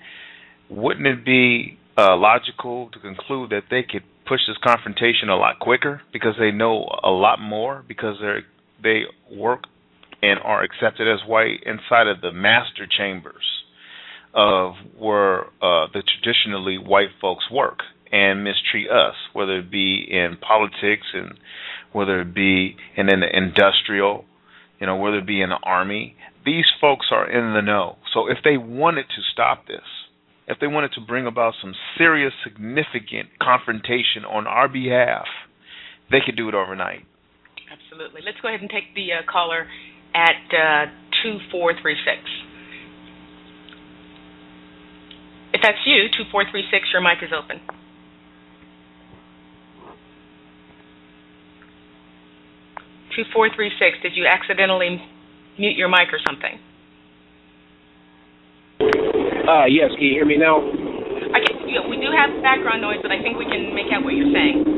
wouldn't it be logical to conclude that they could push this confrontation a lot quicker because they know a lot more, because they work and are accepted as white inside of the master chambers of where the traditionally white folks work and mistreat us, whether it be in politics and whether it be in the industrial, whether it be in the army. These folks are in the know. So if they wanted to stop this, if they wanted to bring about some serious, significant confrontation on our behalf, they could do it overnight. Absolutely. Let's go ahead and take the caller at 2436. If that's you, 2436, your mic is open. Did you accidentally mute your mic or something? Yes, can you hear me now? We do have background noise, but I think we can make out what you're saying.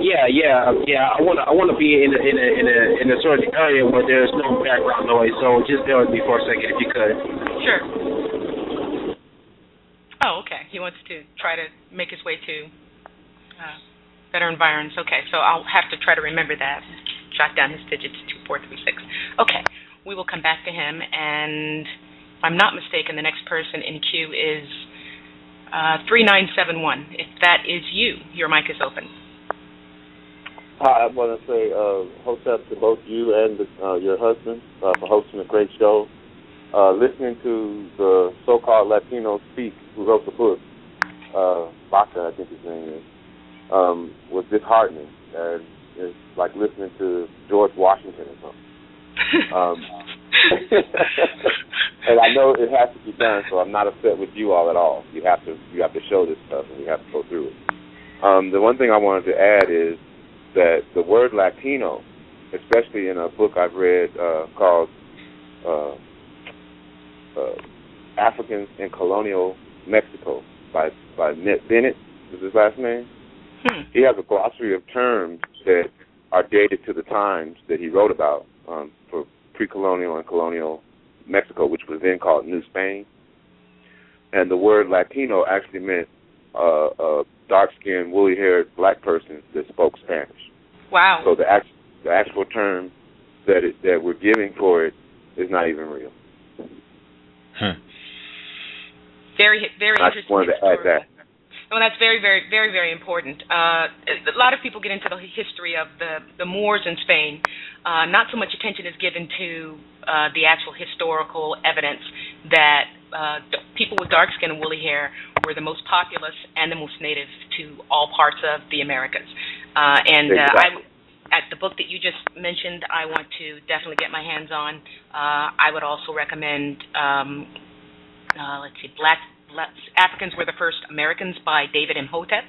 Yeah. I want to be in a certain area where there's no background noise. So just bear with me for a second, if you could. Sure. Oh, okay. He wants to try to make his way to better environs. Okay, so I'll have to try to remember that. Jot down his digits, 2436. Okay, we will come back to him, and if I'm not mistaken, the next person in queue is 3971. If that is you, your mic is open. Hi, I want to say hotep to both you and your husband for hosting a great show. Listening to the so-called Latino speak who wrote the book, Vaca, I think his name is, was disheartening. And it's like listening to George Washington or something. And I know it has to be done, so I'm not upset with you all at all. You have to show this stuff, and we have to go through it. The one thing I wanted to add is that the word Latino, especially in a book I've read called Africans in Colonial Mexico by Ned Bennett, is his last name. He has a glossary of terms that are dated to the times that he wrote about for pre-colonial and colonial Mexico, which was then called New Spain. And the word Latino actually meant a dark-skinned, woolly-haired black person that spoke Spanish. Wow. So the actual term that we're giving for it is not even real. Very, very I interesting. just wanted to add that. Well, that's very, very, very, very important. A lot of people get into the history of the Moors in Spain. Not so much attention is given to the actual historical evidence that people with dark skin and woolly hair were the most populous and the most native to all parts of the Americas. At the book that you just mentioned, I want to definitely get my hands on. I would also recommend, Africans Were the First Americans by David Imhotep,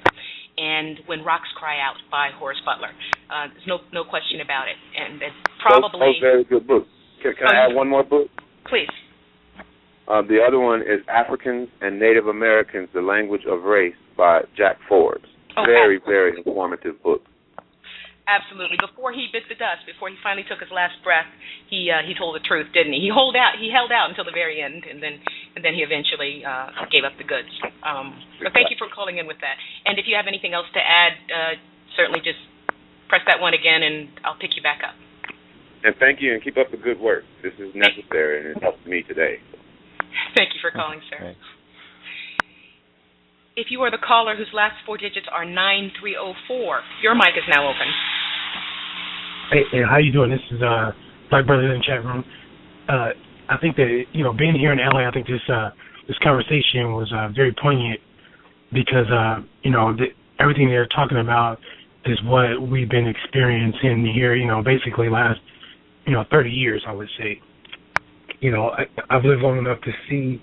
and When Rocks Cry Out by Horace Butler. There's no question about it. And it's probably... Those very good books. Can I add one more book? Please. The other one is Africans and Native Americans, The Language of Race by Jack Forbes. Very, very informative book. Absolutely. Before he bit the dust, before he finally took his last breath, he told the truth, didn't he? He held out until the very end, and then he eventually gave up the goods. So thank you for calling in with that. And if you have anything else to add, certainly just press that one again, and I'll pick you back up. And thank you, and keep up the good work. This is necessary, and it helps me today. Thank you for calling, sir. Thanks. If you are the caller whose last four digits are 9304, your mic is now open. Hey, how you doing? This is Black Brother in the chat room. I think that, being here in LA, I think this conversation was very poignant because, everything they're talking about is what we've been experiencing here, basically last, 30 years, I would say. I've lived long enough to see,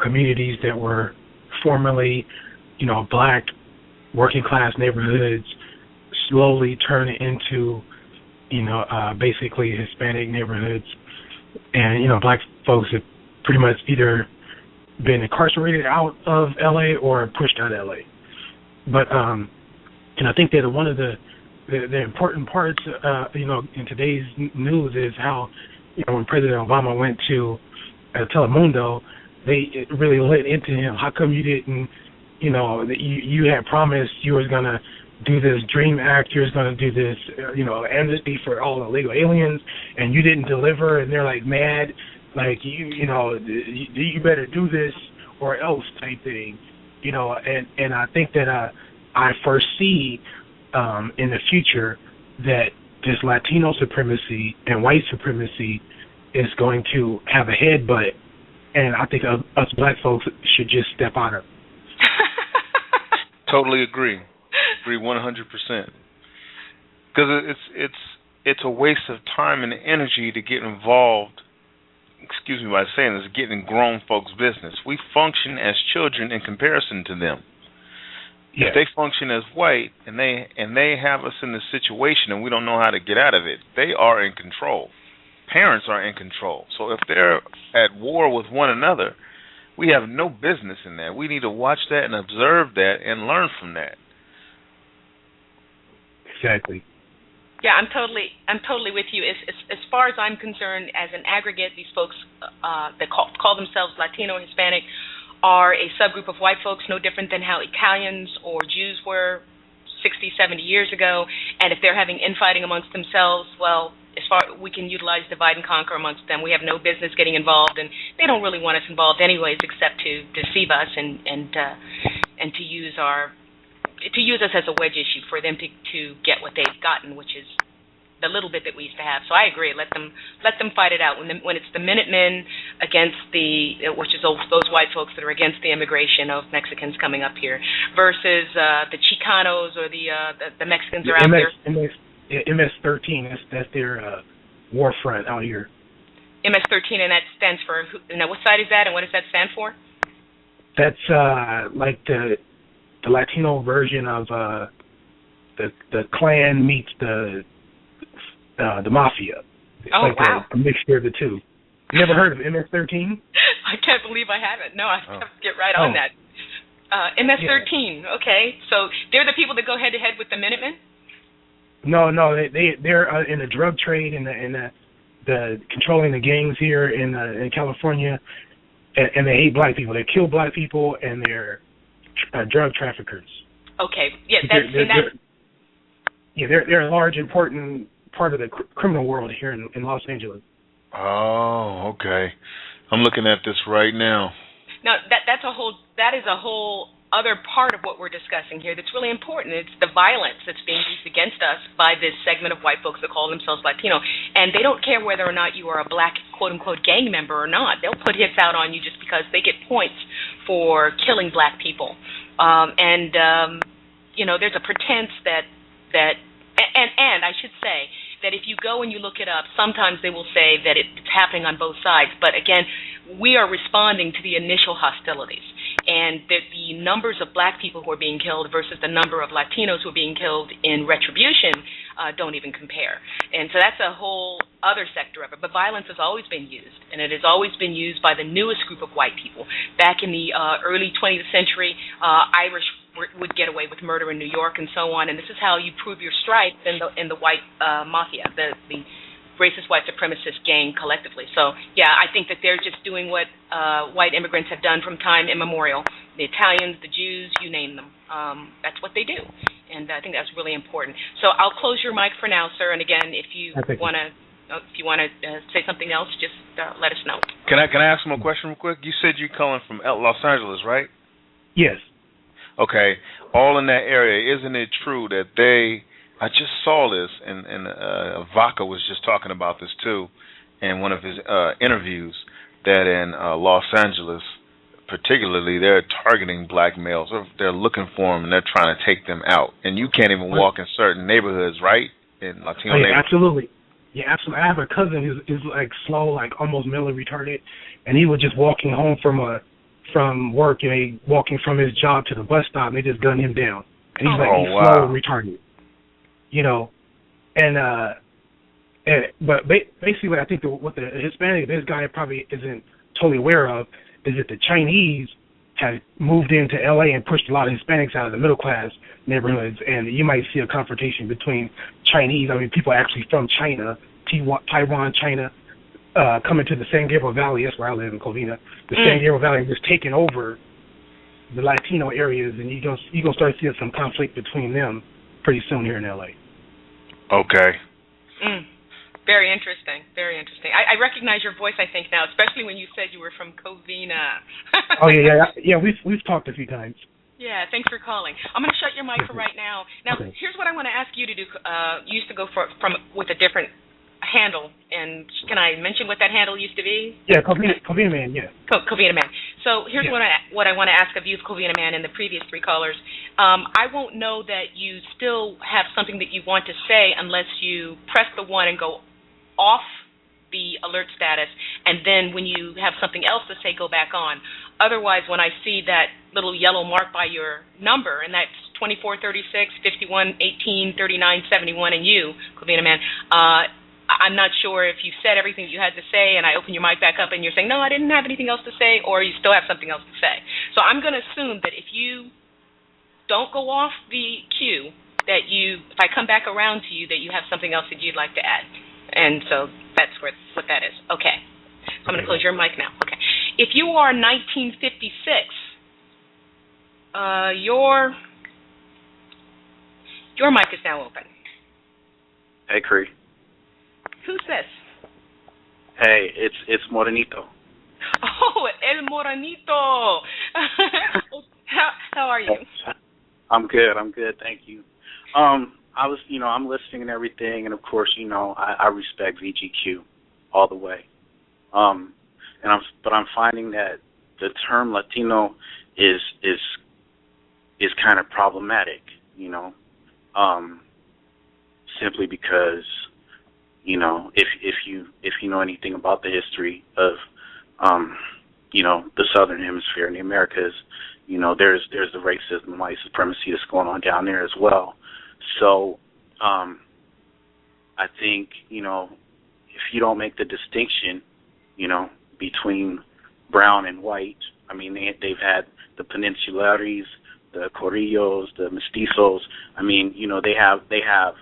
communities that were formerly, black working class neighborhoods slowly turn into, basically Hispanic neighborhoods. And, black folks have pretty much either been incarcerated out of LA or pushed out of LA. But, and I think that one of the important parts, in today's news is how, when President Obama went to Telemundo, they really lit into him. How come you didn't, you had promised you was going to do this DREAM Act, you was going to do this, amnesty for all illegal aliens, and you didn't deliver, and they're like mad, like, you better do this or else type thing, and I think that I foresee in the future that this Latino supremacy and white supremacy is going to have a headbutt, and I think us black folks should just step out of it. Totally agree. Agree 100%. Because it's a waste of time and energy to get involved. Excuse me by saying this, getting grown folks' business. We function as children in comparison to them. Yeah. If they function as white and they have us in this situation and we don't know how to get out of it, they are in control. Parents are in control. So if they're at war with one another, we have no business in that. We need to watch that and observe that and learn from that. Exactly. Yeah, I'm totally with you. As far as I'm concerned, as an aggregate, these folks that call themselves Latino, Hispanic, are a subgroup of white folks, no different than how Italians or Jews were 60, 70 years ago. And if they're having infighting amongst themselves, well, we can utilize divide and conquer amongst them. We have no business getting involved, and they don't really want us involved anyways, except to deceive us and to use us as a wedge issue for them to get what they've gotten, which is the little bit that we used to have. So I agree. Let them fight it out. When it's the Minutemen against which is those white folks that are against the immigration of Mexicans coming up here, versus the Chicanos or the Mexicans are out there. MS-13. That's their war front out here. MS-13, and that stands for what side is that, and what does that stand for? That's like the Latino version of the Klan meets the Mafia. It's like a mixture of the two. You never heard of MS-13? I can't believe I haven't. No, I have to get right on that. MS-13, okay. So they're the people that go head-to-head with the Minutemen? No, they're in the drug trade and the controlling the gangs here in California, and they hate black people. They kill black people, and they're drug traffickers. Okay, yeah, they're a large, important part of the criminal world here in Los Angeles. Oh, okay. I'm looking at this right now. Now that is a whole other part of what we're discussing here that's really important. It's the violence that's being used against us by this segment of white folks that call themselves Latino, and they don't care whether or not you are a black quote-unquote gang member or not. They'll put hits out on you just because they get points for killing black people. There's a pretense that I should say that if you go and you look it up, sometimes they will say that it's happening on both sides. But again, we are responding to the initial hostilities. And the numbers of black people who are being killed versus the number of Latinos who are being killed in retribution don't even compare. And so that's a whole other sector of it. But violence has always been used, and it has always been used by the newest group of white people. Back in the early 20th century, Irish would get away with murder in New York and so on, and this is how you prove your stripes in the white mafia, the racist white supremacist gang collectively. So, yeah, I think that they're just doing what white immigrants have done from time immemorial. The Italians, the Jews, you name them. That's what they do, and I think that's really important. So I'll close your mic for now, sir, and again, if you want to say something else, just let us know. Can I ask him a question real quick? You said you're calling from Los Angeles, right? Yes. Okay, all in that area, isn't it true that I just saw this, and Vaca was just talking about this too in one of his interviews, that in Los Angeles, particularly, they're targeting black males. They're looking for them, and they're trying to take them out. And you can't even walk in certain neighborhoods, right? In Latino neighborhoods. Absolutely. Yeah, absolutely. I have a cousin who's like slow, like almost mentally retarded, and he was just walking home from work, walking from his job to the bus stop, and they just gunned him down. And he's slow and retarded. But basically, I think what the Hispanic, this guy probably isn't totally aware of, is that the Chinese have moved into L.A. and pushed a lot of Hispanics out of the middle class neighborhoods, and you might see a confrontation between Chinese, people actually from China, Taiwan, China, coming to the San Gabriel Valley. That's where I live in Covina. The San Gabriel Valley just taking over the Latino areas, and you're gonna start seeing some conflict between them pretty soon here in LA. Okay. Very interesting. Very interesting. I recognize your voice, I think, now, especially when you said you were from Covina. Oh yeah. We've talked a few times. Yeah, thanks for calling. I'm going to shut your mic for right now. Now, here's what I want to ask you to do. You used to go with a different handle, and can I mention what that handle used to be? Yeah, Covina Man, yeah. Covina Man. So here's what I want to ask of you, Covina Man, and the previous three callers. I won't know that you still have something that you want to say unless you press the 1 and go off the alert status, and then when you have something else to say, go back on. Otherwise, when I see that little yellow mark by your number, and that's 2436, 51, 18, 39, 71, and you, Covina Man, I'm not sure if you said everything that you had to say, and I open your mic back up, and you're saying, no, I didn't have anything else to say, or you still have something else to say. So I'm going to assume that if you don't go off the queue, that if I come back around to you, that you have something else that you'd like to add. And so that's what that is. Okay. So I'm going to close your mic now. Okay. If you are 1956, your mic is now open. Hey, Cree. Who's this? Hey, it's Morenito. Oh, El Morenito. How are you? I'm good. Thank you. I'm listening and everything, and of course, I respect VGQ all the way. But I'm finding that the term Latino is kind of problematic, simply because, if you know anything about the history of, the Southern Hemisphere and the Americas, there's the racism, white supremacy that's going on down there as well. So, I think, if you don't make the distinction, between brown and white, I mean, they've had the Peninsulares, the Corrillos, the Mestizos. I mean, they have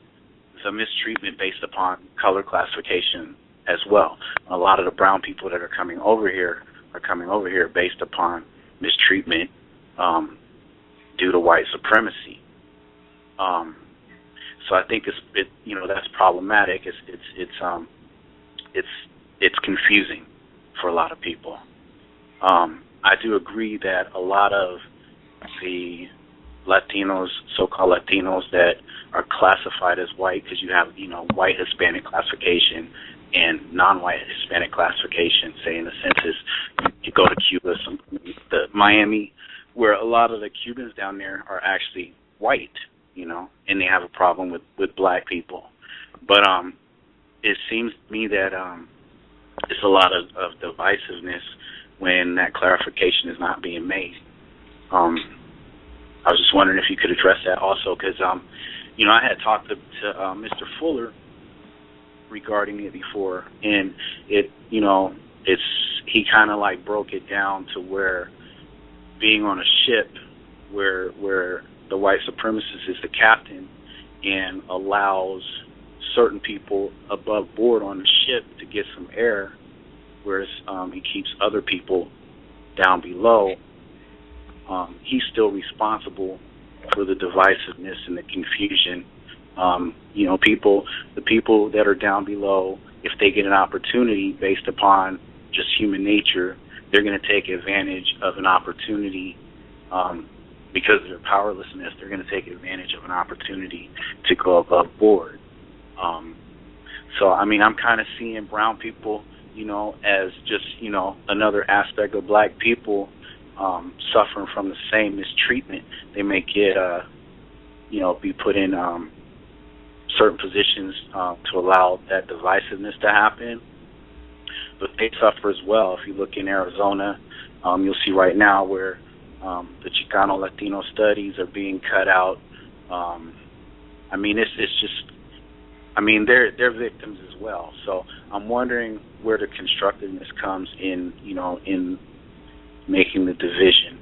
some mistreatment based upon color classification as well. A lot of the brown people that are coming over here based upon mistreatment due to white supremacy. So I think that's problematic. It's confusing for a lot of people. I do agree that a lot of the Latinos, so-called Latinos that are classified as white, because you have white Hispanic classification and non-white Hispanic classification. Say in the census, you go to Cuba, the Miami, where a lot of the Cubans down there are actually white. And they have a problem with black people. But it seems to me that it's a lot of divisiveness when that clarification is not being made. I was just wondering if you could address that also, because, I had talked to Mr. Fuller regarding it before, and he kind of like broke it down to where being on a ship where the white supremacist is the captain and allows certain people above board on the ship to get some air, whereas he keeps other people down below. He's still responsible for the divisiveness and the confusion. The people that are down below, if they get an opportunity based upon just human nature, they're going to take advantage of an opportunity. Because of their powerlessness, they're going to take advantage of an opportunity to go above board. So, I mean, I'm kind of seeing brown people, as just, another aspect of black people suffering from the same mistreatment. They may get, be put in certain positions to allow that divisiveness to happen. But they suffer as well. If you look in Arizona, you'll see right now where the Chicano Latino studies are being cut out. I mean, it's just, I mean, they're victims as well. So I'm wondering where the constructiveness comes in, in making the division.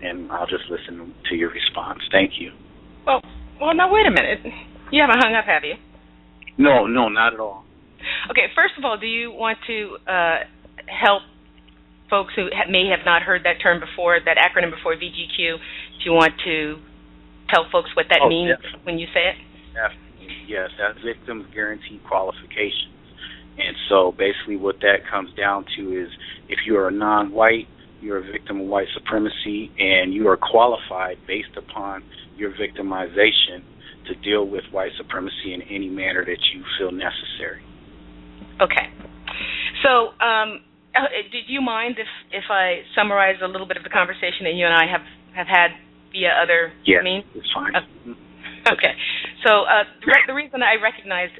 And I'll just listen to your response. Thank you. Well, now wait a minute. You haven't hung up, have you? No, not at all. Okay, first of all, do you want to help folks who may have not heard that term before, that acronym before, VGQ? Do you want to tell folks what that means when you say it? Yes, that's Victims Guarantee Qualifications. And so basically what that comes down to is if you are a non-white, you're a victim of white supremacy, and you are qualified based upon your victimization to deal with white supremacy in any manner that you feel necessary. Okay. So did you mind if I summarize a little bit of the conversation that you and I have had via other means? Yeah, it's fine. Okay. So the reason I recognized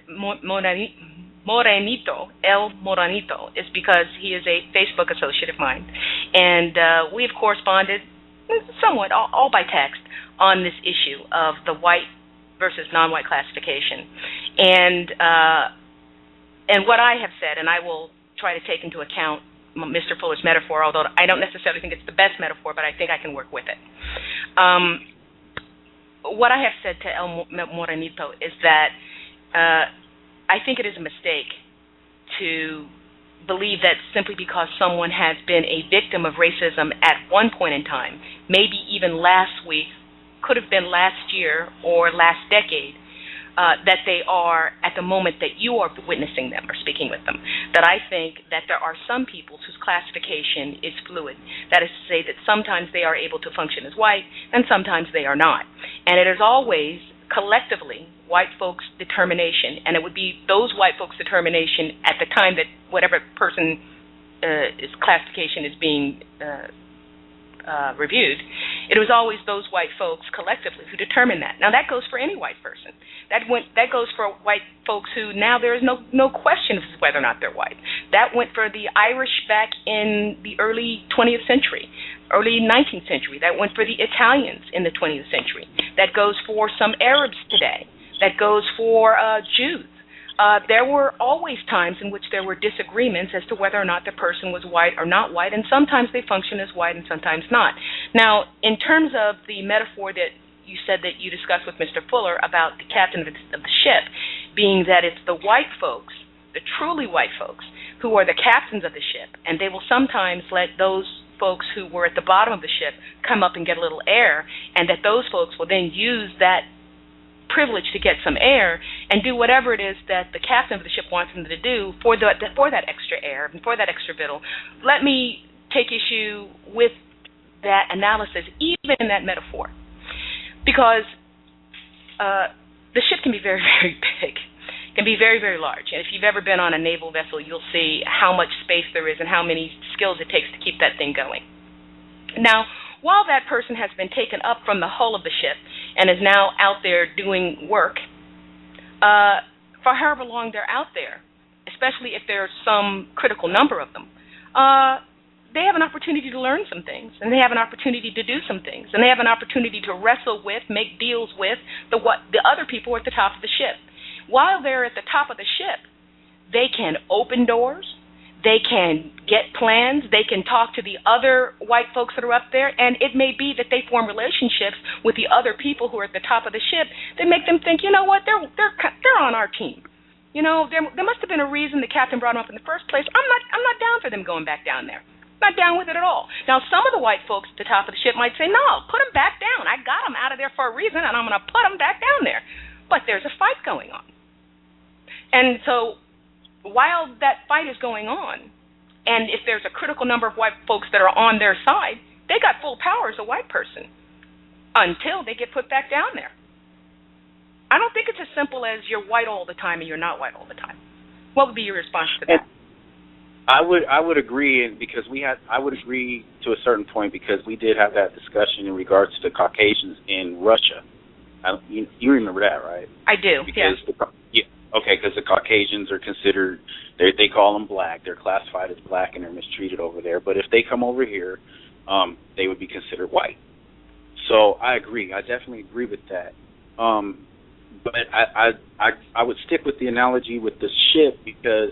Morenito, El Morenito, is because he is a Facebook associate of mine. And we have corresponded somewhat, all by text, on this issue of the white versus non-white classification. And what I have said, and I will try to take into account Mr. Fuller's metaphor, although I don't necessarily think it's the best metaphor, but I think I can work with it. What I have said to El Morenito is that I think it is a mistake to believe that simply because someone has been a victim of racism at one point in time, maybe even last week, could have been last year or last decade, that they are at the moment that you are witnessing them or speaking with them. That I think that there are some people whose classification is fluid. That is to say that sometimes they are able to function as white and sometimes they are not. And it is always collectively white folks' determination, and it would be those white folks' determination at the time that whatever person his classification is being reviewed, it was always those white folks collectively who determined that. Now that goes for any white person. That goes for white folks who now there is no question as to whether or not they're white. That went for the Irish back in the early 20th century, early 19th century. That went for the Italians in the 20th century. That goes for some Arabs today. That goes for Jews. There were always times in which there were disagreements as to whether or not the person was white or not white, and sometimes they function as white and sometimes not. Now, in terms of the metaphor that you said that you discussed with Mr. Fuller about the captain of the ship, being that it's the white folks, the truly white folks, who are the captains of the ship, and they will sometimes let those folks who were at the bottom of the ship come up and get a little air, and that those folks will then use that privilege to get some air and do whatever it is that the captain of the ship wants them to do for that extra air and for that extra victual. Let me take issue with that analysis, even in that metaphor, because the ship can be very, very big, can be very, very large. And if you've ever been on a naval vessel, you'll see how much space there is and how many skills it takes to keep that thing going. Now, while that person has been taken up from the hull of the ship and is now out there doing work, for however long they're out there, especially if there's some critical number of them, they have an opportunity to learn some things, and they have an opportunity to do some things, and they have an opportunity to wrestle with, make deals with the other people at the top of the ship. While they're at the top of the ship, they can open doors, they can get plans, they can talk to the other white folks that are up there, and it may be that they form relationships with the other people who are at the top of the ship that make them think, you know what, they're on our team. You know, there must have been a reason the captain brought them up in the first place. I'm not down for them going back down there. I'm not down with it at all. Now, some of the white folks at the top of the ship might say, no, put them back down. I got them out of there for a reason, and I'm going to put them back down there. But there's a fight going on. And so while that fight is going on, and if there's a critical number of white folks that are on their side, they got full power as a white person until they get put back down there. I don't think it's as simple as you're white all the time and you're not white all the time. What would be your response to that? I would agree, because I would agree to a certain point, because we did have that discussion in regards to the Caucasians in Russia. You remember that, right? I do. Because because the Caucasians are considered, they call them black. They're classified as black and they're mistreated over there. But if they come over here, they would be considered white. So I agree. I definitely agree with that. But I would stick with the analogy with the ship, because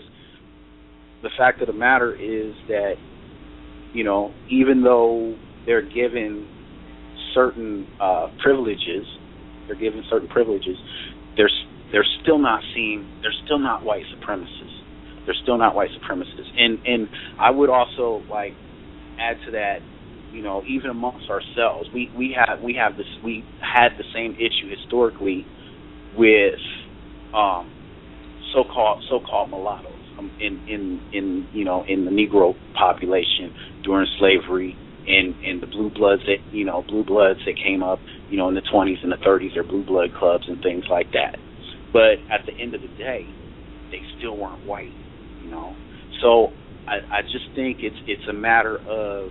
the fact of the matter is that, you know, even though they're given certain privileges, they're still not white supremacists. They're still not white supremacists. And I would also like add to that, you know, even amongst ourselves, we had the same issue historically with so-called mulattoes in you know, in the Negro population during slavery, and the blue bloods that came up, you know, in the 20s and the 30s, or blue blood clubs and things like that. But at the end of the day, they still weren't white, you know. So I just think it's a matter of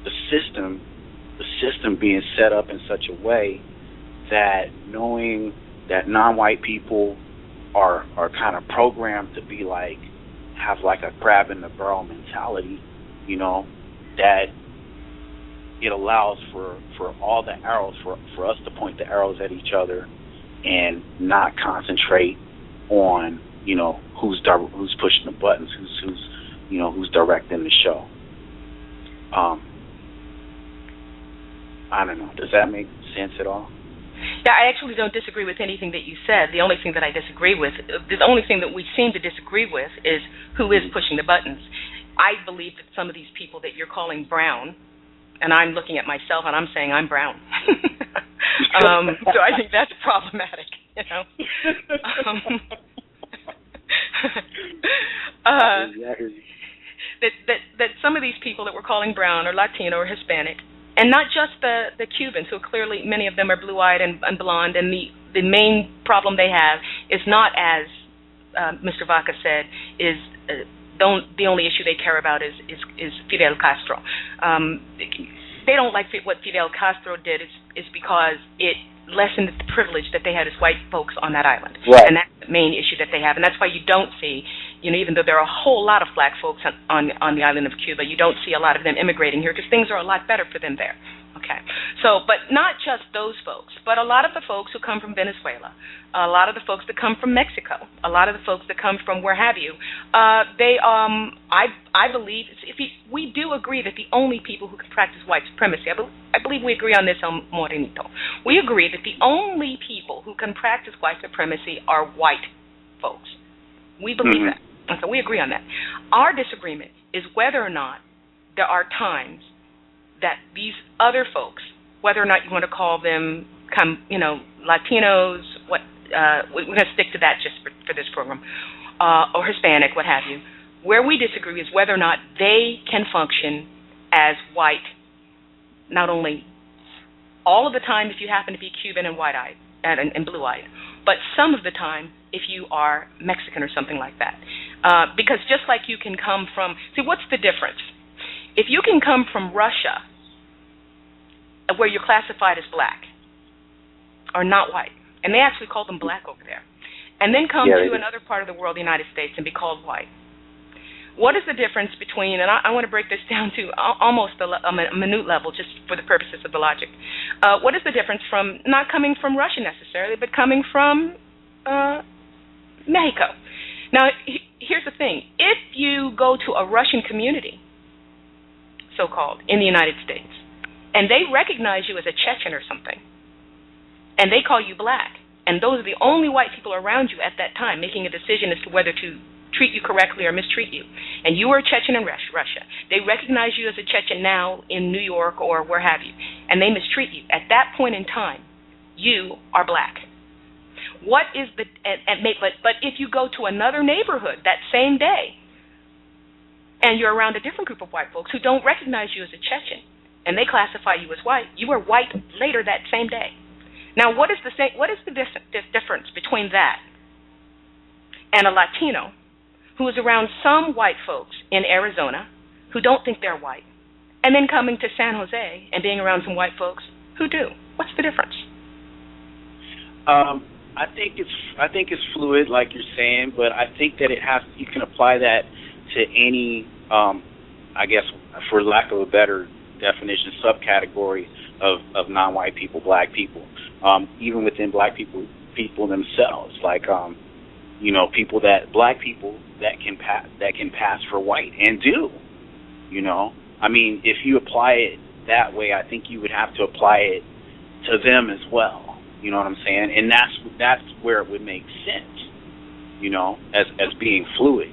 the system being set up in such a way that knowing that non-white people are kind of programmed to be like, have like a crab in the barrel mentality, you know, that it allows for all the arrows, for us to point the arrows at each other and not concentrate on, you know, who's pushing the buttons, who's directing the show. I don't know. Does that make sense at all? Yeah, I actually don't disagree with anything that you said. The only thing that I disagree with, the only thing that we seem to disagree with, is who is pushing the buttons. I believe that some of these people that you're calling brown, and I'm looking at myself and I'm saying I'm brown. So I think that's problematic, you know. That some of these people that we're calling brown or Latino or Hispanic, and not just the Cubans, who clearly many of them are blue-eyed and blonde, and the main problem they have is not, as Mr. Vaca said, is the only issue they care about is Fidel Castro. They don't like what Fidel Castro did is because it lessened the privilege that they had as white folks on that island. Right. And that's the main issue that they have. And that's why you don't see, you know, even though there are a whole lot of black folks on the island of Cuba, you don't see a lot of them immigrating here because things are a lot better for them there. Okay. So, but not just those folks, but a lot of the folks who come from Venezuela, a lot of the folks that come from Mexico, a lot of the folks that come from where have you, I believe, we do agree that the only people who can practice white supremacy, I believe we agree on this, Morenito. We agree that the only people who can practice white supremacy are white folks. We believe that. And so we agree on that. Our disagreement is whether or not there are times that these other folks, whether or not you want to call them, Latinos, we're going to stick to that just for this program, or Hispanic, what have you. Where we disagree is whether or not they can function as white, not only all of the time if you happen to be Cuban and white-eyed and blue-eyed, but some of the time if you are Mexican or something like that. Because just like you can come from, what's the difference? If you can come from Russia, where you're classified as black, or not white, and they actually call them black over there, and then come to another part of the world, the United States, and be called white. What is the difference between, and I want to break this down to almost a minute level, just for the purposes of the logic. What is the difference from not coming from Russia necessarily, but coming from Mexico? Now, here's the thing. If you go to a Russian community, so-called, in the United States, and they recognize you as a Chechen or something, and they call you black, and those are the only white people around you at that time making a decision as to whether to treat you correctly or mistreat you, and you are a Chechen in Russia, they recognize you as a Chechen now in New York or where have you, and they mistreat you. At that point in time, you are black. What is the, but if you go to another neighborhood that same day, and you're around a different group of white folks who don't recognize you as a Chechen, and they classify you as white, you are white later that same day. Now, what is the difference between that and a Latino who is around some white folks in Arizona who don't think they're white, and then coming to San Jose and being around some white folks who do? What's the difference? I think it's fluid, like you're saying, but I think that you can apply that to any, I guess, for lack of a better definition, subcategory of non-white people, black people, even within black people themselves, like black people that can pass for white and do, I mean, if you apply it that way, I think you would have to apply it to them as well. You know what I'm saying? And that's where it would make sense. as being fluid.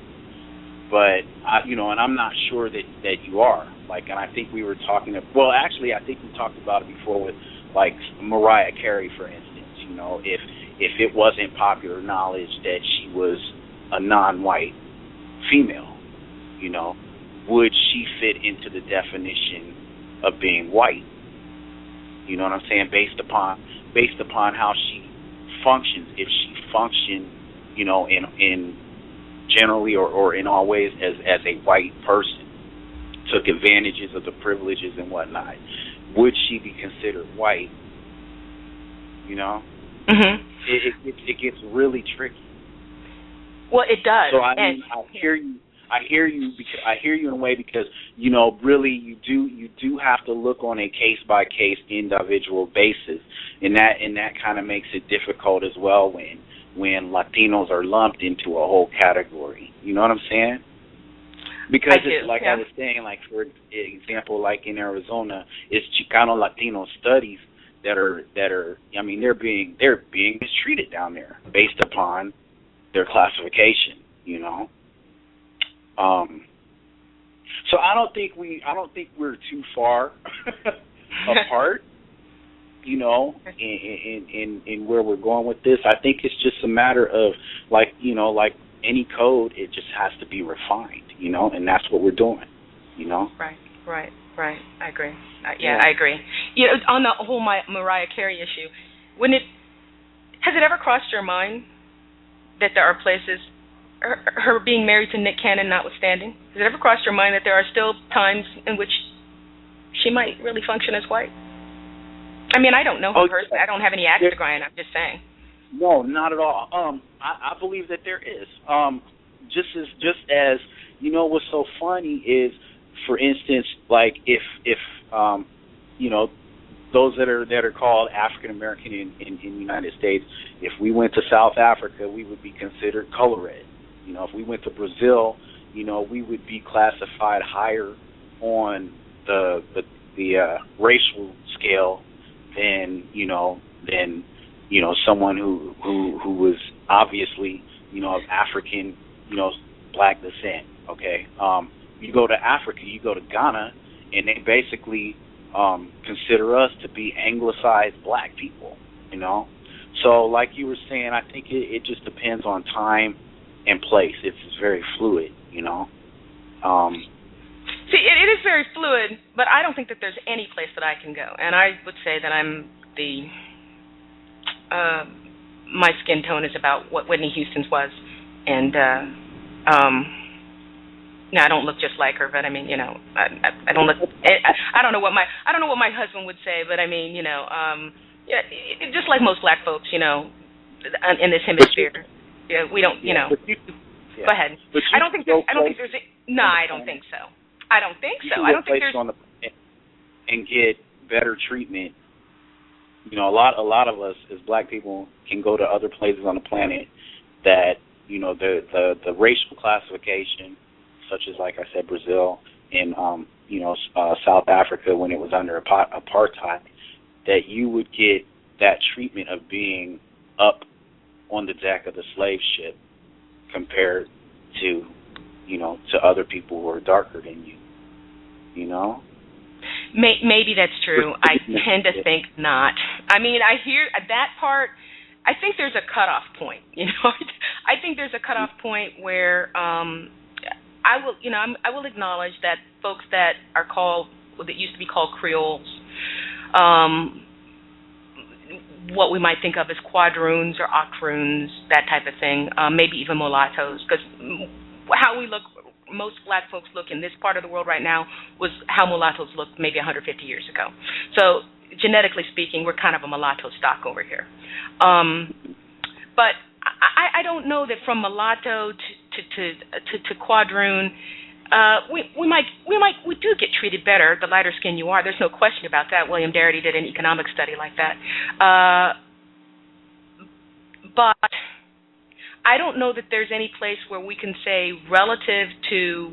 But and I'm not sure that you are. Like, and I think we were talking. Well, actually, I think we talked about it before with like Mariah Carey, for instance. If it wasn't popular knowledge that she was a non-white female, would she fit into the definition of being white? You know what I'm saying? Based upon how she functions. If she functioned, in generally or in all ways as a white person, took advantages of the privileges and whatnot, would she be considered white? Mhm. It gets really tricky. Well, it does. So I mean, I hear you in a way because really you do have to look on a case by case individual basis, and that kind of makes it difficult as well when Latinos are lumped into a whole category. You know what I'm saying? Because it's like I was saying, like for example, like in Arizona, it's Chicano Latino studies that are I mean they're being mistreated down there based upon their classification. So I don't think we're too far apart, in where we're going with this. I think it's just a matter of like any code, it just has to be refined, and that's what we're doing, Right. I agree. I agree. On the whole Mariah Carey issue, has it ever crossed your mind that there are places, her being married to Nick Cannon notwithstanding, has it ever crossed your mind that there are still times in which she might really function as white? I mean, I don't know her personally. I don't have any axe to grind. I'm just saying. No, not at all. I believe that there is. Just as what's so funny is, for instance, like if those that are called African American in the United States, if we went to South Africa, we would be considered color red. If we went to Brazil, we would be classified higher on the racial scale than someone who was obviously of African black descent. Okay, you go to Africa, you go to Ghana, and they basically consider us to be anglicized black people. So like you were saying, I think it just depends on time and place. It's very fluid. See, it is very fluid, but I don't think that there's any place that I can go. And I would say that I'm my skin tone is about what Whitney Houston's was, and I don't look just like her, but I mean, I don't look. I don't know what my husband would say, but I mean, just like most black folks, in this hemisphere, we don't, Go ahead. I don't think there's. No, I don't think so. I don't think there's. And get better treatment. A lot of us as black people can go to other places on the planet that the racial classification, such as, like I said, Brazil and South Africa when it was under apartheid, that you would get that treatment of being up on the deck of the slave ship compared to to other people who are darker than you. Maybe that's true. I tend to think not. I mean, I hear that part. I think there's a cutoff point. I think there's a cutoff point where I will acknowledge that folks that used to be called Creoles, what we might think of as quadroons or octoroons, that type of thing, maybe even mulattoes, because how we look, most black folks look in this part of the world right now was how mulattoes looked maybe 150 years ago. So genetically speaking, we're kind of a mulatto stock over here. But I don't know that from mulatto to quadroon, we do get treated better the lighter skin you are. There's no question about that. William Darity did an economic study like that. But I don't know that there's any place where we can say relative to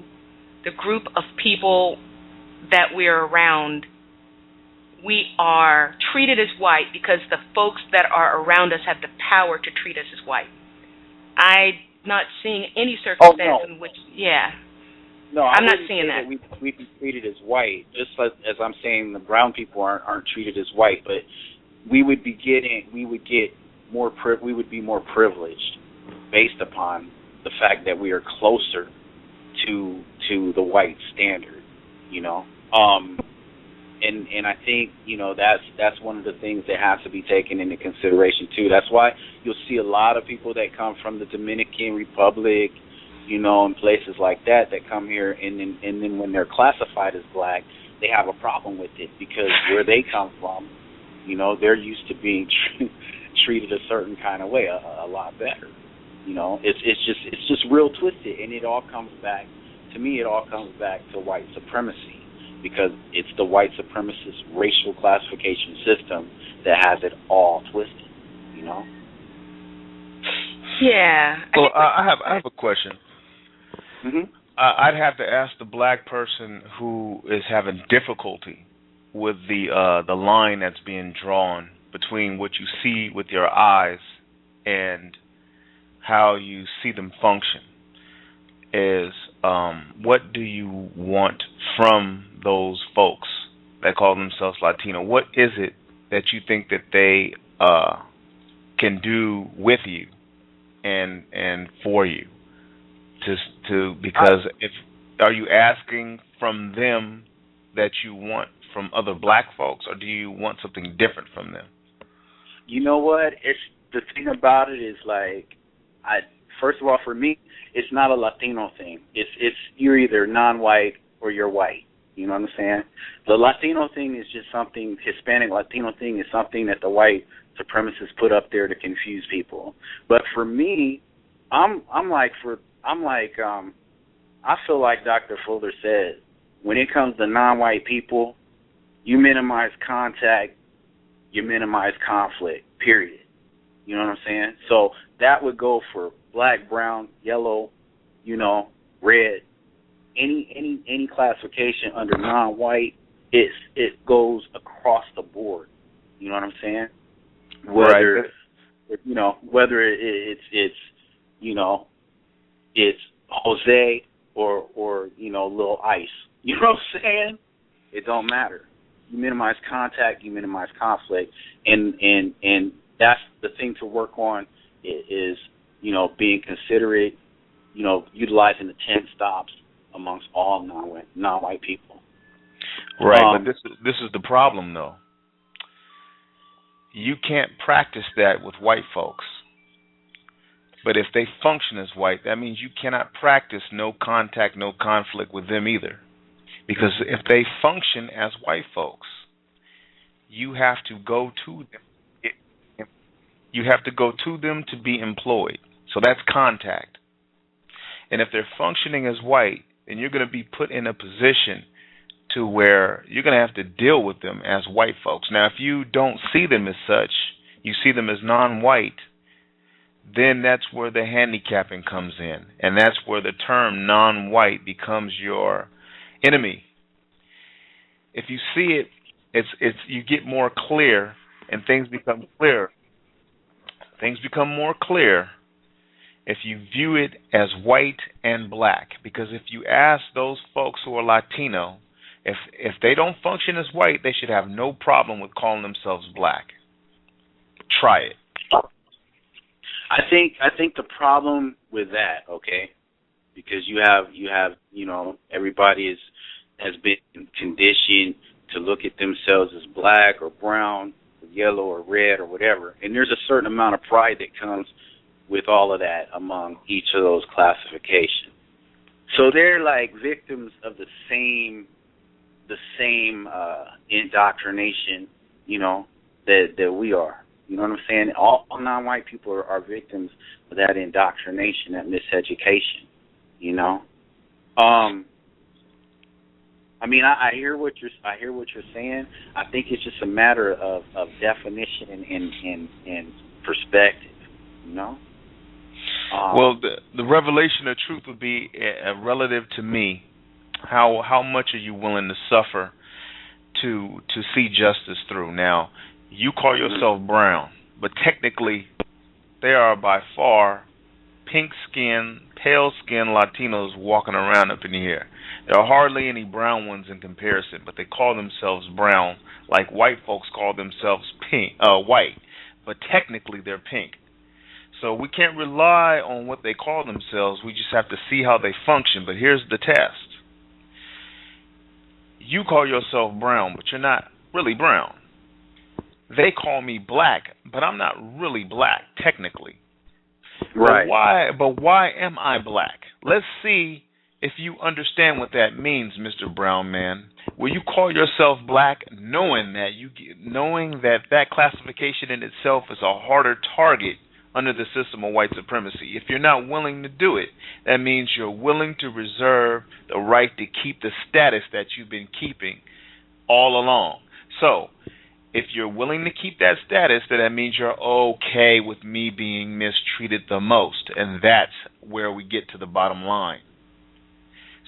the group of people that we're around, we are treated as white because the folks that are around us have the power to treat us as white. I'm not seeing any circumstance in which, No, I'm not wouldn't seeing say that. we'd be treated as white, just as I'm saying the brown people aren't treated as white, but we would be more privileged based upon the fact that we are closer to the white standard, you know. And I think, you know, that's one of the things that has to be taken into consideration too. That's why you'll see a lot of people that come from the Dominican Republic, you know, and places like that come here, and then when they're classified as black, they have a problem with it because where they come from, you know, they're used to being treated a certain kind of way, a lot better. You know, it's just real twisted, and it all comes back to white supremacy, because it's the white supremacist racial classification system that has it all twisted. You know. Yeah. Well, I have a question. Mm-hmm. I'd have to ask the black person who is having difficulty with the line that's being drawn between what you see with your eyes and how you see them function. Is what do you want from those folks that call themselves Latino? What is it that you think that they can do with you and for you? Because are you asking from them that you want from other black folks, or do you want something different from them? You know what? It's the thing about it is, like, first of all, for me, it's not a Latino thing. It's you're either non-white or you're white. You know what I'm saying? The Latino thing is just something, Hispanic Latino thing is something that the white supremacists put up there to confuse people. But for me, I feel like Dr. Fuller said, when it comes to non-white people, you minimize contact, you minimize conflict, period. You know what I'm saying? So that would go for black, brown, yellow, you know, red, any classification under non-white. It goes across the board. You know what I'm saying? Whether it's Jose or you know, Lil Ice. You know what I'm saying? It don't matter. You minimize contact, you minimize conflict, and that's the thing to work on is you know, being considerate, you know, utilizing the 10 stops amongst all non-white people. Right, but this is the problem, though. You can't practice that with white folks. But if they function as white, that means you cannot practice no contact, no conflict with them either. Because if they function as white folks, you have to go to them. You have to go to them to be employed. So that's contact. And if they're functioning as white, then you're going to be put in a position to where you're going to have to deal with them as white folks. Now, if you don't see them as such, you see them as non-white, then that's where the handicapping comes in. And that's where the term non-white becomes your enemy. If you see it, it's you get more clear and things become clearer. Things become more clear if you view it as white and black. Because if you ask those folks who are Latino, if they don't function as white, they should have no problem with calling themselves black. Try it. I think the problem with that, okay, because you have you know, everybody has been conditioned to look at themselves as black or brown or yellow or red or whatever, and there's a certain amount of pride that comes with all of that among each of those classifications. So they're like victims of the same indoctrination, you know, that we are. You know what I'm saying? All non-white people are victims of that indoctrination, that miseducation. You know, I mean, I hear what you're saying. I think it's just a matter of definition and perspective. You know. Well, the revelation of truth would be relative to me. How much are you willing to suffer to see justice through? Now, you call yourself brown, but technically, there are by far pink-skinned, pale-skinned Latinos walking around up in here. There are hardly any brown ones in comparison, but they call themselves brown, like white folks call themselves white, but technically they're pink. So we can't rely on what they call themselves. We just have to see how they function. But here's the test. You call yourself brown, but you're not really brown. They call me black, but I'm not really black, technically. Right. But why am I black? Let's see if you understand what that means, Mr. Brown Man. Will you call yourself black knowing that classification in itself is a harder target under the system of white supremacy? If you're not willing to do it, that means you're willing to reserve the right to keep the status that you've been keeping all along. So, if you're willing to keep that status, then that means you're okay with me being mistreated the most. And that's where we get to the bottom line.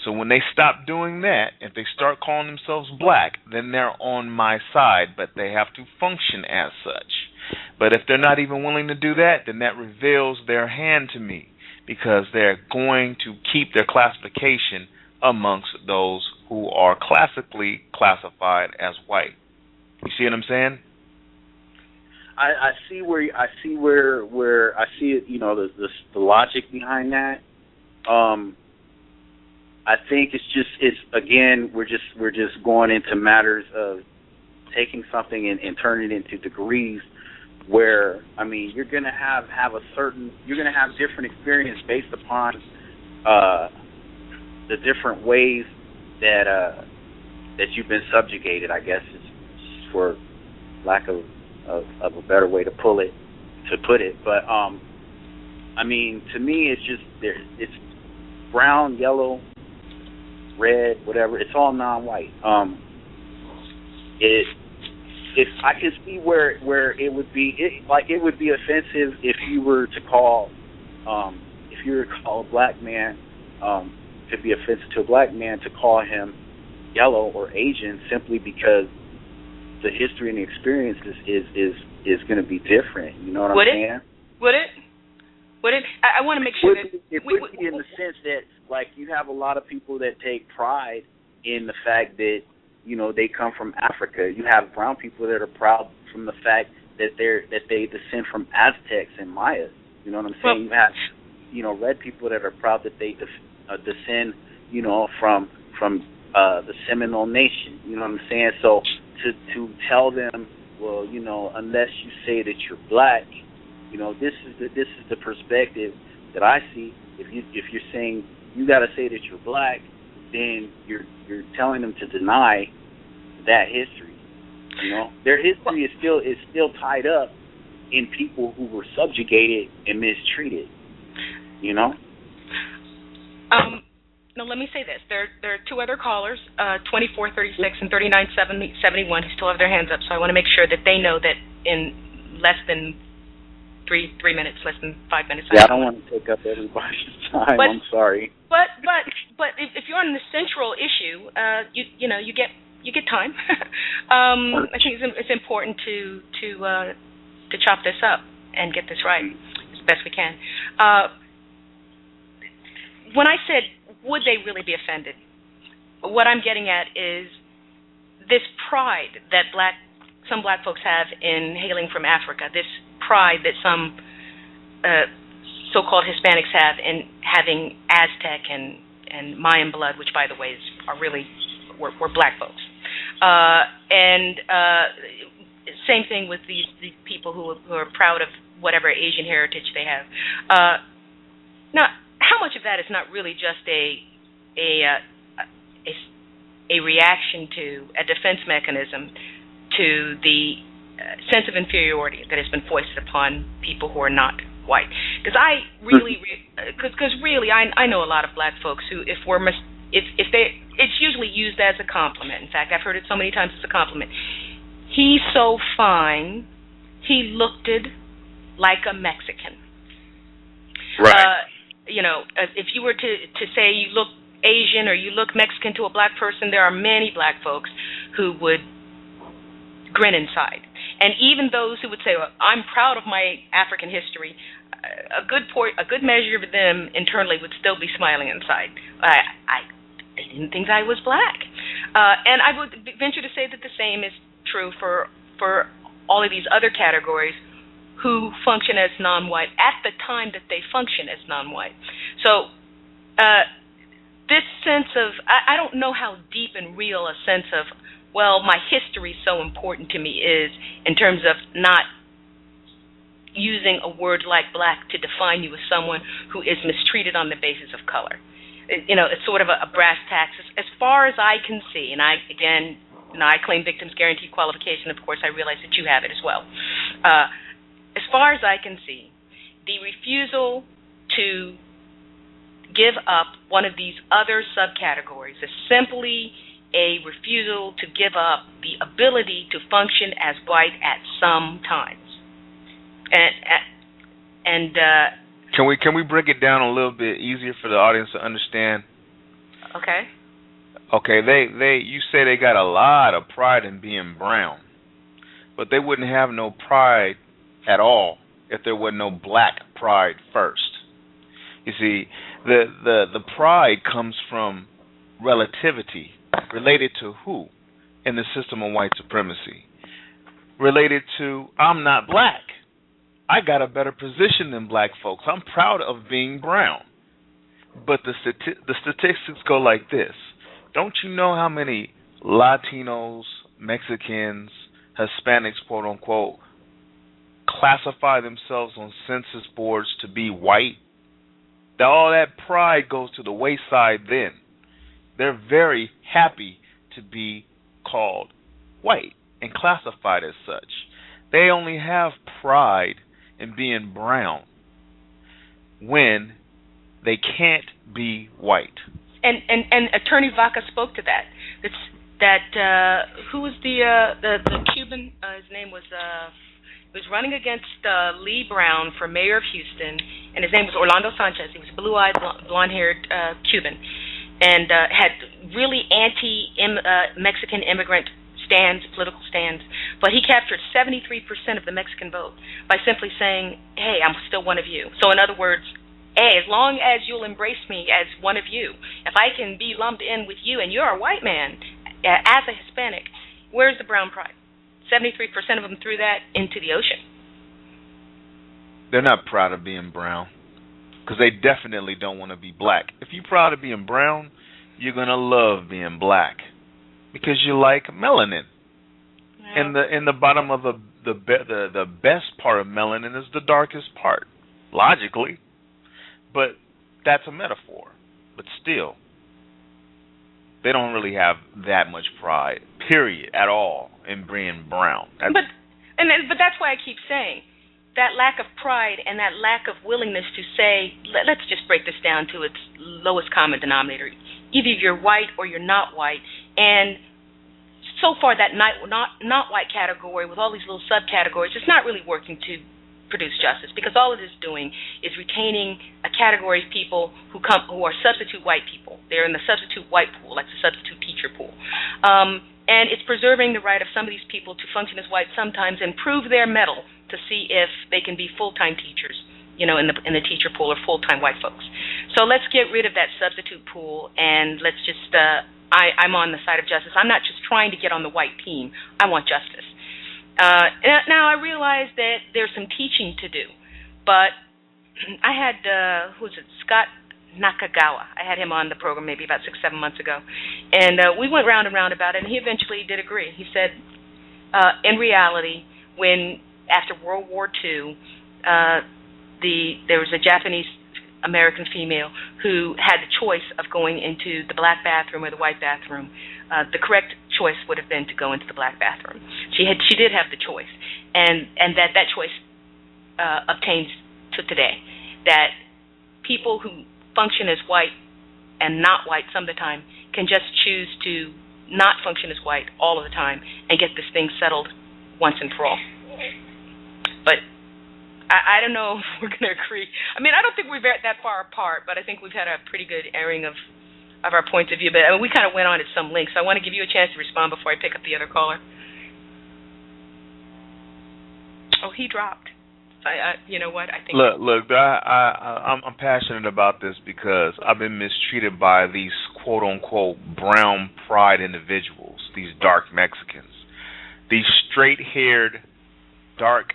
So when they stop doing that, if they start calling themselves black, then they're on my side, but they have to function as such. But if they're not even willing to do that, then that reveals their hand to me, because they're going to keep their classification amongst those who are classically classified as white. You see what I'm saying? I see where I see it. You know, the logic behind that. I think it's again we're just going into matters of taking something and turning it into degrees. Where I mean, you're gonna have different experience based upon the different ways that you've been subjugated. I guess is for lack of a better way to put it. But I mean, to me, it's brown, yellow, red, whatever. It's all non-white. I can see where it would be offensive if you were to call a black man. It'd be offensive to a black man to call him yellow or Asian simply because the history and the experience is going to be different. You know what I'm saying? Would it? I want to make sure that it would be in the sense that, like, you have a lot of people that take pride in the fact that, you know, they come from Africa. You have brown people that are proud from the fact that they descend from Aztecs and Mayas. You know what I'm saying? You have, you know, red people that are proud that they descend, you know, from the Seminole Nation. You know what I'm saying? So to tell them, well, you know, unless you say that you're black, you know, this is the perspective that I see. If you're saying you got to say that you're black, then you're telling them to deny that history. You know, their history is still tied up in people who were subjugated and mistreated. You know. Now let me say this: there are two other callers, 2436 and 3971, who still have their hands up. So I want to make sure that they know that in less than three minutes, less than 5 minutes. Yeah, I don't want to take up everybody's time. I'm sorry. But if you're on the central issue, you get time. I think it's important to chop this up and get this right as best we can. When I said, would they really be offended? What I'm getting at is this pride that some black folks have in hailing from Africa, this pride that some so-called Hispanics have in having Aztec and Mayan blood, which, by the way, were black folks. And same thing with these people who are proud of whatever Asian heritage they have. Now, how much of that is not really just a reaction to a defense mechanism to the sense of inferiority that has been foisted upon people who are not white? Because I really know a lot of black folks who, it's usually used as a compliment. In fact, I've heard it so many times as a compliment. He's so fine, he looked like a Mexican. Right. If you were to say you look Asian or you look Mexican to a black person, there are many black folks who would grin inside. And even those who would say, well, I'm proud of my African history, a good measure of them internally would still be smiling inside. They didn't think I was black. And I would venture to say that the same is true for all of these other categories who function as non-white at the time that they function as non-white. So this sense of, I don't know how deep and real a sense of, well, my history is so important to me is in terms of not using a word like black to define you as someone who is mistreated on the basis of color. It's sort of a brass tacks. As far as I can see, and I claim victims guarantee qualification. Of course, I realize that you have it as well. As far as I can see, the refusal to give up one of these other subcategories is simply a refusal to give up the ability to function as white at some times. And can we break it down a little bit easier for the audience to understand? Okay. Okay, you say they got a lot of pride in being brown, but they wouldn't have no pride at all if there were no black pride first. You see, the pride comes from relativity, related to who in the system of white supremacy? Related to, I'm not black. I got a better position than black folks. I'm proud of being brown. But the statistics go like this. Don't you know how many Latinos, Mexicans, Hispanics, quote unquote, classify themselves on census boards to be white? All that pride goes to the wayside then. They're very happy to be called white and classified as such. They only have pride in being brown when they can't be white. And Attorney Vaca spoke to that. Who was the Cuban? His name was running against Lee Brown for mayor of Houston, and his name was Orlando Sanchez. He was a blue-eyed, blonde-haired Cuban, and had really anti-Mexican immigrant political stands, but he captured 73% of the Mexican vote by simply saying, hey, I'm still one of you. So in other words, hey, as long as you'll embrace me as one of you, if I can be lumped in with you and you're a white man, as a Hispanic, where's the brown pride? 73% of them threw that into the ocean. They're not proud of being brown because they definitely don't want to be black. If you're proud of being brown, you're going to love being black. Because you like melanin, and in the bottom of the best part of melanin is the darkest part, logically, but that's a metaphor. But still, they don't really have that much pride, period, at all, in being brown. But that's why I keep saying that lack of pride and that lack of willingness to say, let's just break this down to its lowest common denominator. Either you're white or you're not white. And so far that not white category with all these little subcategories, it's not really working to produce justice, because all it is doing is retaining a category of people who are substitute white people. They're in the substitute white pool, like the substitute teacher pool. And it's preserving the right of some of these people to function as white sometimes and prove their mettle to see if they can be full-time teachers, in the teacher pool, or full-time white folks. So let's get rid of that substitute pool, and let's just, I'm on the side of justice. I'm not just trying to get on the white team. I want justice. Now, I realize that there's some teaching to do, but I had, Scott Nakagawa. I had him on the program maybe about 6-7 months ago, and we went round and round about it, and he eventually did agree. He said, in reality, after World War II, there was a Japanese American female who had the choice of going into the black bathroom or the white bathroom. The correct choice would have been to go into the black bathroom. She did have the choice, and that choice obtains to today. That people who function as white and not white some of the time can just choose to not function as white all of the time and get this thing settled once and for all. But I don't know if we're going to agree. I mean, I don't think we're that far apart, but I think we've had a pretty good airing of our points of view. But we kind of went on at some length, so I want to give you a chance to respond before I pick up the other caller. Oh, he dropped. You know what? I think. Look. I'm passionate about this because I've been mistreated by these quote unquote brown pride individuals, these dark Mexicans, these straight-haired, dark,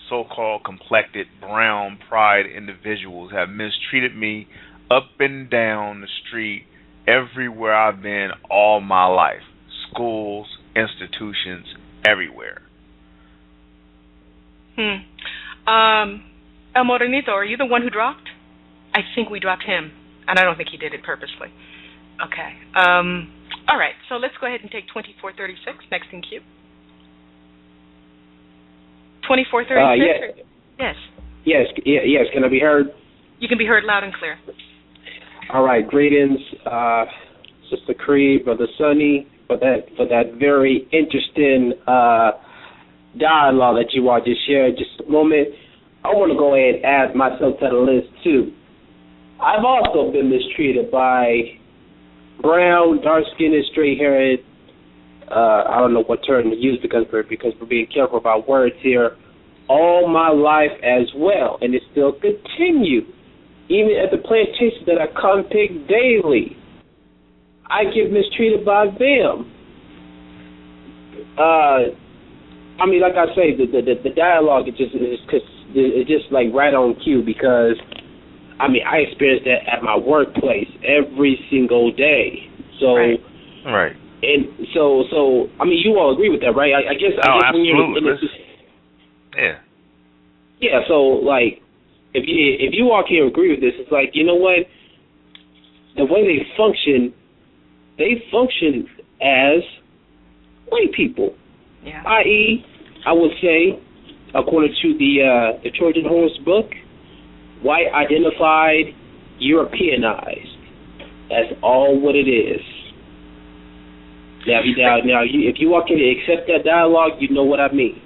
so-called complected brown pride individuals have mistreated me up and down the street everywhere I've been all my life. Schools, institutions, everywhere. El Morenito, are you the one who dropped? I think we dropped him, and I don't think he did it purposely. Okay. All right, so let's go ahead and take 2436 next in queue. 2436? Yes. Yes. Can I be heard? You can be heard loud and clear. All right. Greetings, Sister Cree, Brother Sonny, for that very interesting dialogue that you all just shared. Just a moment. I want to go ahead and add myself to the list too. I've also been mistreated by brown, dark-skinned, straight-haired. I don't know what term to use because we're being careful about words here. All my life as well, and it still continues. Even at the plantation that I come pick daily, I get mistreated by them. I mean, like I say, the dialogue is just like right on cue because, I mean, I experience that at my workplace every single day. So, right. And so I mean, you all agree with that, right? I guess absolutely. When you're yeah. So like, if you all can agree with this, it's like, you know what? The way they function as white people. Yeah. I.e., I would say, according to the Trojan Horse book, white identified, Europeanized. That's all what it is. Now, if you all can accept that dialogue, you know what I mean.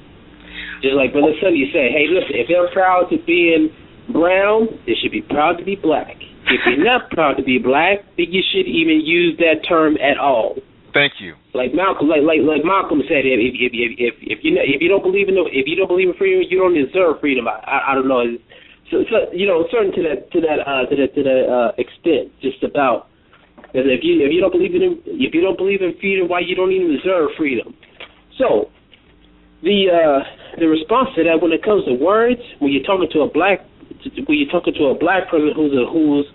Just like Brother Sonny said, hey, listen, if they're proud to being brown, they should be proud to be black. If you're not proud to be black, then you shouldn't even use that term at all. Thank you. Like Malcolm, like Malcolm said, if you don't believe in freedom, you don't deserve freedom. I don't know. So you know, certain to that extent, just about. Because if you don't believe in freedom, why you don't even deserve freedom? So the response to that, when it comes to words, when you're talking to a black person who's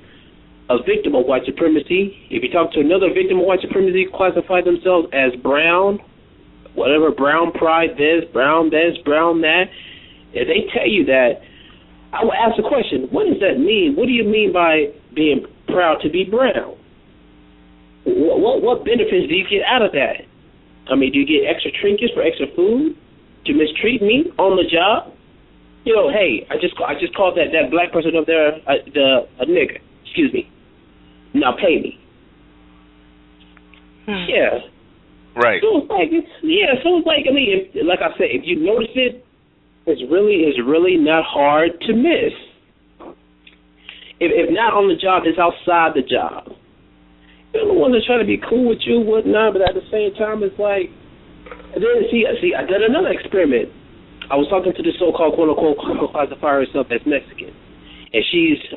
a victim of white supremacy, if you talk to another victim of white supremacy, classify themselves as brown, whatever, brown pride this, brown that, if they tell you that, I will ask the question, what does that mean? What do you mean by being proud to be brown? What benefits do you get out of that? I mean, do you get extra trinkets for extra food? To mistreat me on the job? You know, hey, I just called that black person up there a nigger. Excuse me. Now pay me. Yeah. Right. So it's like, I mean, like I said, if you notice it, it's really not hard to miss. If not on the job, it's outside the job. They're the ones that try to be cool with you, whatnot, but at the same time, it's like, and then see, I did another experiment. I was talking to the so-called quote-unquote classifier herself as Mexican. And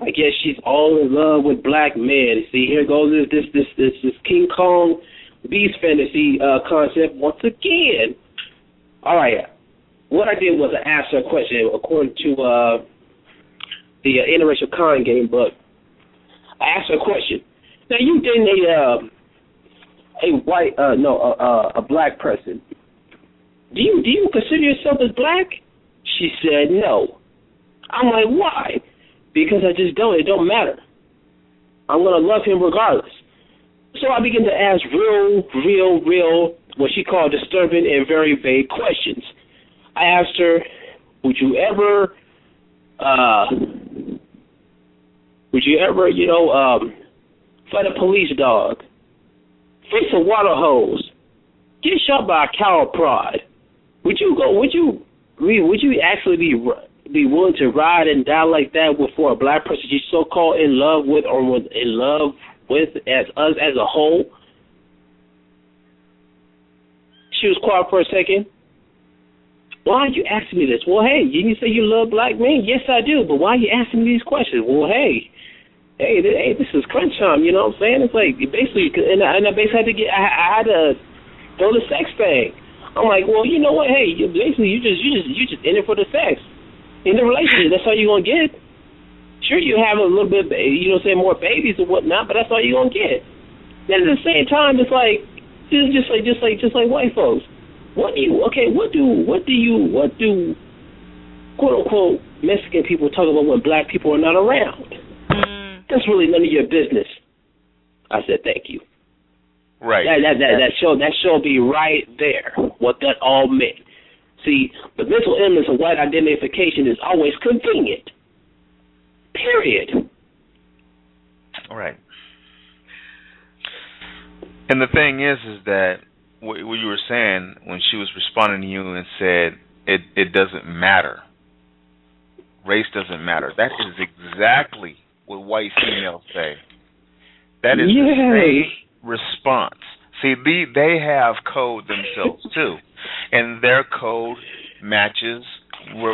I guess she's all in love with black men. See, here goes this King Kong beast fantasy concept once again. All right, what I did was I asked her a question according to the interracial con game book. I asked her a question. Now you dating a black person. Do you consider yourself as black? She said no. I'm like, why? Because I just don't. It don't matter. I'm going to love him regardless. So I began to ask real, what she called disturbing and very vague questions. I asked her, would you ever, fight a police dog, face a water hose, get shot by a cow of pride? Would you actually be willing to ride and die like that for a black person you're so-called in love with or in love with as us as a whole? She was quiet for a second. why are you asking me this? Well, hey, you say you love black men. Yes, I do. But why are you asking me these questions? Well, hey, this is crunch time. You know what I'm saying? It's like basically, and I basically I had to throw the sex thing. I'm like, well, you know what? Hey, you just in it for the sex. In the relationship, that's all you're gonna get. Sure, you have a little bit, more babies and whatnot, but that's all you're gonna get. Then at the same time, it's like just like white folks. What do quote unquote Mexican people talk about when black people are not around? That's really none of your business. I said thank you. Right. That show be right there. What that all meant. See, the mental illness of white identification is always convenient. Period. All right. And the thing is that what you were saying when she was responding to you and said it doesn't matter. Race doesn't matter. That is exactly what white females say. That is the same response. See, they have code themselves too, and their code matches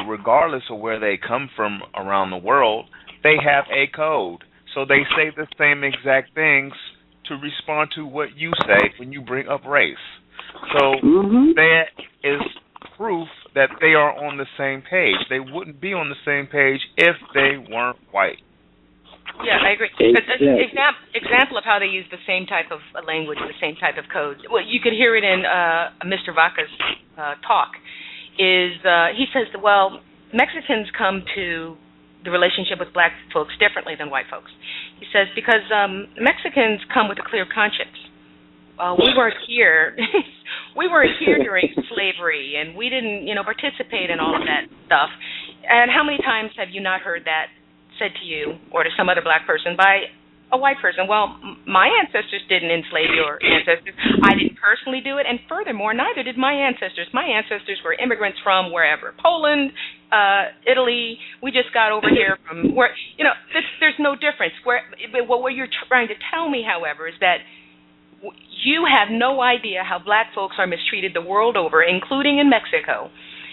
regardless of where they come from around the world. They have a code, so they say the same exact things to respond to what you say when you bring up race. So that is proof that they are on the same page. They wouldn't be on the same page if they weren't white. Yeah, I agree. Example of how they use the same type of language, the same type of code. Well, you could hear it in Mr. Vaca's talk. He says that, well, Mexicans come to the relationship with black folks differently than white folks. He says because Mexicans come with a clear conscience. We weren't here. We weren't here during slavery, and we didn't, participate in all of that stuff. And how many times have you not heard that said to you or to some other black person by a white person? Well, my ancestors didn't enslave your ancestors. I didn't personally do it, and furthermore, neither did my ancestors. My ancestors were immigrants from wherever, Poland, Italy. We just got over here from where, there's no difference. What you're trying to tell me, however, is that you have no idea how black folks are mistreated the world over, including in Mexico,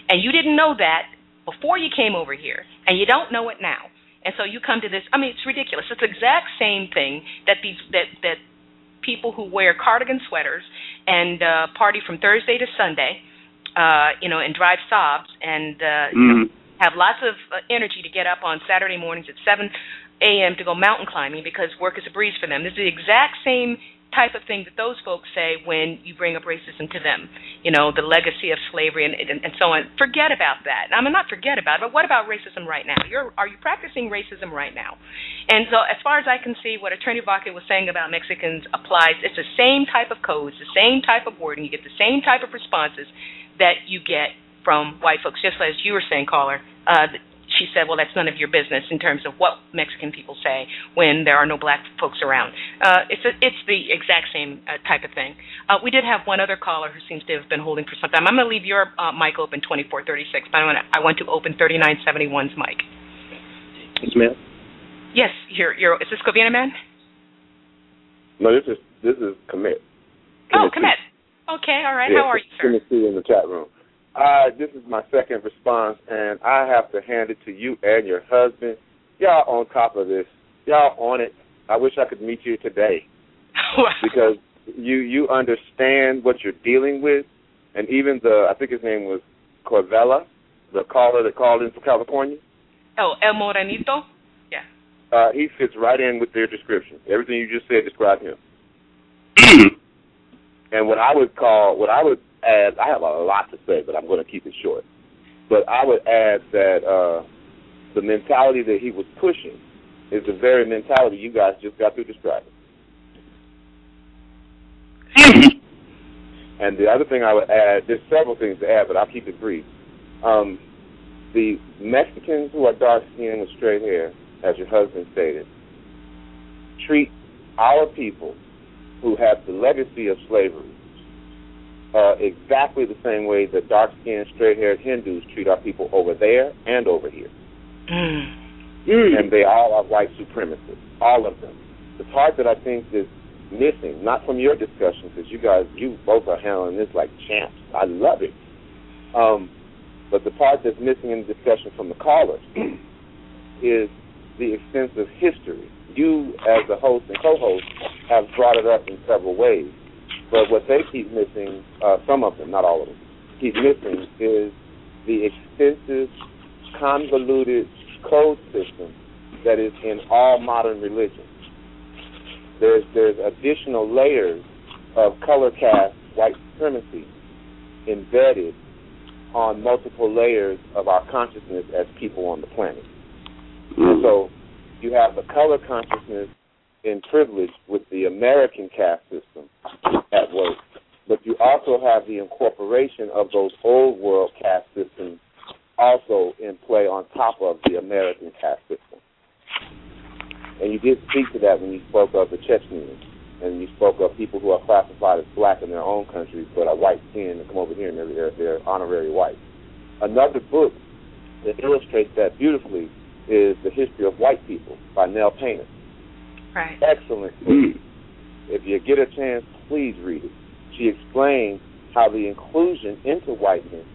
and you didn't know that before you came over here, and you don't know it now. And so you come to this. I mean, it's ridiculous. It's the exact same thing that that people who wear cardigan sweaters and party from Thursday to Sunday, and drive Saabs and have lots of energy to get up on Saturday mornings at 7 a.m. to go mountain climbing because work is a breeze for them. This is the exact same type of thing that those folks say when you bring up racism to them, the legacy of slavery and so on. Forget about that. I mean, not forget about it, but what about racism right now? Are you practicing racism right now? And so as far as I can see, what Attorney Vaca was saying about Mexicans applies. It's the same type of codes, the same type of wording. You get the same type of responses that you get from white folks, just as you were saying, caller. She said, well, that's none of your business in terms of what Mexican people say when there are no black folks around. It's the exact same type of thing. We did have one other caller who seems to have been holding for some time. I'm going to leave your mic open, 2436, but I want to open 3971's mic. Yes, ma'am. Yes, is this Covina Man? No, this is Commit. Oh, Commit. Okay, all right. Yeah, how are you, sir? Tennessee in the chat room. This is my second response, and I have to hand it to you and your husband. Y'all on top of this. Y'all on it. I wish I could meet you today because you understand what you're dealing with, and even I think his name was Corvella, the caller that called in from California. Oh, El Morenito? Yeah. He fits right in with their description. Everything you just said, describe him. And what I would add, I have a lot to say, but I'm going to keep it short. But I would add that the mentality that he was pushing is the very mentality you guys just got through describing. And the other thing I would add, there's several things to add, but I'll keep it brief. The Mexicans who are dark-skinned with straight hair, as your husband stated, treat our people who have the legacy of slavery exactly the same way that dark-skinned, straight-haired Hindus treat our people over there and over here. And they all are white supremacists, all of them. The part that I think is missing, not from your discussion, because you both are handling this like champs. I love it. But the part that's missing in the discussion from the callers is the extensive history. You, as the host and co-host, have brought it up in several ways. But what they keep missing, some of them, not all of them, keep missing is the extensive, convoluted code system that is in all modern religions. There's additional layers of color cast white supremacy embedded on multiple layers of our consciousness as people on the planet. And so you have the color consciousness in privilege with the American caste system at work, but you also have the incorporation of those old world caste systems also in play on top of the American caste system. And you did speak to that when you spoke of the Chechens, and you spoke of people who are classified as black in their own countries but are white skinned and come over here and they're honorary white. Another book that illustrates that beautifully is The History of White People by Nell Painter. Right. Excellent book. If you get a chance, please read it. She explains how the inclusion into whiteness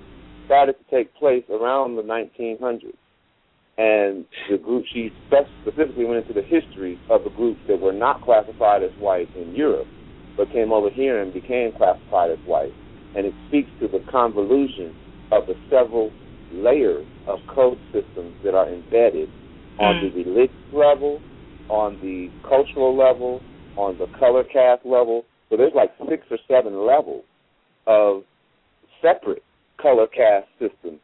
started to take place around the 1900s. And the group, she specifically went into the history of the groups that were not classified as white in Europe, but came over here and became classified as white. And it speaks to the convolution of the several layers of code systems that are embedded on the religious level, on the cultural level, on the color cast level. So there's like 6 or 7 levels of separate color cast systems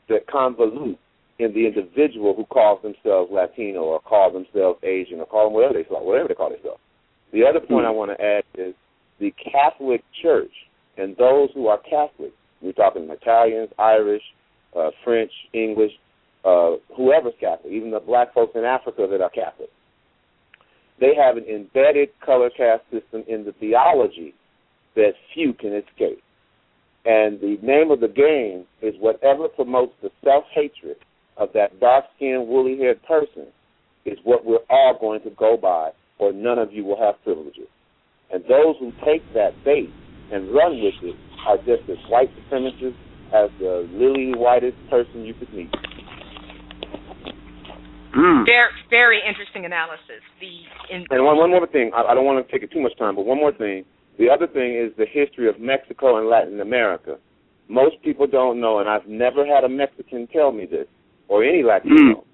that convolute in the individual who calls themselves Latino or call themselves Asian or call them whatever they call themselves. The other point I want to add is the Catholic Church and those who are Catholic. We're talking Italians, Irish, French, English, whoever's Catholic, even the black folks in Africa that are Catholic. They have an embedded color caste system in the theology that few can escape. And the name of the game is whatever promotes the self-hatred of that dark-skinned, woolly-haired person is what we're all going to go by, or none of you will have privileges. And those who take that bait and run with it are just as white supremacists as the lily-whitest person you could meet. Very, very interesting analysis. And one more thing. I don't want to take it too much time, but one more thing. The other thing is the history of Mexico and Latin America. Most people don't know, and I've never had a Mexican tell me this, or any Latino,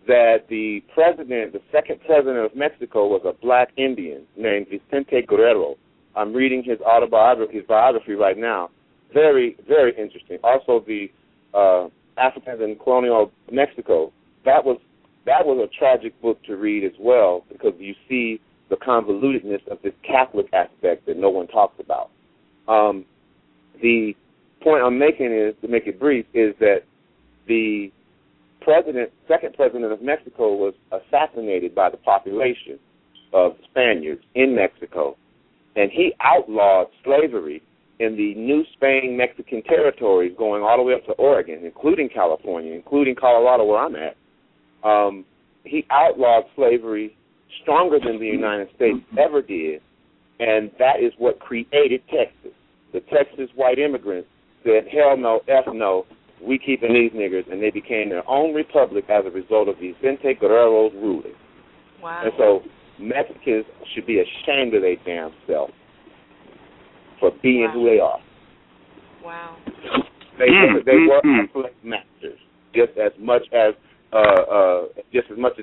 that the second president of Mexico was a black Indian named Vicente Guerrero. I'm reading his biography right now. Very, very interesting. Also, the Africans in colonial Mexico. That was a tragic book to read as well, because you see the convolutedness of this Catholic aspect that no one talks about. The point I'm making is, to make it brief, is that the second president of Mexico was assassinated by the population of Spaniards in Mexico, and he outlawed slavery in the New Spain Mexican territories going all the way up to Oregon, including California, including Colorado, where I'm at. He outlawed slavery stronger than the United States ever did, and that is what created Texas. The Texas white immigrants said, hell no, F no, we keeping these niggers, and they became their own republic as a result of Vicente Guerrero's ruling. Wow. And so Mexicans should be ashamed of their damn self for being who they are. Wow. They were slave masters, just as much as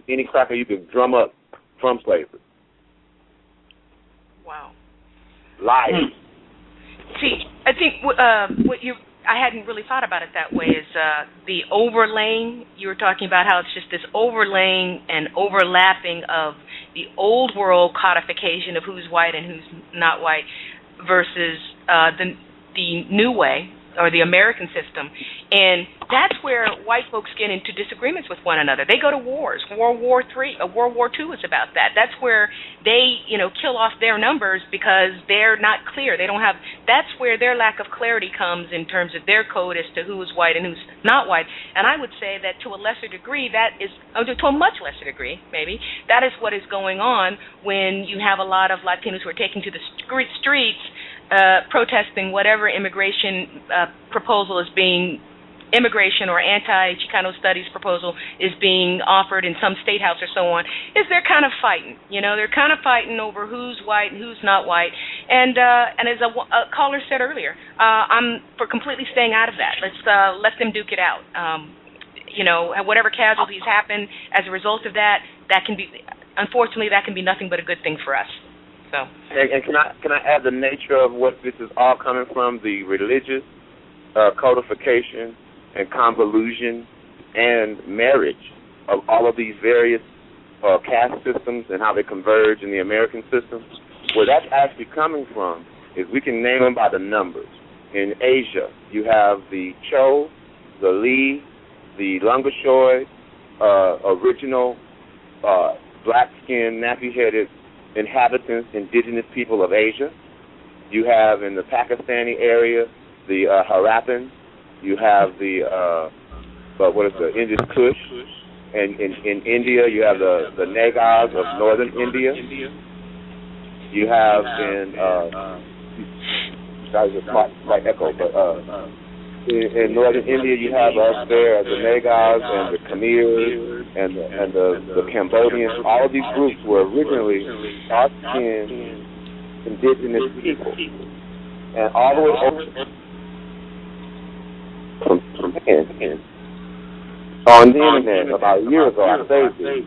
any cracker you can drum up from slavery. Wow. Liars. See, I think I hadn't really thought about it that way, is the overlaying. You were talking about how it's just this overlaying and overlapping of the old world codification of who's white and who's not white versus the new way, or the American system. And that's where white folks get into disagreements with one another. They go to wars. World War II is about that. That's where they, kill off their numbers because they're not clear. That's where their lack of clarity comes in terms of their code as to who's white and who's not white. And I would say that to a lesser degree, to a much lesser degree, maybe, that is what is going on when you have a lot of Latinos who are taking to the streets protesting whatever immigration proposal is being immigration or anti-Chicano studies proposal is being offered in some state house or so on, is they're kind of fighting. They're kind of fighting over who's white and who's not white. And as a caller said earlier, I'm for completely staying out of that. Let's let them duke it out. Whatever casualties happen as a result of that can be, unfortunately, that can be nothing but a good thing for us. So. And can I add the nature of what this is all coming from? The religious codification and convolution and marriage of all of these various caste systems and how they converge in the American system. Where that's actually coming from is we can name them by the numbers. In Asia, you have the Cho, the Li, the Lungashoi, original black-skinned, nappy-headed inhabitants, indigenous people of Asia. You have in the Pakistani area the Harappans. You have the Indus Kush. And in India, you have the Nagas of northern India. You have in northern India, you have us there, the Nagas and the Khmers and the Cambodians. All of these groups were originally dark-skinned indigenous people. And all the way over from on the internet about a year ago, I saved it,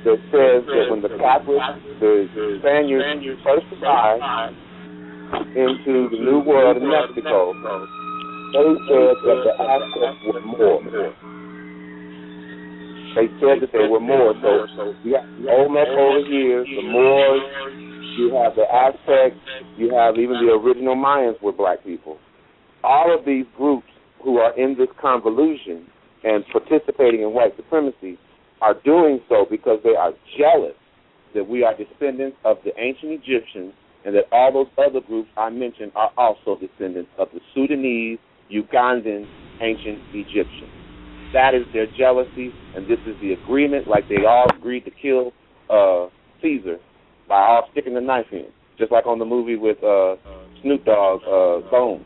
that says that when the Catholics, the Spaniards first arrived into the New World in Mexico, they said that the Aztecs were Moors. They said that they were Moors. So you have the Olmec over here, the Moors, you have the Aztecs, you have even the original Mayans were black people. All of these groups who are in this convolution and participating in white supremacy are doing so because they are jealous that we are descendants of the ancient Egyptians and that all those other groups I mentioned are also descendants of the Sudanese, Ugandan, ancient Egyptians. That is their jealousy, and this is the agreement, like they all agreed to kill Caesar by all sticking the knife in, just like on the movie with Snoop Dogg, Bones,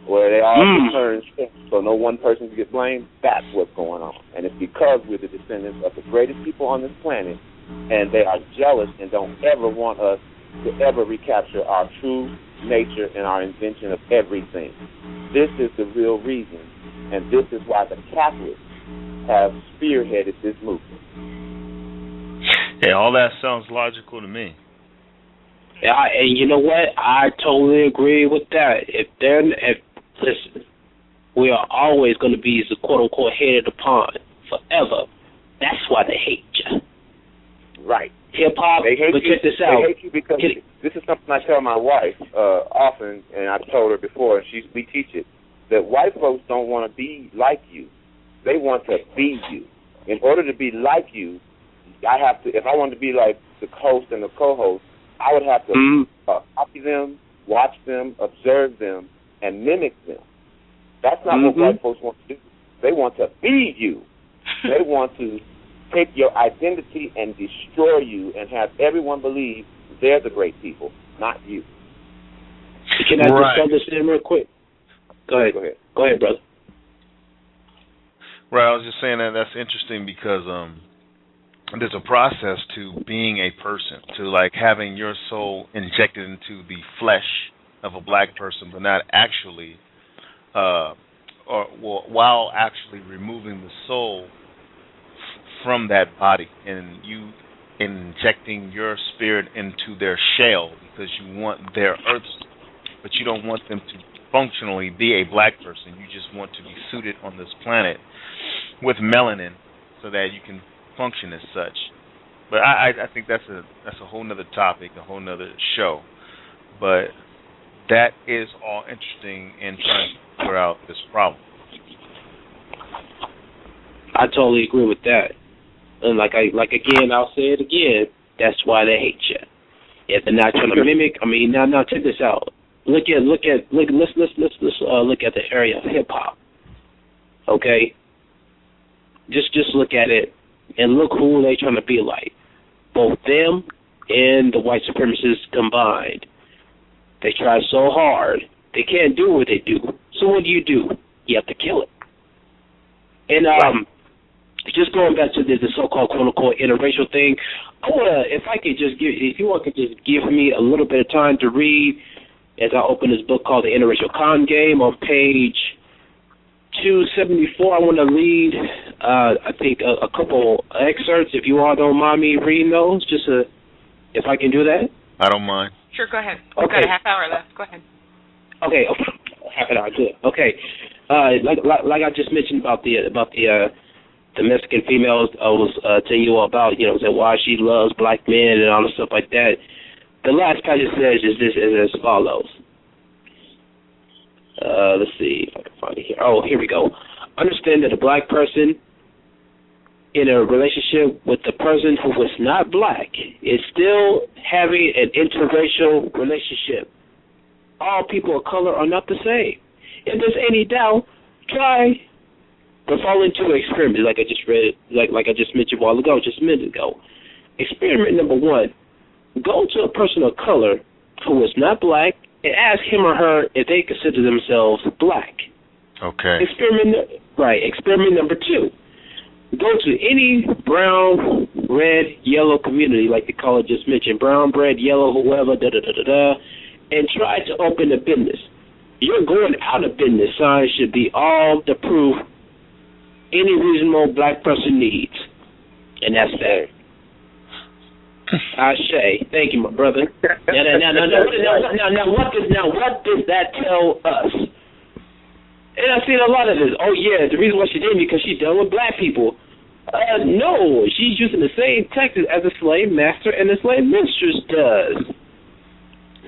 where they all turn so no one person can get blamed. That's what's going on. And it's because we're the descendants of the greatest people on this planet, and they are jealous and don't ever want us to ever recapture our true nature and our invention of everything. This is the real reason, and this is why the Catholics have spearheaded this movement. Yeah, all that sounds logical to me. Yeah, and you know what? I totally agree with that. Listen, we are always going to be the quote-unquote head of the pond forever. That's why they hate you. Right. Hip-hop, but check this out. They hate you because this is something I tell my wife often, and I've told her before, and we teach it, that white folks don't want to be like you. They want to be you. In order to be like you, I have to, if I wanted to be like the host and the co-host, I would have to copy them, watch them, observe them, and mimic them. That's not what white folks want to do. They want to be you. They want to take your identity and destroy you and have everyone believe they're the great people, not you. Can I just throw this in real quick? Go ahead, brother. Right, I was just saying that's interesting because there's a process to being a person, to like having your soul injected into the flesh of a black person, but not actually, while actually removing the soul from that body and you injecting your spirit into their shell because you want their earth, but you don't want them to functionally be a black person. You just want to be suited on this planet with melanin so that you can function as such. But I think that's a whole nother topic, a whole nother show. But that is all interesting in trying to figure out this problem. I totally agree with that. And again, I'll say it again, that's why they hate you. If they're not trying to mimic, now check this out. Let's look at the area of hip hop. Okay? Just look at it and look who they trying to be like. Both them and the white supremacists combined. They try so hard. They can't do what they do. So what do? you have to kill it. And just going back to the so-called quote-unquote interracial thing, I wanna, if you all could just give me a little bit of time to read as I open this book called The Interracial Con Game on page 274. I want to read, I think, a couple excerpts, if you all don't mind me reading those, if I can do that. I don't mind. Sure, go ahead. We've got a half hour left. Go ahead. Okay, half an hour, good. Okay, like I just mentioned about the Mexican females, I was telling you all about, why she loves black men and all the stuff like that. The last passage says is as follows. Let's see if I can find it here. Oh, here we go. Understand that a black person in a relationship with the person who was not black is still having an interracial relationship. All people of color are not the same. If there's any doubt, try to fall into an experiment, like I just read, like I just mentioned a while ago, just a minute ago. Experiment number 1. Go to a person of color who is not black and ask him or her if they consider themselves black. Okay. Experiment number 2. Go to any brown, red, yellow community, like the caller just mentioned, brown, red, yellow, whoever, and try to open a business. You're going out of business. Signs should be all the proof any reasonable black person needs. And that's that. Ashe. Thank you, my brother. Now, what does that tell us? And I've seen a lot of this. Oh, yeah, the reason why she did it because she's dealing with black people. No, she's using the same tactics as a slave master and a slave mistress does.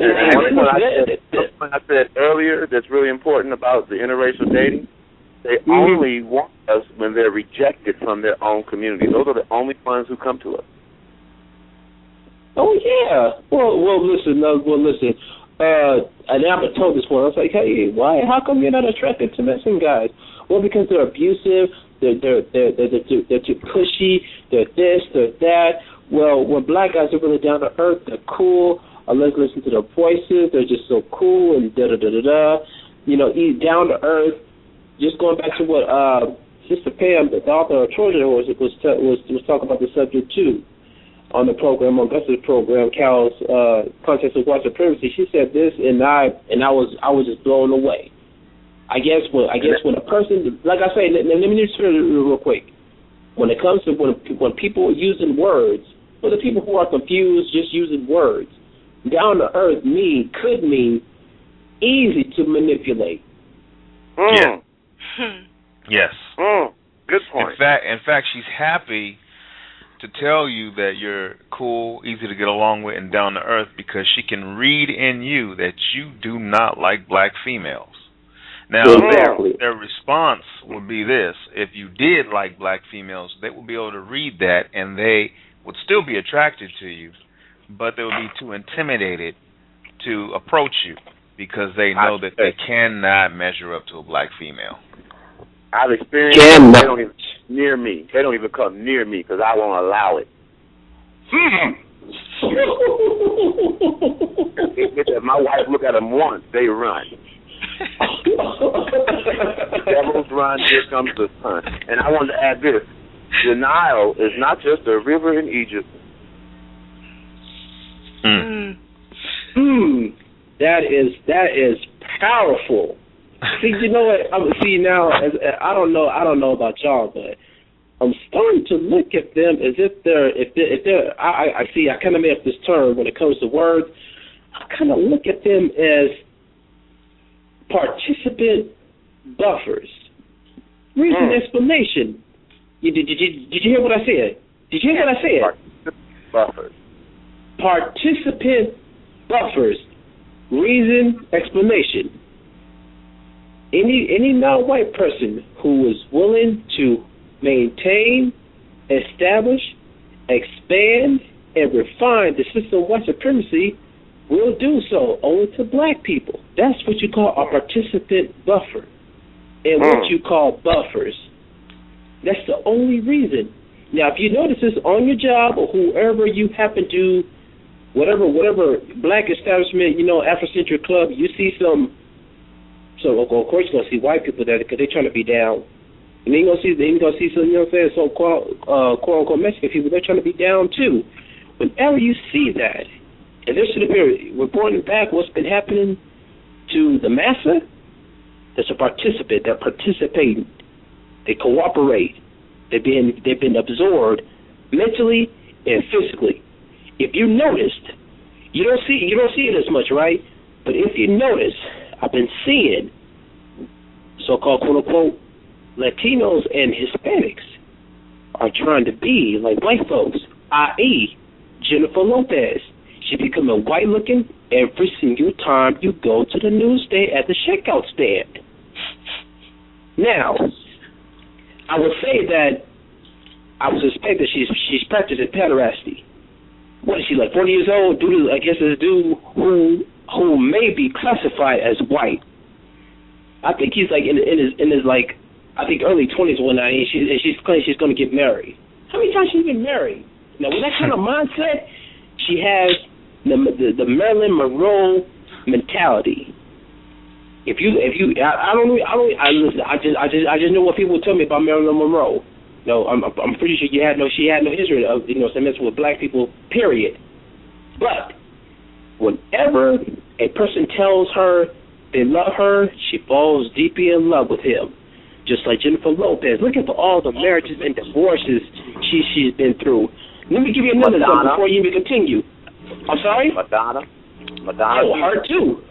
What I said earlier that's really important about the interracial dating, they only want us when they're rejected from their own community. Those are the only ones who come to us. Oh, yeah. Well, listen. And Albert told this one. I was like, hey, why? How come you're not attracted to Mexican guys? Well, because they're abusive. They're too pushy. They're this. They're that. Well, when black guys are really down to earth, they're cool. Let's listen to their voices. They're just so cool and da-da-da-da-da. Down to earth. Just going back to what Sister Pam, the author of Trojan, was talking about the subject too on the program, on Gus's program, Cal's Context of White Supremacy. She said this, and I was just blown away. I guess when a person, like I say, let me just finish real quick. When it comes to when people are using words, for the people who are confused, just using words, down to earth could mean easy to manipulate. Yeah. Yes. Good point. In fact, she's happy to tell you that you're cool, easy to get along with, and down to earth because she can read in you that you do not like black females. Now, their response would be this. If you did like black females, they would be able to read that, and they would still be attracted to you, but they would be too intimidated to approach you because they know that they cannot measure up to a black female. I've experienced it. They don't even near me. They don't even come near me because I won't allow it. If my wife look at them once, they run. Devils run, here comes the sun. And I wanted to add this. The Nile is not just a river in Egypt. That is powerful. See, you know what? Now, I don't know about y'all, but I'm starting to look at them as if they're. I kind of made up this term when it comes to words. I kind of look at them as participant buffers. Reason, explanation. Did you hear what I said? Did you hear what I said? Buffers. Participant buffers. Reason, explanation. Any non-white person who is willing to maintain, establish, expand, and refine the system of white supremacy will do so only to black people. That's what you call a participant buffer. And what you call buffers. That's the only reason. Now, if you notice this on your job or whoever you happen to, whatever black establishment, Afrocentric club, you see some So of course you're gonna see white people there because they're trying to be down. And then you're gonna see some, you know what I'm saying, so quote unquote Mexican people, they're trying to be down too. Whenever you see that, and they're sitting here reporting back what's been happening to the massa, that's a participant, they're participating, they cooperate, they've been absorbed mentally and physically. If you noticed, you don't see it as much, right? But if you notice, I've been seeing so-called quote-unquote Latinos and Hispanics are trying to be like white folks, i.e. Jennifer Lopez. She's becoming white-looking every single time you go to the newsstand at the checkout stand. Now, I would say that I would suspect that she's practicing pederasty. What is she, like 40 years old? I guess this dude who may be classified as white. I think he's like in his like, I think early 20s when she's claiming she's going to get married. How many times she's been married? Now with that kind of mindset, she has the Marilyn Monroe mentality. I just know what people tell me about Marilyn Monroe. No, I'm pretty sure she had no history of some messing with black people. Period. But whenever a person tells her they love her, she falls deeply in love with him. Just like Jennifer Lopez. Look at all the marriages and divorces she's been through. Let me give you another example before you even continue. I'm sorry? Madonna. Oh, her too.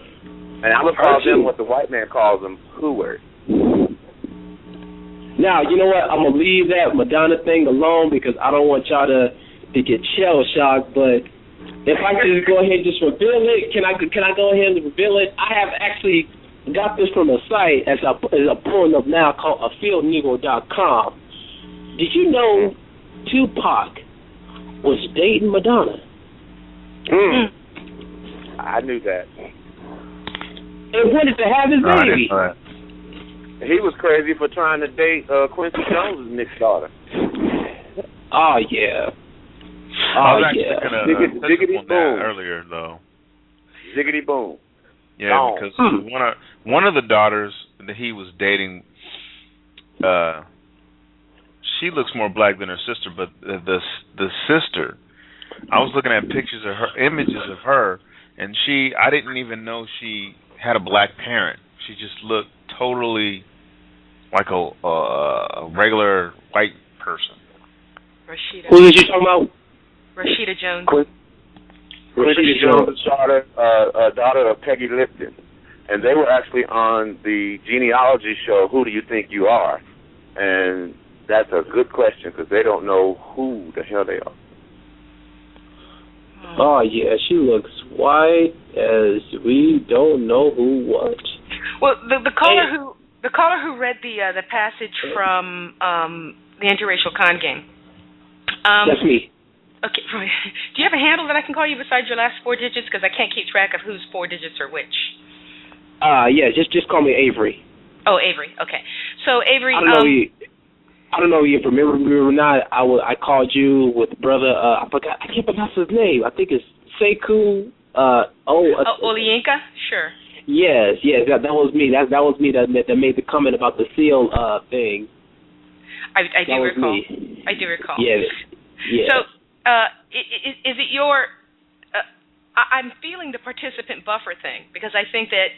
And I would call them what the white man calls them, hooers. Now, you know what? I'm going to leave that Madonna thing alone because I don't want y'all to get shell-shocked. But if I could just go ahead and just reveal it, can I go ahead and reveal it? I have actually got this from a site as I'm pulling up now called afieldnegro.com. Did you know Tupac was dating Madonna? I knew that. And wanted to have his baby. He was crazy for trying to date Quincy Jones' Nick's daughter. Oh, yeah. I was actually going to touch on that earlier, though. Ziggity boom. Yeah, because one of the daughters that he was dating, she looks more black than her sister, but the sister, I was looking at pictures of her, images of her, and I didn't even know she had a black parent. She just looked totally like a regular white person. Rashida. Who is you talking about? Rashida Jones. Rashida Jones' daughter of Peggy Lipton. And they were actually on the genealogy show, Who Do You Think You Are? And that's a good question because they don't know who the hell they are. Oh, yeah, she looks white as we don't know who what. Well, the caller who read the passage from the Interracial Con Game. That's me. Okay. Do you have a handle that I can call you besides your last four digits? Because I can't keep track of whose four digits are which. Yeah, just call me Avery. Oh, Avery. Okay. So Avery. I don't know if you remember me or not. I called you with brother. I can't pronounce his name. I think it's Sekou. Olienka. Sure. Yes. That was me. That was me that made the comment about the seal thing. I do recall. Me. I do recall. Yes. Yeah. So, is it your? I'm feeling the participant buffer thing because I think that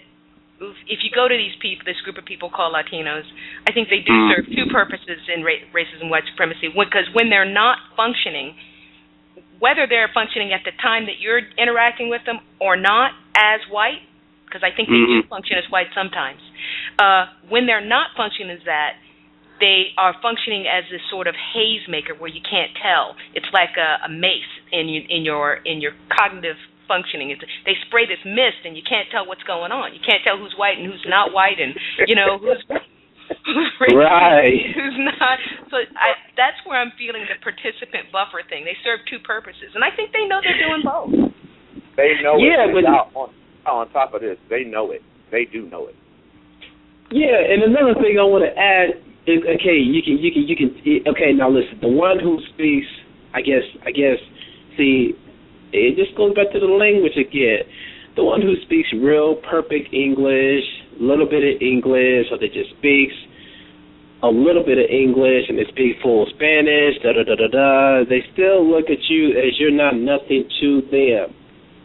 if you go to these people, this group of people called Latinos, I think they do serve two purposes in racism, white supremacy. Because when they're not functioning, whether they're functioning at the time that you're interacting with them or not as white, because I think they do function as white sometimes. When they're not functioning as that, they are functioning as this sort of haze maker where you can't tell. It's like a mace in your cognitive functioning. They spray this mist and you can't tell what's going on. You can't tell who's white and who's not white, and who's racist, right, who's not. So that's where I'm feeling the participant buffer thing. They serve two purposes, and I think they know they're doing both. They know it. Yeah, but on top of this, they know it. They do know it. Yeah, and another thing I want to add is, okay, you can. Okay, now listen. The one who speaks, I guess. See, it just goes back to the language again. The one who speaks real perfect English, a little bit of English, or that just speaks a little bit of English and they speak full Spanish, they still look at you as you're not nothing to them.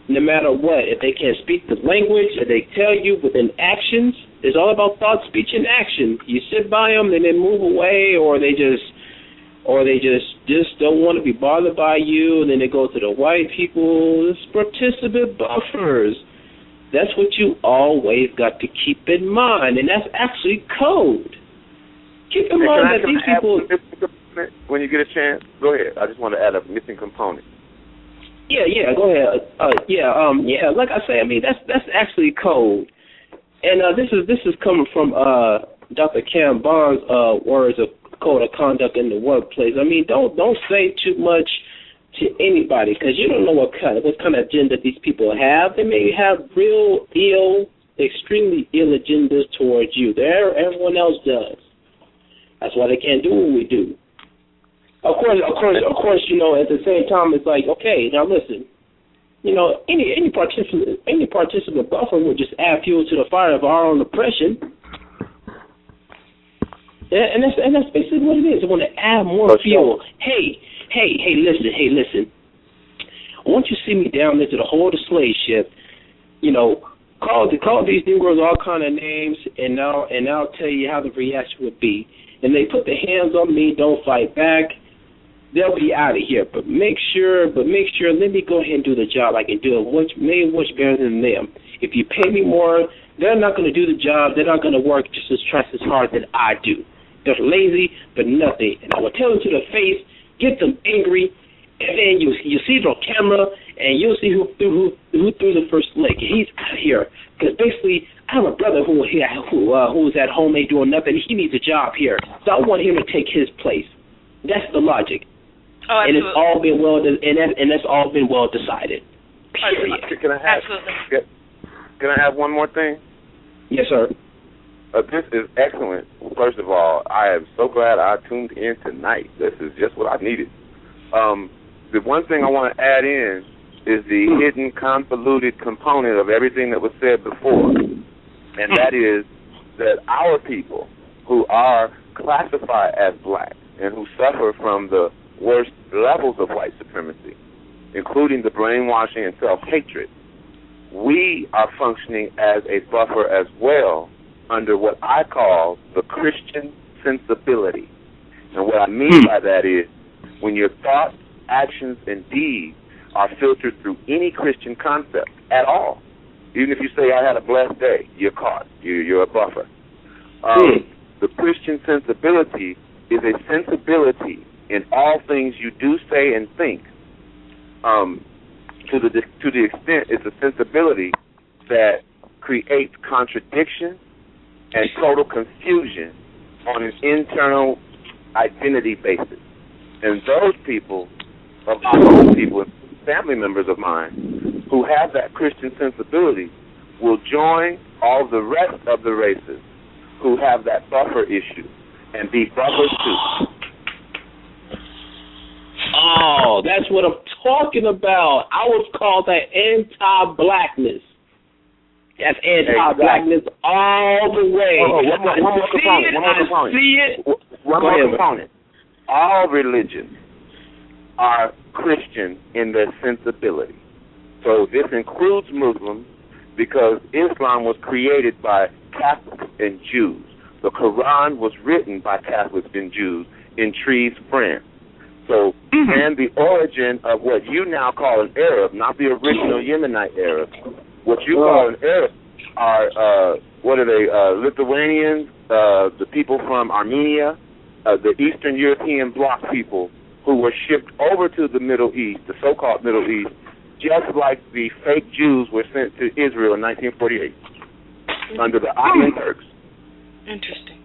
No matter what, if they can't speak the language, or they tell you within actions, it's all about thought, speech, and action. You sit by them, and they move away, or they just don't want to be bothered by you, and then they go to the white people. It's participant buffers. That's what you always got to keep in mind, and that's actually code. Keep in mind that these people. When you get a chance, go ahead. I just want to add a missing component. Yeah, go ahead. Like I say, I mean that's actually code, and this is coming from Dr. Cam Bond's words of code of conduct in the workplace. I mean, don't say too much to anybody, because you don't know what kind of agenda these people have. They may have extremely ill agendas towards you. Everyone else does. That's why they can't do what we do. Of course, you know, at the same time, it's like, okay, now listen, you know, any participant buffer would just add fuel to the fire of our own oppression, and that's basically what it is. They want to add more fuel. Hey, listen. Once you see me down into the hold of the slave ship, you know, call these Negroes all kind of names, and I'll tell you how the reaction would be. And they put their hands on me, don't fight back, they'll be out of here. But make sure, let me go ahead and do the job. I can do it much better than them. If you pay me more, they're not going to do the job. They're not going to work just as hard as I do. They're lazy, but nothing. And I will tell them to their face, get them angry, and then you see it on camera, and you'll see who threw the first lick. He's out of here. Because basically, I have a brother who's at home, ain't doing nothing. He needs a job here. So I want him to take his place. That's the logic. Oh, absolutely. And it's all been and that's all been well decided. Period. Can I have one more thing? Yes, sir. This is excellent. First of all, I am so glad I tuned in tonight. This is just what I needed. The one thing I want to add in is the hidden, convoluted component of everything that was said before, and that is that our people who are classified as black and who suffer from the worst levels of white supremacy, including the brainwashing and self-hatred, we are functioning as a buffer as well under what I call the Christian sensibility. And what I mean by that is when your thoughts, actions, and deeds are filtered through any Christian concept at all. Even if you say, I had a blessed day, you're caught. You're a buffer. The Christian sensibility is a sensibility in all things you do, say, and think. To the extent it's a sensibility that creates contradiction and total confusion on an internal identity basis. And those people, of our own people, family members of mine, who have that Christian sensibility, will join all the rest of the races who have that buffer issue and be buffers too. Oh, that's what I'm talking about. I would call that anti-blackness. That's anti-blackness all the way. One more component. All religions are Christian in their sensibility. So this includes Muslims because Islam was created by Catholics and Jews. The Quran was written by Catholics and Jews in Trèves, France. So, and the origin of what you now call an Arab, not the original Yemenite Arab, what you call an Arab are, Lithuanians, the people from Armenia, the Eastern European bloc people who were shipped over to the Middle East, the so-called Middle East, just like the fake Jews were sent to Israel in 1948 under the Ottoman Turks. Interesting.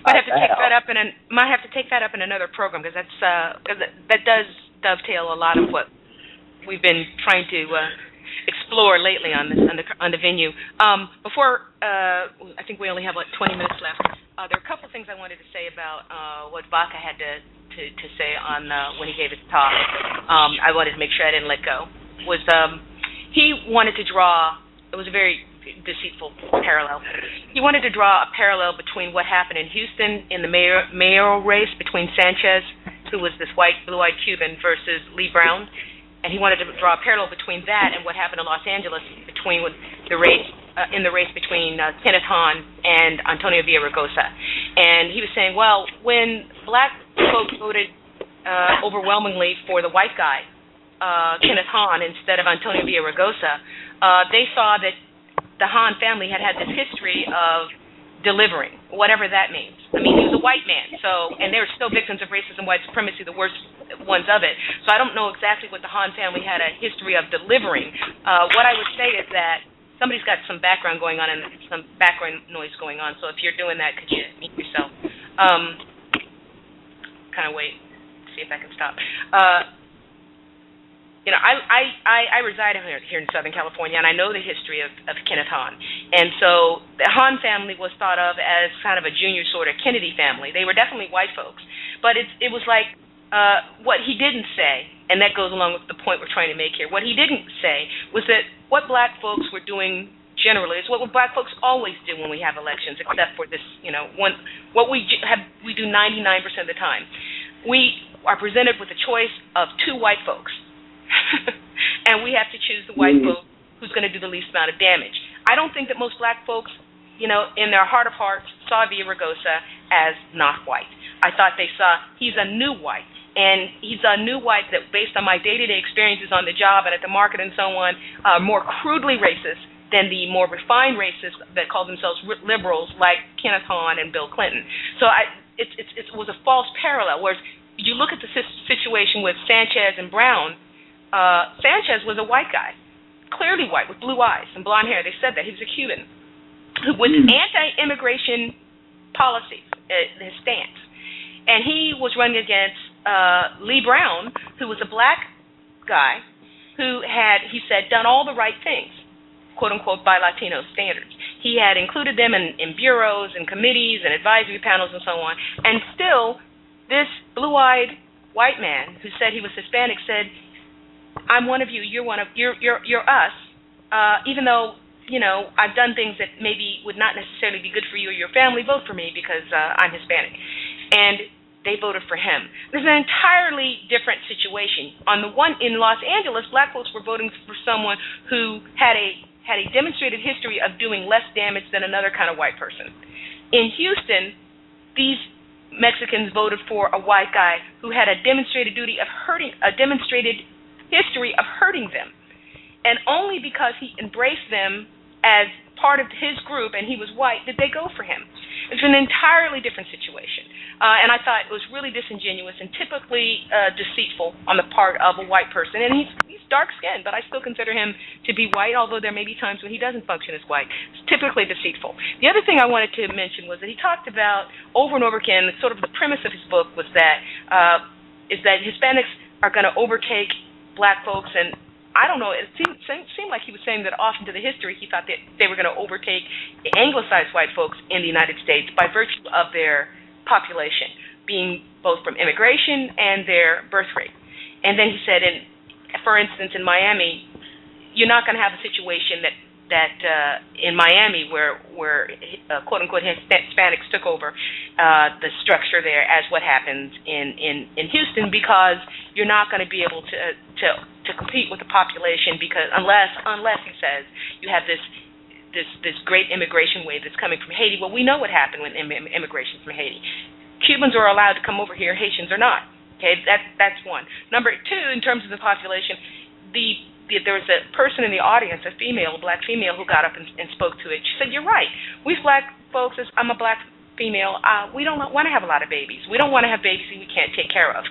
Might have to take that up in another program because that does dovetail a lot of what we've been trying to explore lately on the venue. Before I think we only have like 20 minutes left. There are a couple of things I wanted to say about what Vaca had to say on when he gave his talk. I wanted to make sure I didn't let go. He wanted to draw. It was a very deceitful parallel. He wanted to draw a parallel between what happened in Houston in the mayoral race between Sanchez, who was this white, blue-eyed Cuban, versus Lee Brown, and he wanted to draw a parallel between that and what happened in Los Angeles between the race in the race between Kenneth Hahn and Antonio Villaraigosa. And he was saying, well, when black folks voted overwhelmingly for the white guy, Kenneth Hahn, instead of Antonio Villaraigosa, they saw that the Hahn family had this history of delivering, whatever that means. I mean, he was a white man, and they were still victims of racism, white supremacy, the worst ones of it. So I don't know exactly what the Hahn family had a history of delivering. What I would say is that somebody's got some background going on and some background noise going on, so if you're doing that, could you mute yourself? Kind of wait, see if I can stop. I reside here in Southern California, and I know the history of Kenneth Hahn. And so the Hahn family was thought of as kind of a junior sort of Kennedy family. They were definitely white folks. But it was like what he didn't say, and that goes along with the point we're trying to make here. What he didn't say was that what black folks were doing generally is what black folks always do when we have elections, except for this, what we do 99% of the time. We are presented with a choice of two white folks. And we have to choose the white vote who's going to do the least amount of damage. I don't think that most black folks, in their heart of hearts, saw Villaraigosa as not white. I thought they saw he's a new white. And he's a new white that, based on my day-to-day experiences on the job and at the market and so on, more crudely racist than the more refined racists that call themselves liberals like Kenneth Hahn and Bill Clinton. So it was a false parallel, whereas you look at the situation with Sanchez and Brown. Sanchez was a white guy, clearly white, with blue eyes and blonde hair. They said that. He was a Cuban with anti-immigration policies, his stance. And he was running against Lee Brown, who was a black guy who had, he said, done all the right things, quote-unquote, by Latino standards. He had included them in bureaus and committees and advisory panels and so on. And still, this blue-eyed white man who said he was Hispanic said, I'm one of you, you're us, even though, I've done things that maybe would not necessarily be good for you or your family, vote for me because I'm Hispanic. And they voted for him. There's an entirely different situation. In Los Angeles, black folks were voting for someone who had a demonstrated history of doing less damage than another kind of white person. In Houston, these Mexicans voted for a white guy who had a demonstrated history of hurting them, and only because he embraced them as part of his group and he was white did they go for him. It's an entirely different situation, and I thought it was really disingenuous and typically deceitful on the part of a white person. And he's dark-skinned, but I still consider him to be white, although there may be times when he doesn't function as white. It's typically deceitful. The other thing I wanted to mention was that he talked about over and over again, sort of the premise of his book was that Hispanics are going to overtake black folks, and I don't know, it seemed like he was saying that off into the history he thought that they were going to overtake the anglicized white folks in the United States by virtue of their population, being both from immigration and their birth rate. And then he said, for instance, in Miami, you're not going to have a situation that in Miami where quote-unquote Hispanics took over the structure there as what happens in Houston, because you're not going to be able to compete with the population, because unless he says you have this great immigration wave that's coming from Haiti. Well, we know what happened when immigration from Haiti. Cubans are allowed to come over here, Haitians are not. Okay, that's one. Number two, in terms of the population, there was a person in the audience, a black female, who got up and spoke to it. She said, you're right. We black folks, I'm a black female, we don't want to have a lot of babies. We don't want to have babies that we can't take care of.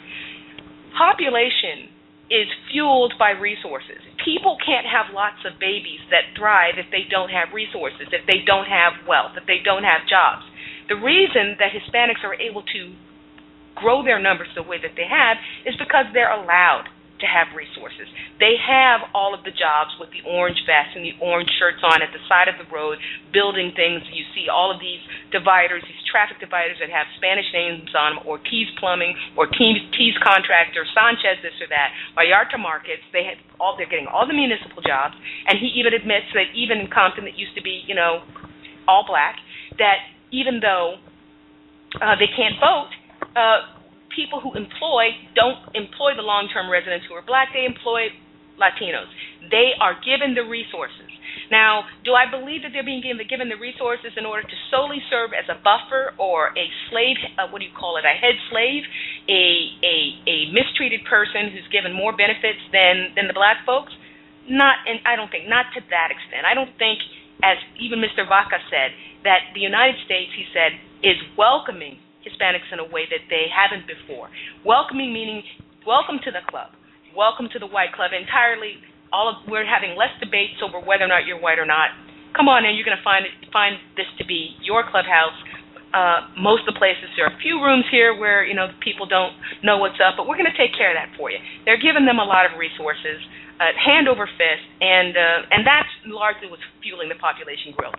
Population is fueled by resources. People can't have lots of babies that thrive if they don't have resources, if they don't have wealth, if they don't have jobs. The reason that Hispanics are able to grow their numbers the way that they have is because they're allowed to have resources. They have all of the jobs with the orange vests and the orange shirts on at the side of the road, building things. You see all of these dividers, these traffic dividers that have Spanish names on them, or Keys Plumbing, or Keys Contractor, Sanchez this or that, Vallarta Markets. They're getting all the municipal jobs, and he even admits that even in Compton, that used to be, all black, that even though they can't vote, people who don't employ the long-term residents who are black. They employ Latinos. They are given the resources. Now, do I believe that they're being given the resources in order to solely serve as a buffer or a slave, a head slave, a mistreated person who's given more benefits than the black folks? I don't think, not to that extent. I don't think, as even Mr. Vaca said, that the United States, he said, is welcoming Hispanics in a way that they haven't before. Welcoming meaning, welcome to the club, welcome to the white club. Entirely, we're having less debates over whether or not you're white or not. Come on in, you're going to find this to be your clubhouse. Most of the places, there are a few rooms here where people don't know what's up, but we're going to take care of that for you. They're giving them a lot of resources, hand over fist, and that's largely what's fueling the population growth.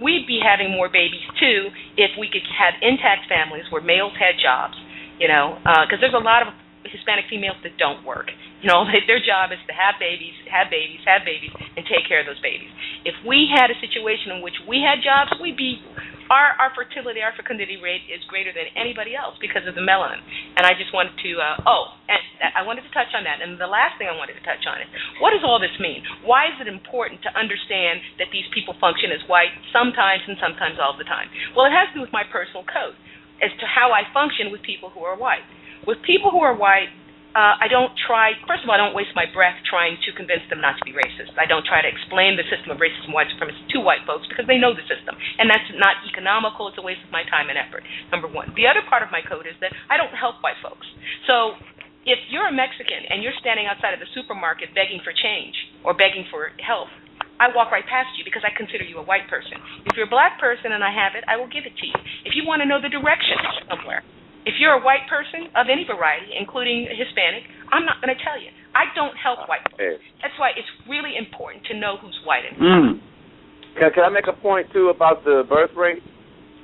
We'd be having more babies, too, if we could have intact families where males had jobs, because there's a lot of Hispanic females that don't work. Their job is to have babies, and take care of those babies. If we had a situation in which we had jobs, we'd be, our fertility, our fecundity rate is greater than anybody else because of the melanin. And I just wanted to, I wanted to touch on that. And the last thing I wanted to touch on is, what does all this mean? Why is it important to understand that these people function as white sometimes and sometimes all the time? Well, it has to do with my personal code as to how I function with people who are white. With people who are white, I don't waste my breath trying to convince them not to be racist. I don't try to explain the system of racism and white supremacy to white folks because they know the system. And that's not economical. It's a waste of my time and effort, number one. The other part of my code is that I don't help white folks. So if you're a Mexican and you're standing outside of the supermarket begging for change or begging for help, I walk right past you because I consider you a white person. If you're a black person and I have it, I will give it to you. If you want to know the direction somewhere, if you're a white person of any variety, including Hispanic, I'm not going to tell you. I don't help white folks. That's why it's really important to know who's white and who's not. Can I make a point, too, about the birth rate?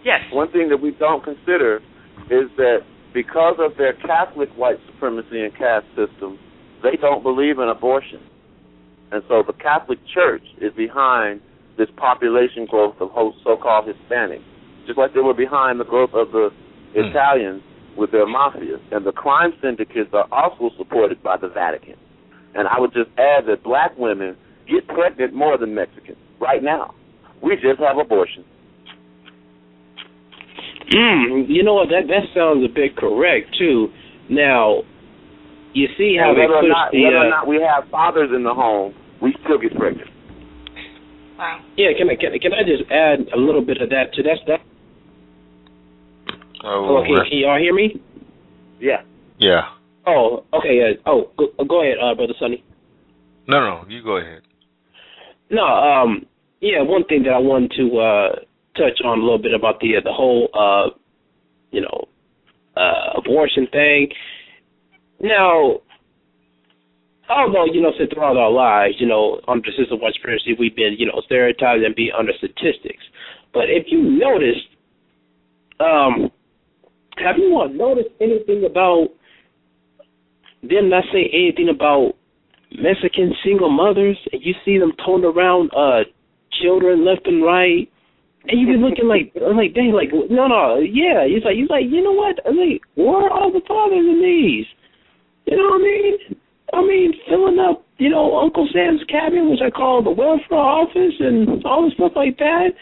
Yes. One thing that we don't consider is that because of their Catholic white supremacy and caste system, they don't believe in abortion. And so the Catholic Church is behind this population growth of so-called Hispanics, just like they were behind the growth of the Italians with their mafia. And the crime syndicates are also supported by the Vatican. And I would just add that black women get pregnant more than Mexicans right now. We just have abortions. You know what? That sounds a bit correct, too. Now, you see how they push whether or not we have fathers in the home, we still get pregnant. Wow. Yeah, can I just add a little bit of that to that? Okay, can y'all hear me? Yeah. Yeah. Oh, okay. Go ahead, Brother Sonny. No, you go ahead. No, one thing that I wanted to touch on a little bit about the whole, abortion thing. Now, although, throughout our lives, under the system of white supremacy, we've been, stereotyped and be under statistics. But if you notice, have you all noticed anything about them not saying anything about Mexican single mothers, and you see them towing around children left and right, and you be looking like dang, like no, yeah, he's like, you know what? I mean, where are all the fathers in these? You know what I mean? Filling up, Uncle Sam's cabin, which I call the welfare office, and all the stuff like that.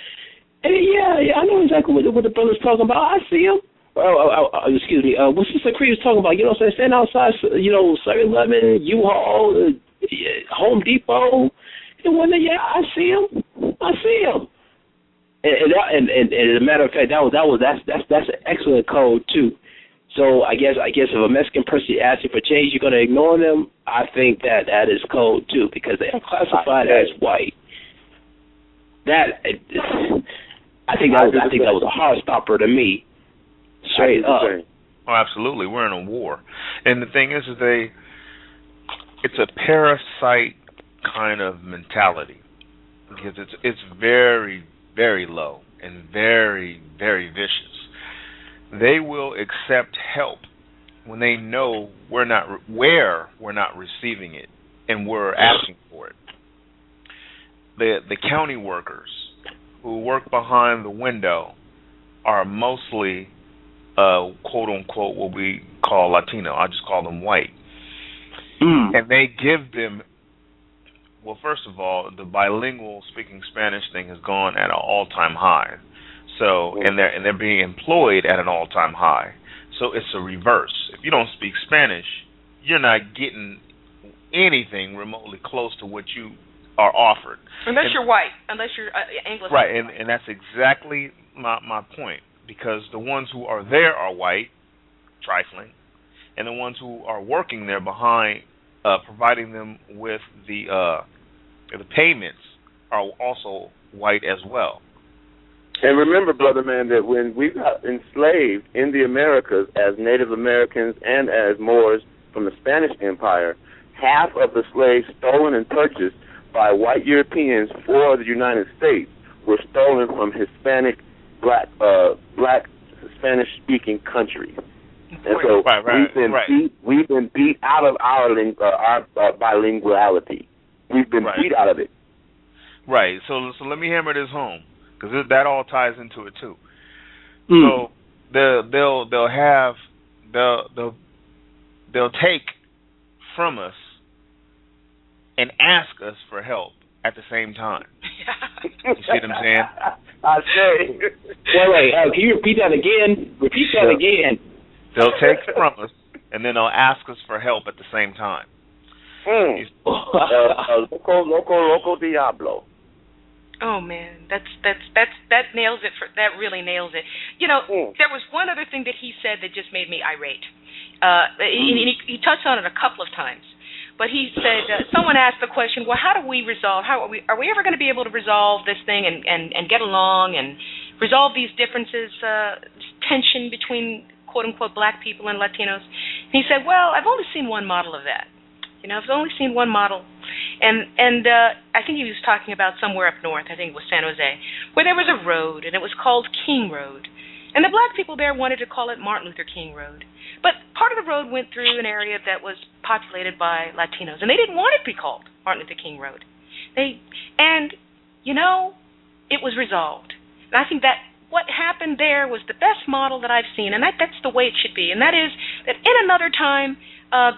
And yeah, I know exactly what the brother's talking about. I see him. Excuse me. What Sister Cree was talking about, stand outside, 7-Eleven, U-Haul, Home Depot, and whatnot. Yeah, I see him. And as a matter of fact, that's an excellent code too. So I guess if a Mexican person asks you for change, you're going to ignore them. I think that is code too, because they are classified as white. I think that was a hard stopper to me. Straight up. Oh, absolutely. We're in a war. And the thing is they it's a parasite kind of mentality, because it's very, very low and very, very vicious. They will accept help when they know we're not receiving it and we're asking for it. The county workers who work behind the window are mostly quote unquote what we call Latino. I just call them white. And they give them, well, first of all, the bilingual speaking Spanish thing has gone at an all-time high. So, and they're being employed at an all-time high. So it's a reverse. If you don't speak Spanish, you're not getting anything remotely close to what you are offered. Unless you're white, unless you're English. Right, and that's exactly my point, because the ones who are there are white, trifling, and the ones who are working there behind, providing them with the payments, are also white as well. And remember, brother man, that when we got enslaved in the Americas as Native Americans and as Moors from the Spanish Empire, half of the slaves stolen and purchased by white Europeans for the United States were stolen from Hispanic, black Spanish-speaking countries. And so we've been beat out of our bilinguality. We've been beat out of it. Right. So let me hammer this home, because that all ties into it too. So they'll take from us and ask us for help at the same time. You see what I'm saying? I say. Wait. Can you repeat that again? Repeat that again. They'll take from us, and then they'll ask us for help at the same time. Loco Diablo. Oh man, that nails it. That really nails it. You know, there was one other thing that he said that just made me irate. He touched on it a couple of times, but he said someone asked the question, well, how do we resolve? Are we ever going to be able to resolve this thing and get along and resolve these differences, tension between quote unquote black people and Latinos? And he said, well, I've only seen one model of that. You know, I've only seen one model. And I think he was talking about somewhere up north, I think it was San Jose, where there was a road, and it was called King Road. And the black people there wanted to call it Martin Luther King Road. But part of the road went through an area that was populated by Latinos, and they didn't want it to be called Martin Luther King Road. It was resolved. And I think that what happened there was the best model that I've seen, and that's the way it should be. And that is that in another time,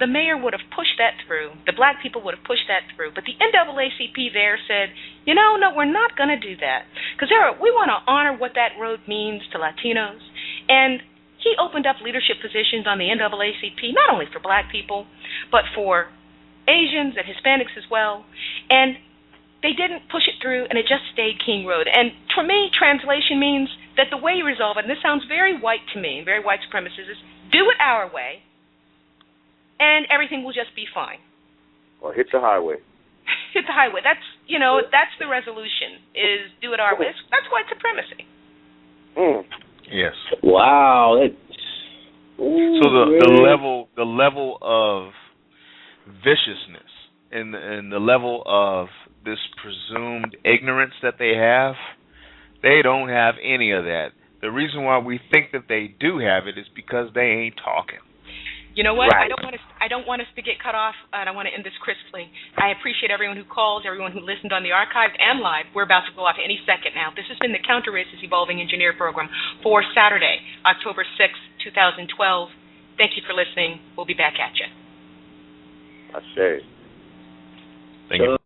the mayor would have pushed that through. The black people would have pushed that through. But the NAACP there said, no, we're not going to do that. Because we want to honor what that road means to Latinos. And he opened up leadership positions on the NAACP, not only for black people, but for Asians and Hispanics as well. And they didn't push it through, and it just stayed King Road. And for me, translation means that the way you resolve it, and this sounds very white to me, very white supremacist, is do it our way, and everything will just be fine. Or hit the highway. Hit the highway. That's the resolution, is do it our way. That's white supremacy. Yes. Wow. So the level of viciousness and the level of this presumed ignorance that they don't have any of that. The reason why we think that they do have it is because they ain't talking. You know what? Right. I don't want us to get cut off, and I want to end this crisply. I appreciate everyone who calls, everyone who listened on the archive and live. We're about to go off any second now. This has been the Counter-Racist Evolving Engineer Program for Saturday, October 6, 2012. Thank you for listening. We'll be back at you. Ashe. Thank you.